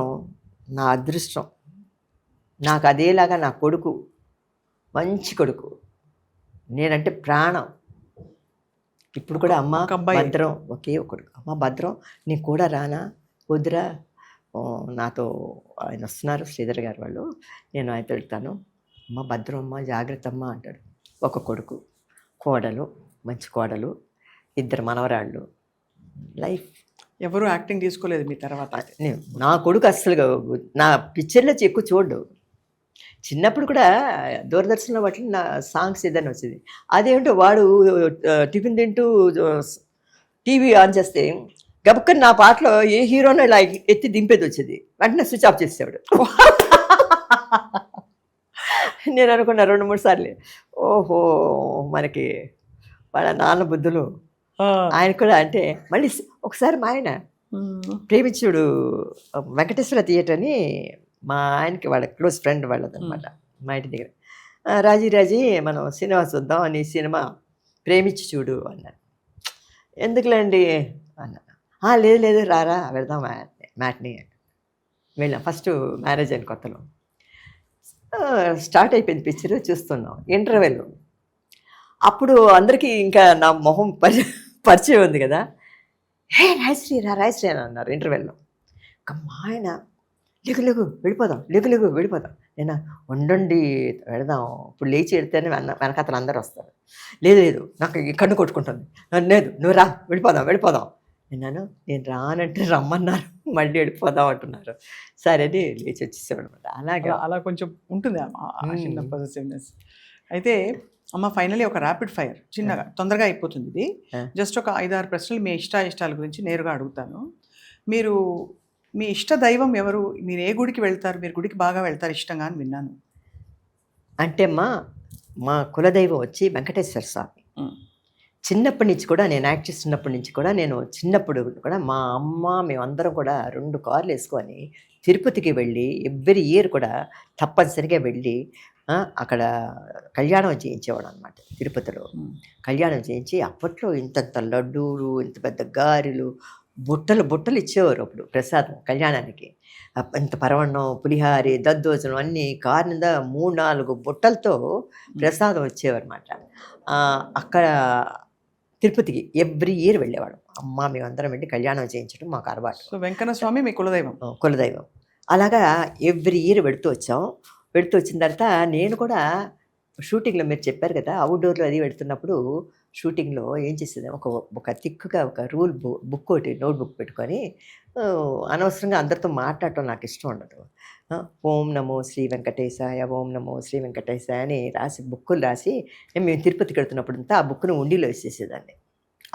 Speaker 3: నా అదృష్టం. నాకు అదేలాగా నా కొడుకు మంచి కొడుకు, నేనంటే ప్రాణం. ఇప్పుడు కూడా అమ్మ
Speaker 2: ఒక అబ్బాయి.
Speaker 3: భద్రం, ఒకే ఒకడు. అమ్మ భద్రం నీ కూడా రానా, వద్దురా, నాతో ఆయన వస్తున్నారు శ్రీధర్ గారు వాళ్ళు, నేను ఆయనతో వెళ్తాను, అమ్మ భద్రం అమ్మ జాగ్రత్త అమ్మ అంటాడు. ఒక కొడుకు, కోడలు, మంచి కోడలు, 2 మనవరాళ్ళు. లైఫ్.
Speaker 2: ఎవరు యాక్టింగ్ తీసుకోలేదు మీ తర్వాత?
Speaker 3: నా కొడుకు అస్సలు నా పిక్చర్లో ఎక్కువ చూడు. చిన్నప్పుడు కూడా దూరదర్శన్లో వాటి నా సాంగ్స్ ఏదైనా వచ్చేది, అదేంటో వాడు టిఫిన్ తింటూ టీవీ ఆన్ చేస్తే గబక్కని నా పాటలో ఏ హీరోనో ఇలా ఎత్తి దింపేది వచ్చేది, వెంటనే స్విచ్ ఆఫ్ చేసేవాడు. నేను అనుకున్నా 2-3 సార్లు, ఓహో మనకి వాళ్ళ నాన్న బుద్ధులు. ఆయన కూడా అంటే మళ్ళీ ఒకసారి మా ఆయన ప్రేమించుడు వెంకటేశ్వర థియేటర్ అని మా ఆయనకి వాళ్ళ క్లోజ్ ఫ్రెండ్ వాళ్ళదనమాట, మా ఇంటి దగ్గర. రాజీ మనం సినిమా చూద్దాం అని సినిమా ప్రేమించి చూడు అన్నాను. ఎందుకులేండి అన్నా. లేదు రారా వెళ్దాం మ్యాట్ని వెళ్ళాం. ఫస్ట్ మ్యారేజ్ అయిన కొత్తలో స్టార్ట్ అయిపోయింది పిక్చర్, చూస్తున్నాం. ఇంటర్వెల్ అప్పుడు అందరికీ ఇంకా నా మొహం పరిచయం ఉంది కదా, హే రాయశ్రీ అని అన్నారు ఇంటర్వెల్లో. ఇంకా మా ఆయన లేగు వెళ్ళిపోదాం, వెళ్ళిపోదాం. నేను ఉండండి వెళదాం, ఇప్పుడు లేచి వెళ్తేనే వెనకతలు అందరూ వస్తారు. లేదు నాకు కన్ను కొట్టుకుంటుంది, లేదు నువ్వు రా వెళ్ళిపోదాం. నేను రానంటే రమ్మన్నారు, మళ్ళీ వెళ్ళిపోదాం అంటున్నారు. సరే అని లేచి వచ్చేసాడు అనమాట.
Speaker 2: అలా కొంచెం ఉంటుంది చిన్న పాజిటివ్నెస్. అయితే అమ్మ ఫైనలీ ఒక ర్యాపిడ్ ఫైర్ చిన్నగా తొందరగా అయిపోతుంది ఇది. జస్ట్ ఒక 5-6 ప్రశ్నలు మీ ఇష్టాల గురించి నేరుగా అడుగుతాను. మీరు మీ ఇష్ట దైవం ఎవరు? మీరు ఏ గుడికి వెళ్తారు? మీరు గుడికి బాగా వెళ్తారు ఇష్టంగా అని విన్నాను.
Speaker 3: అంటే మా కులదైవం వచ్చి వెంకటేశ్వర స్వామి. చిన్నప్పటి నుంచి కూడా నేను యాక్ట్ చేస్తున్నప్పటి నుంచి కూడా చిన్నప్పుడు కూడా మా అమ్మ మేమందరం కూడా 2 కార్లు వేసుకొని తిరుపతికి వెళ్ళి ఎవ్రీ ఇయర్ కూడా తప్పనిసరిగా వెళ్ళి అక్కడ కళ్యాణం చేయించేవాడు అనమాట. తిరుపతిలో కళ్యాణం చేయించి అప్పట్లో ఇంతంత లడ్డూలు, ఇంత పెద్ద గారెలు, బుట్టలు ఇచ్చేవారు అప్పుడు ప్రసాదం కళ్యాణానికి. ఇంత పరవన్నం, పులిహారి, దద్దోజనం అన్నీ కారు మీద 3-4 బుట్టలతో ప్రసాదం వచ్చేవారు అనమాట. అక్కడ తిరుపతికి ఎవ్రీ ఇయర్ వెళ్ళేవాడు. అమ్మ మేమందరం వెళ్ళి కళ్యాణం చేయించడం మాకు అలవాటు.
Speaker 2: సో వెంకన్న స్వామి మీ కులదైవం.
Speaker 3: అలాగా ఎవ్రీ ఇయర్ వెళుతూ వచ్చిన తర్వాత నేను కూడా షూటింగ్లో మీరు చెప్పారు కదా, అవుట్డోర్లో అది పెడుతున్నప్పుడు షూటింగ్లో ఏం చేసేది, ఒక తిక్కుగా ఒక రూల్ బుక్ ఒకటి నోట్బుక్ పెట్టుకొని అనవసరంగా అందరితో మాట్లాడటం నాకు ఇష్టం ఉండదు. ఓం నమో శ్రీ వెంకటేశాయ, ఓం నమో శ్రీ వెంకటేశాయ అని బుక్కులు రాసి మేము తిరుపతికి వెళ్తున్నప్పుడంతా ఆ బుక్ను ఉండిలో వేసేసేదాన్ని.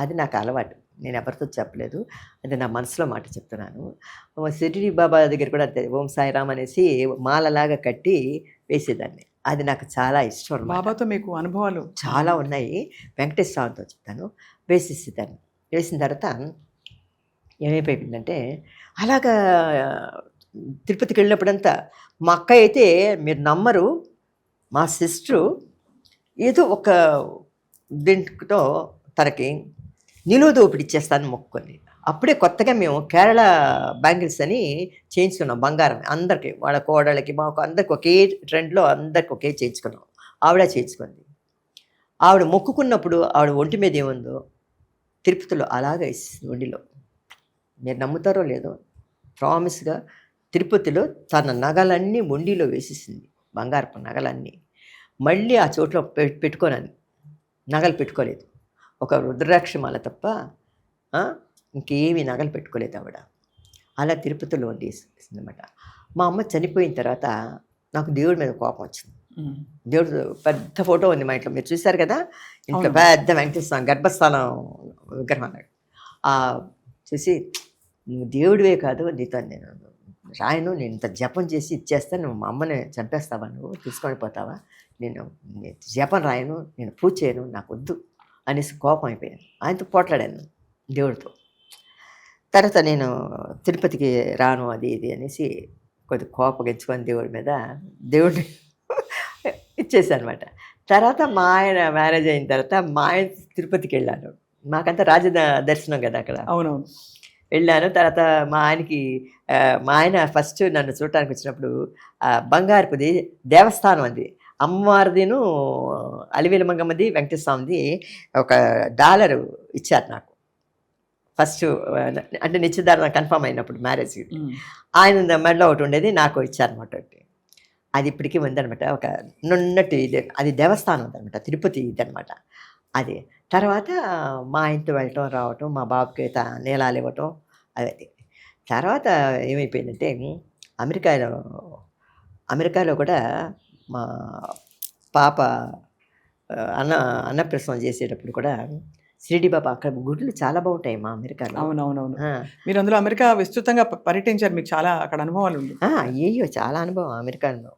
Speaker 3: అది నాకు అలవాటు, నేను ఎవరితో చెప్పలేదు, అది నా మనసులో మాట చెప్తున్నాను. సిరిడి బాబా దగ్గర కూడా అంతే, ఓం సాయిరామ్ అనేసి మాలలాగా కట్టి వేసేదాన్ని. అది నాకు చాలా ఇష్టం.
Speaker 2: బాబాతో మీకు అనుభవాలు
Speaker 3: చాలా ఉన్నాయి. వెంకటేశ్వర స్వామితో చెప్తాను. వేసేసేదాన్ని. వేసిన తర్వాత ఏమైపోయిందంటే అలాగా తిరుపతికి వెళ్ళినప్పుడంతా మా అక్క అయితే మీరు నమ్మరు, మా సిస్టరు ఏదో ఒక దీంతో తనకి నిలువు దోపిడి ఇచ్చేస్తాను మొక్కుకొని, అప్పుడే కొత్తగా మేము కేరళ బ్యాంగిల్స్ అని చేయించుకున్నాం బంగారం అందరికీ, వాళ్ళ కోడళ్ళకి మాకు అందరికి ఒకే ట్రెండ్లో అందరికి ఒకే చేయించుకున్నాం. ఆవిడ చేయించుకుంది. ఆవిడ మొక్కుకున్నప్పుడు ఆవిడ ఒంటి మీద ఏముందో తిరుపతిలో అలాగే ఇస్తుంది ఒంటిలో. మీరు నమ్ముతారో లేదో, ప్రామిస్గా తిరుపతిలో తన నగలన్నీ మొండిలో వేసేసింది, బంగారపు నగలన్నీ. మళ్ళీ ఆ చోట్లో పెట్టుకోనని నగలు పెట్టుకోలేదు, ఒక రుద్రాక్షమాల తప్ప ఇంకేమీ నగలు పెట్టుకోలేదు ఆవిడ. అలా తిరుపతిలో తీసిందన్నమాట. మా అమ్మ చనిపోయిన తర్వాత నాకు దేవుడి మీద కోపం వచ్చింది. దేవుడు పెద్ద ఫోటో ఉంది మా ఇంట్లో, మీరు చూశారు కదా, ఇంట్లో పెద్ద వెంకటేశ్వర గర్భస్థానం విగ్రహం అన్నాడు. చూసి నువ్వు దేవుడివే కాదు, నీతో నేను రాయను, నేను ఇంత జపం చేసి ఇచ్చేస్తాను, నువ్వు మా అమ్మని చంపేస్తావా, నువ్వు తీసుకొని పోతావా, నేను జపం రాయను, నేను పూజ చేయను, నాకు వద్దు అనేసి కోపం అయిపోయాను. ఆయనతో పోట్లాడాను దేవుడితో. తర్వాత నేను తిరుపతికి రాను అది ఇది అనేసి కొద్ది కోపగించుకొని దేవుడి మీద దేవుడిని ఇచ్చేసాను అనమాట. తర్వాత మా ఆయన మ్యారేజ్ అయిన తర్వాత మా ఆయన తిరుపతికి వెళ్ళాను. మాకంతా దర్శనం కదా అక్కడ.
Speaker 2: అవునవును.
Speaker 3: వెళ్ళాను. తర్వాత మా ఆయన ఫస్ట్ నన్ను చూడటానికి వచ్చినప్పుడు బంగారుపుది దేవస్థానం అది, అమ్మవారిదిను అలివేలు మంగమ్మది వెంకటేశ్వరది $1 ఇచ్చారు నాకు ఫస్ట్. అంటే నిశ్చితార్థం కన్ఫర్మ్ అయినప్పుడు మ్యారేజ్ ఆయన మెడలో ఒకటి ఉండేది, నాకు ఇచ్చారనమాట. అది ఇప్పటికీ ఉందనమాట. ఒక నున్నటి ఇది, అది దేవస్థానం ఉందనమాట, తిరుపతి ఇదనమాట అది. తర్వాత మా ఆయనతో వెళ్ళటం రావటం, మా బాబుకి నీలాలు ఇవ్వటం అది. తర్వాత ఏమైపోయిందంటే అమెరికాలో కూడా మా పాప అన్నప్రసవం చేసేటప్పుడు కూడా షిరిడి బాబా, అక్కడ గుడులు చాలా బాగుంటాయి మా అమెరికాలో.
Speaker 2: అవునవునవును. మీరు అందులో అమెరికా విస్తృతంగా పర్యటించారు, మీకు చాలా అక్కడ అనుభవాలు ఉంది.
Speaker 3: అయ్యో చాలా అనుభవం అమెరికాలో.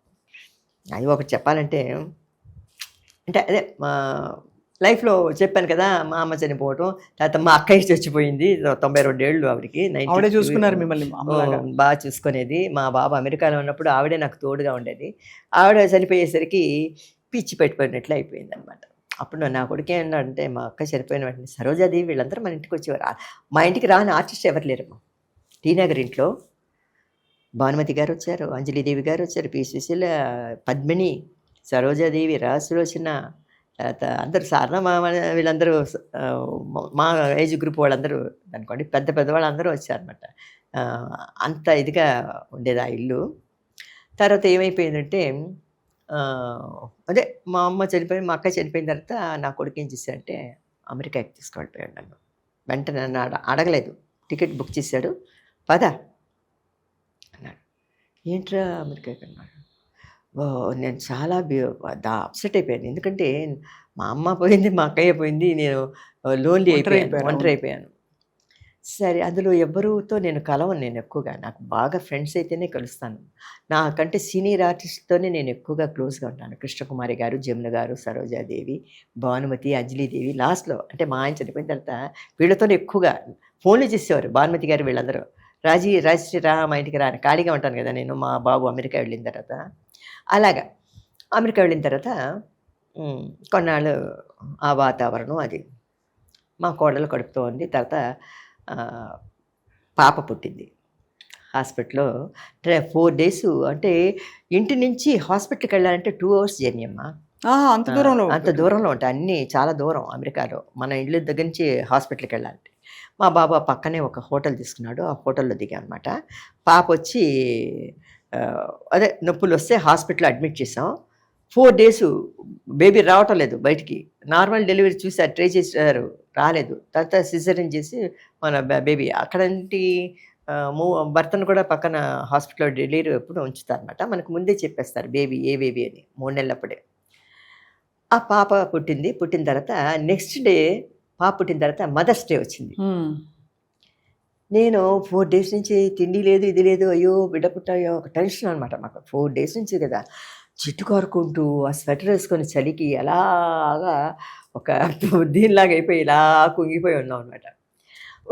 Speaker 3: అది ఒకటి చెప్పాలంటే, అంటే అదే మా లైఫ్లో చెప్పాను కదా, మా అమ్మ చనిపోవటం, తర్వాత మా అక్కయ్య చచ్చిపోయింది, 92 ఏళ్ళు ఆవిడకి.
Speaker 2: ఆవిడే చూసుకున్నారు మిమ్మల్ని?
Speaker 3: బాగా చూసుకునేది. మా బాబు అమెరికాలో ఉన్నప్పుడు ఆవిడే నాకు తోడుగా ఉండేది. ఆవిడ చనిపోయేసరికి పిచ్చి పెట్టిపోయినట్లు అయిపోయింది అనమాట. అప్పుడు నా కొడుకే అన్నాడంటే, మా అక్క చనిపోయిన వెంటనే సరోజాదేవి వీళ్ళందరూ మన ఇంటికి వచ్చేవారు. మా ఇంటికి రాని ఆర్టిస్ట్ ఎవరు లేరమ్మా. టీనగర్ ఇంట్లో భానుమతి గారు వచ్చారు, అంజలిదేవి గారు వచ్చారు, పి సుశీల, పద్మిని, సరోజాదేవి, రాసులోచన, తర్వాత అందరూ సారణ వీళ్ళందరూ మా ఏజ్ గ్రూప్ వాళ్ళందరూ అనుకోండి, పెద్దవాళ్ళు అందరూ వచ్చారనమాట. అంత ఇదిగా ఉండేది ఆ ఇల్లు. తర్వాత ఏమైపోయిందంటే, అదే మా అమ్మ చనిపోయి మా అక్క చనిపోయిన తర్వాత నా కొడుకు ఏం చేశాడంటే అమెరికాకి తీసుకెళ్ళిపోయాడు నన్ను. వెంటనే నన్ను అడగలేదు, టికెట్ బుక్ చేశాడు, పద అన్నాడు. ఏంట్రా అమెరికాకి అన్నాడు. నేను చాలా అప్సెట్ అయిపోయాను. ఎందుకంటే మా అమ్మ పోయింది, మా అక్కయ్య పోయింది, నేను లోన్లీ అయిపోయాను, ఒంటరి అయిపోయాను. సరే, అందులో ఎవరితో నేను కలవను. నేను ఎక్కువగా, నాకు బాగా ఫ్రెండ్స్ అయితేనే కలుస్తాను. నాకంటే సీనియర్ ఆర్టిస్ట్తోనే నేను ఎక్కువగా క్లోజ్గా ఉంటాను. కృష్ణకుమారి గారు, జమున గారు, సరోజాదేవి, భానుమతి, అంజలిదేవి. లాస్ట్లో అంటే మా ఆయన చనిపోయిన తర్వాత వీళ్ళతోనే ఎక్కువగా ఫోన్లు చేసేవారు భానుమతి గారు వీళ్ళందరూ. రాజశ్రీ రా మా ఇంటికి రాని, ఖాళీగా ఉంటాను కదా నేను, మా బాబు అమెరికా వెళ్ళిన తర్వాత. అలాగా అమెరికా వెళ్ళిన తర్వాత కొన్నాళ్ళు ఆ వాతావరణం అది. మా కోడలు కడుపుతూ ఉంది. తర్వాత పాప పుట్టింది హాస్పిటల్లో. 4 days, అంటే ఇంటి నుంచి హాస్పిటల్కి వెళ్ళాలంటే 2 hours జర్నీ అమ్మా. అంత దూరంలో ఉంటాయి అన్నీ, చాలా దూరం అమెరికాలో. మన ఇల్లు దగ్గర నుంచి హాస్పిటల్కి వెళ్ళాలంటే. మా బాబా పక్కనే ఒక హోటల్ తీసుకున్నాడు, ఆ హోటల్లో దిగా అనమాట. పాప వచ్చి అదే నొప్పులు వస్తే హాస్పిటల్లో అడ్మిట్ చేసాం. 4 days బేబీ రావటం లేదు బయటికి. నార్మల్ డెలివరీ చూసి ట్రై చేశారు, రాలేదు. తర్వాత సిజరీన్ చేసి మన బేబీ అక్కడంటి భర్తను కూడా పక్కన హాస్పిటల్లో డెలివరీ ఎప్పుడు ఉంచుతారనమాట. మనకు ముందే చెప్పేస్తారు బేబీ ఏ బేబీ అని, 3 నెలలప్పుడే. ఆ పాప పుట్టింది. పుట్టిన తర్వాత నెక్స్ట్ డే పాప పుట్టిన తర్వాత మదర్స్ డే వచ్చింది. నేను 4 days నుంచి తిండి లేదు, ఇది లేదు, అయ్యో బిడ్డ పుట్టాయో, ఒక టెన్షన్ అనమాట మాకు. 4 days నుంచి కదా జిట్టు కారుకుంటూ ఆ స్వెటర్ వేసుకొని చలికి ఎలాగా ఒక దీనిలాగా అయిపోయి ఇలా కుంగిపోయి ఉన్నాం అనమాట.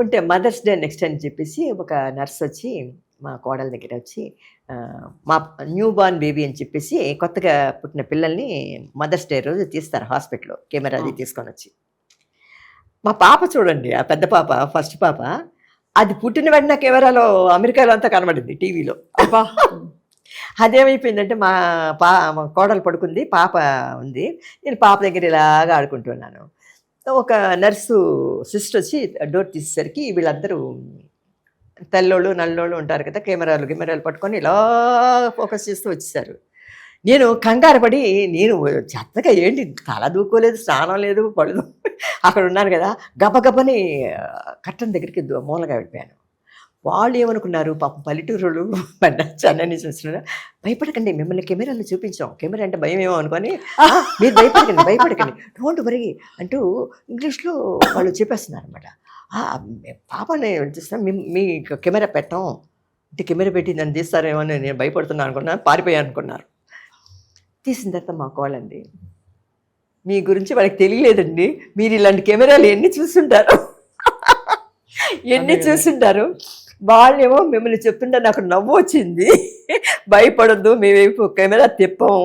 Speaker 3: ఉంటే మదర్స్ డే నెక్స్ట్ అని చెప్పేసి ఒక నర్స్ వచ్చి మా కోడల దగ్గర వచ్చి, మా న్యూ బార్న్ బేబీ అని చెప్పేసి కొత్తగా పుట్టిన పిల్లల్ని మదర్స్ డే రోజు తీస్తారు హాస్పిటల్లో, కెమెరాది తీసుకొని వచ్చి. మా పాప చూడండి, ఆ పెద్ద పాప, ఫస్ట్ పాప, అది పుట్టిన వెంటనే కెమెరాలో అమెరికాలో అంతా కనబడింది టీవీలో. అదేమైపోయిందంటే మా కోడలు పడుకుంది, పాప ఉంది, నేను పాప దగ్గర ఇలాగా ఆడుకుంటున్నాను. ఒక నర్సు సిస్టర్ వచ్చి డోర్ తీసేసరికి వీళ్ళందరూ తెల్లోళ్ళు నల్లోళ్ళు ఉంటారు కదా, కెమెరాలు పట్టుకొని ఇలా ఫోకస్ చేస్తూ వచ్చేసారు. నేను కంగారు పడి, నేను చెత్తగా ఏంటి తల దూకోలేదు, స్నానం లేదు, పడదు, అక్కడ ఉన్నాను కదా, గబగబని కట్టన్ దగ్గరికి మూలగా వెళ్ళిపోయాను. వాళ్ళు ఏమనుకున్నారు పాపం, పల్లెటూరులు చెన్నై నుంచి వచ్చిన, భయపడకండి మిమ్మల్ని కెమెరాలో చూపించాం, కెమెరా అంటే భయం ఏమో అనుకొని, మీరు భయపడకండి డోంట్ వరీ అంటూ ఇంగ్లీష్లో వాళ్ళు చెప్పేస్తున్నారు అనమాట. పాపని చూస్తున్నా, మీ కెమెరా పెట్టాం అంటే కెమెరా పెట్టి నన్ను తీస్తారేమో అని నేను భయపడుతున్నాను అనుకున్నాను, పారిపోయాను అనుకున్నారు. తీసిన తర్వాత మా కోళ్ళండి, మీ గురించి వాళ్ళకి తెలియలేదండి, మీరు ఇలాంటి కెమెరాలు ఎన్ని చూస్తుంటారు చూస్తుంటారు. వాళ్ళేమో మిమ్మల్ని చెప్తుంటే నాకు నవ్వు వచ్చింది. భయపడద్దు, మేమేపు కెమెరా తిప్పము,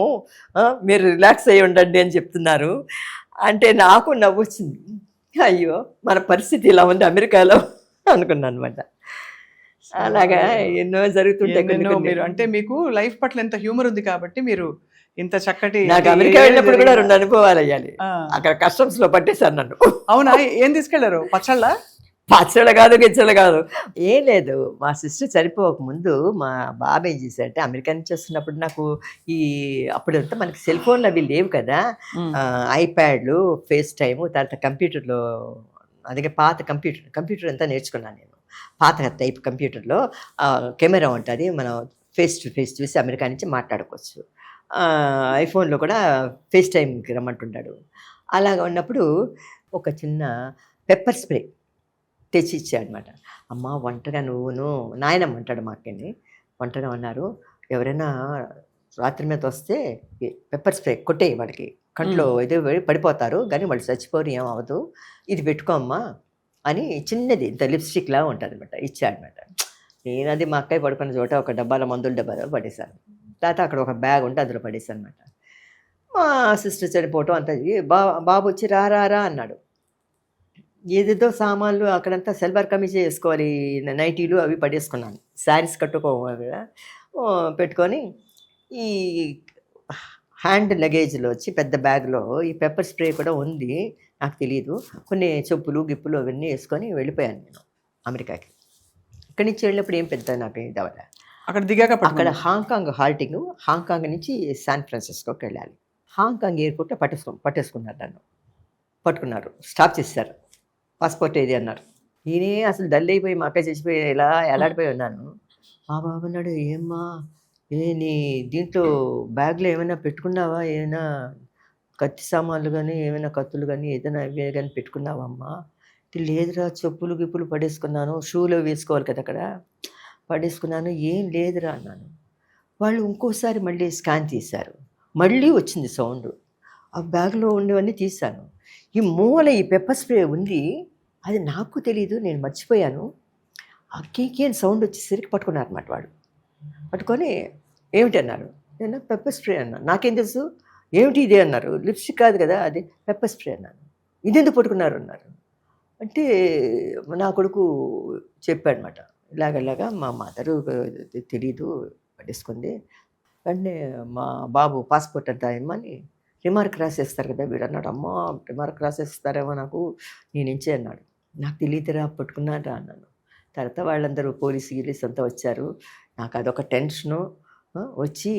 Speaker 3: మీరు రిలాక్స్ అయ్యి ఉండండి అని చెప్తున్నారు. అంటే నాకు నవ్వు వచ్చింది. అయ్యో మన పరిస్థితి ఇలా ఉంది అమెరికాలో అనుకున్నాను అనమాట. అలాగా ఎన్నో జరుగుతుంటాయి.
Speaker 2: మీరు అంటే మీకు లైఫ్ పట్ల ఎంత హ్యూమర్ ఉంది కాబట్టి మీరు ఇంత చక్కటి.
Speaker 3: నాకు అమెరికా వెళ్ళినప్పుడు కూడా 2 అనుభవాలు అయ్యాలి. అక్కడ కస్టమ్స్ లో పట్టేశారు నన్ను.
Speaker 2: అవునా? ఏం తీసుకెళ్లారు? పచ్చళ్ళ
Speaker 3: కాదు, గిచ్చళ్ళు కాదు, ఏం లేదు. మా సిస్టర్ చనిపోక ముందు మా బాబు ఏం చేశారంటే, అమెరికా నుంచి వస్తున్నప్పుడు నాకు అప్పుడంతా మనకి సెల్ ఫోన్లు అవి లేవు కదా, ఐప్యాడ్లు, ఫేస్ టైము, తర్వాత కంప్యూటర్లో, అందుకే పాత కంప్యూటర్ అంతా నేర్చుకున్నాను నేను. పాత టైప్ కంప్యూటర్లో కెమెరా ఉంటుంది, మనం ఫేస్ టు ఫేస్ చూసి అమెరికా నుంచి మాట్లాడుకోవచ్చు. ఐఫోన్లో కూడా ఫేస్ టైంకి రమ్మంటుంటాడు. అలాగ ఉన్నప్పుడు ఒక చిన్న పెప్పర్ స్ప్రే తెచ్చి ఇచ్చాడనమాట. అమ్మ ఒంటరిగా నువ్వును, నాయనమ్మ అంటాడు మా అక్కని, ఒంటరిగా ఉన్నారు, ఎవరైనా రాత్రి మీద వస్తే పెప్పర్ స్ప్రే కొట్టే, వాడికి కంట్లో ఏదో పడిపోతారు కానీ వాళ్ళు చచ్చిపోరు, ఏమవదు, ఇది పెట్టుకోమ్మా అని చిన్నది ఇంత లిప్స్టిక్లా ఉంటుంది అనమాట, ఇచ్చాడనమాట. నేను అది మా అక్కయ్య పడుకున్న చోట ఒక మందుల డబ్బాలో పడేశాను. తర్వాత అక్కడ ఒక బ్యాగ్ ఉంటే అందులో పడేశాను అనమాట. మా సిస్టర్ చనిపోవటం అంత బాబు వచ్చి రా అన్నాడు. ఏదేదో సామాన్లు అక్కడంతా సెల్వార్ కమీజ్ వేసుకోవాలి, నైటీలు అవి పడేసుకున్నాను, శారీస్ కట్టుకోవాలి కదా, పెట్టుకొని ఈ హ్యాండ్ లగేజ్లో వచ్చి పెద్ద బ్యాగ్లో ఈ పెప్పర్ స్ప్రే కూడా ఉంది, నాకు తెలియదు, కొన్ని చెప్పులు గిప్పులు అవన్నీ వేసుకొని వెళ్ళిపోయాను నేను అమెరికాకి. ఇక్కడి నుంచి వెళ్ళినప్పుడు ఏం పెద్ద నాకు ఇది అవ్వాలి.
Speaker 2: అక్కడ దిగాక
Speaker 3: అక్కడ హాంకాంగ్ హాల్టింగ్, హాంకాంగ్ నుంచి శాన్ ఫ్రాన్సిస్కోకి వెళ్ళాలి. హాంకాంగ్ ఎయిర్పోర్ట్లో పట్టేసుకున్నారు నన్ను, పట్టుకున్నారు, స్టాప్ చేశారు. పాస్పోర్ట్ ఏది అన్నారు. నేనే అసలు డల్ అయిపోయి మా అక్క చచ్చిపోయి ఇలా ఎలాడిపోయి ఉన్నాను. మా బాబు అన్నాడు, ఏమ్మా నీ దీంట్లో బ్యాగ్లో ఏమైనా పెట్టుకున్నావా, ఏమైనా కత్తి సామాన్లు కానీ ఏమైనా కత్తులు కానీ ఏదైనా ఇవే కానీ పెట్టుకున్నావమ్మా? లేదురా, చెప్పులు గిప్పులు పడేసుకున్నాను, షూలో వేసుకోవాలి కదా అక్కడ, పడేసుకున్నాను, ఏం లేదురా అన్నాను. వాళ్ళు ఇంకోసారి మళ్ళీ స్కాన్ తీశారు, మళ్ళీ వచ్చింది సౌండ్. ఆ బ్యాగ్లో ఉండేవన్నీ తీశాను. ఈ మూల ఈ పెప్పర్ స్ప్రే ఉంది, అది నాకు తెలీదు, నేను మర్చిపోయాను. ఆ కీకి అని సౌండ్ వచ్చేసరికి పట్టుకున్నారు అన్నమాట వాళ్ళు. పట్టుకొని ఏమిటి అన్నారు. నేను పెప్పర్ స్ప్రే అన్నాను. నాకేం తెలుసు, ఏమిటి ఇదే అన్నారు. లిప్స్టిక్ కాదు కదా అది, పెప్పర్ స్ప్రే అన్నాను. ఇదెందుకు పట్టుకున్నారు అన్నారు. అంటే నా కొడుకు చెప్పాడనమాట, ఇలాగలాగా మా మదరు తెలీదు పట్టేసుకుంది, వెంటనే మా బాబు పాస్పోర్ట్ అంతా ఇమ్మని రిమార్క్ రాసేస్తారు కదా వీడు అన్నాడు. అమ్మ రిమార్క్ రాసేస్తారేమో నాకు, నేనించే అన్నాడు. నాకు తెలియదురా, పట్టుకున్నారా అన్నాను. తర్వాత వాళ్ళందరూ పోలీసు అంతా వచ్చారు. నాకు అదొక టెన్షను వచ్చి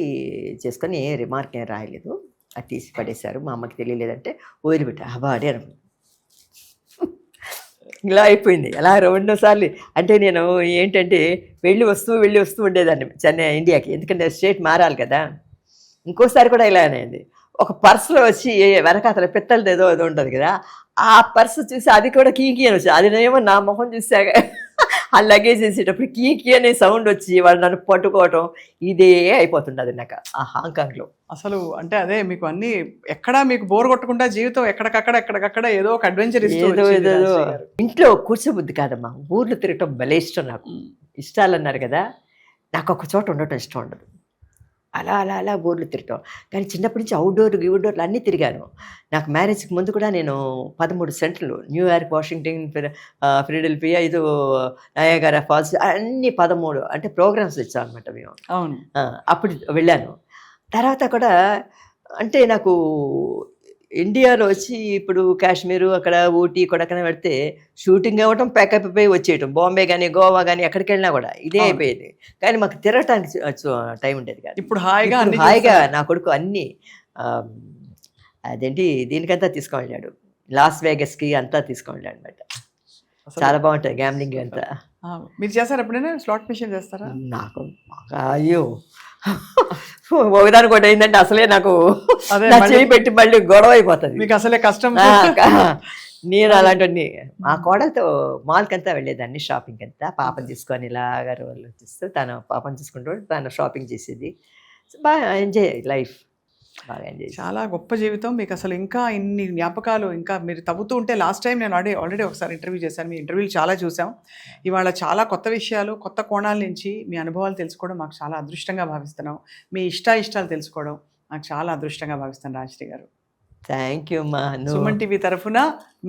Speaker 3: చేసుకొని ఏ రిమార్క్ ఏం రాయలేదు, అది తీసి పడేశారు. మా అమ్మకి తెలియలేదంటే వదిలిపెట్టా, అబాడే అనుకో. ఇలా అయిపోయింది. అలా 2 సార్లు. అంటే నేను ఏంటంటే వెళ్ళి వస్తూ ఉండేదాన్ని చెన్నై ఇండియాకి, ఎందుకంటే స్టేట్ మారాలి కదా. ఇంకోసారి కూడా ఇలా అనేది, ఒక పర్సులో వచ్చి వెనకాతల పిత్తలది ఏదో ఉంటుంది కదా, ఆ పర్సు చూసి అది కూడా కీకి అని వచ్చి, అది నేమో నా మొహం చూసాక ఆ లగేజ్ వేసేటప్పుడు కీకి అనే సౌండ్ వచ్చి వాళ్ళు నన్ను పట్టుకోవటం, ఇదే అయిపోతుంది నాకు ఆ హాంకాంగ్లో.
Speaker 2: అసలు అంటే అదే మీకు అన్ని ఎక్కడా మీకు బోర్ కొట్టకుండా జీవితం ఎక్కడికక్కడ ఏదో ఒక అడ్వెంచర్
Speaker 3: ఏదో. ఇంట్లో కూర్చోబుద్ది కాదమ్మా, ఊర్లో తిరగటం భలే ఇష్టం నాకు. ఇష్టాలు అన్నారు కదా, నాకు ఒక చోట ఉండటం ఇష్టం ఉండదు. అలా ఊర్లు తిరగటం. కానీ చిన్నప్పటి నుంచి అవుట్డోర్లు అన్నీ తిరిగాను. నాకు మ్యారేజ్కి ముందు కూడా నేను 13 సెంటర్లు, న్యూయార్క్, వాషింగ్టన్, ఫిలడెల్ఫియా, ఇది నయాగరా ఫాల్స్, అన్ని 13 అంటే ప్రోగ్రామ్స్ ఇచ్చాం అనమాట మేము.
Speaker 2: అవును,
Speaker 3: అప్పుడు వెళ్ళాను. తర్వాత కూడా అంటే నాకు ఇండియాలో వచ్చి ఇప్పుడు కాశ్మీరు, అక్కడ ఊటీ, కొడైకెనాల్ పెడితే షూటింగ్ అవ్వటం, ప్యాకప్ అయిపోయి వచ్చేయటం. బాంబే కానీ గోవా కానీ ఎక్కడికి వెళ్ళినా కూడా ఇదే అయిపోయేది. కానీ మాకు తిరగటానికి టైం ఉండేది కాదు.
Speaker 2: ఇప్పుడు హాయిగా
Speaker 3: నా కొడుకు అన్నీ అదేంటి దీనికంతా తీసుకువెళ్ళాడు, లాస్ వేగస్కి అంతా తీసుకువెళ్ళాడు అనమాట. చాలా బాగుంటుంది గ్యామ్లింగ్ అంతా.
Speaker 2: మీరు చేస్తారా ఎప్పుడైనా? స్లాట్ మెషిన్ చేస్తారా?
Speaker 3: నాకు అయ్యో ఒకదానికి ఒకటి అయిందంటే అసలే నాకు చేయి పెట్టి మళ్ళీ గొడవ అయిపోతుంది.
Speaker 2: మీకు అసలే కష్టం.
Speaker 3: నేను అలాంటి మా కోడలతో మాల్కి అంతా వెళ్ళేదాన్ని, షాపింగ్ అంతా పాపని తీసుకొని ఇలాగ రోజులు వచ్చేస్తూ తను పాపని చూసుకుంటూ తను షాపింగ్ చేసేది. బాగా ఎంజాయ్ లైఫ్, బాగా ఎంజాయ్.
Speaker 2: చాలా గొప్ప జీవితం మీకు. అసలు ఇంకా ఇన్ని జ్ఞాపకాలు ఇంకా మీరు తవ్వుతూ ఉంటే. లాస్ట్ టైం నేను ఆల్రెడీ ఒకసారి ఇంటర్వ్యూ చేశాను, మీ ఇంటర్వ్యూలు చాలా చూసాం. ఇవాళ చాలా కొత్త విషయాలు, కొత్త కోణాల నుంచి మీ అనుభవాలు తెలుసుకోవడం మాకు చాలా అదృష్టంగా భావిస్తున్నాం. మీ ఇష్టాలు తెలుసుకోవడం నాకు చాలా అదృష్టంగా భావిస్తాను రాజశ్రీ గారు.
Speaker 3: థ్యాంక్ యూ మా.
Speaker 2: సుమన్ టీవీ తరఫున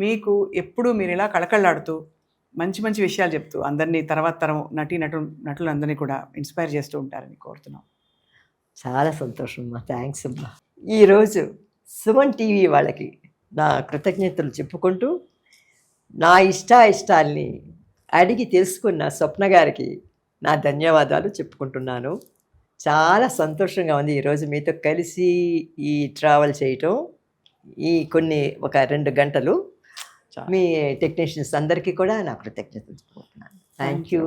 Speaker 2: మీకు ఎప్పుడు మీరు ఇలా కళకళలాడుతూ మంచి మంచి విషయాలు చెప్తూ అందరినీ తర్వాత తరం నటులందరినీ కూడా ఇన్స్పైర్ చేస్తూ ఉంటారని కోరుతున్నాం.
Speaker 3: చాలా సంతోషం అమ్మా, థ్యాంక్స్ అమ్మా. ఈరోజు సుమన్ టీవీ వాళ్ళకి నా కృతజ్ఞతలు చెప్పుకుంటూ, నా ఇష్టాల్ని అడిగి తెలుసుకున్న స్వప్న గారికి నా ధన్యవాదాలు చెప్పుకుంటున్నాను. చాలా సంతోషంగా ఉంది ఈరోజు మీతో కలిసి ఈ ట్రావెల్ చేయటం. ఒక 2 గంటలు మీ టెక్నీషియన్స్ అందరికీ కూడా నా కృతజ్ఞతలు చెప్పుకుంటున్నాను. Thank you.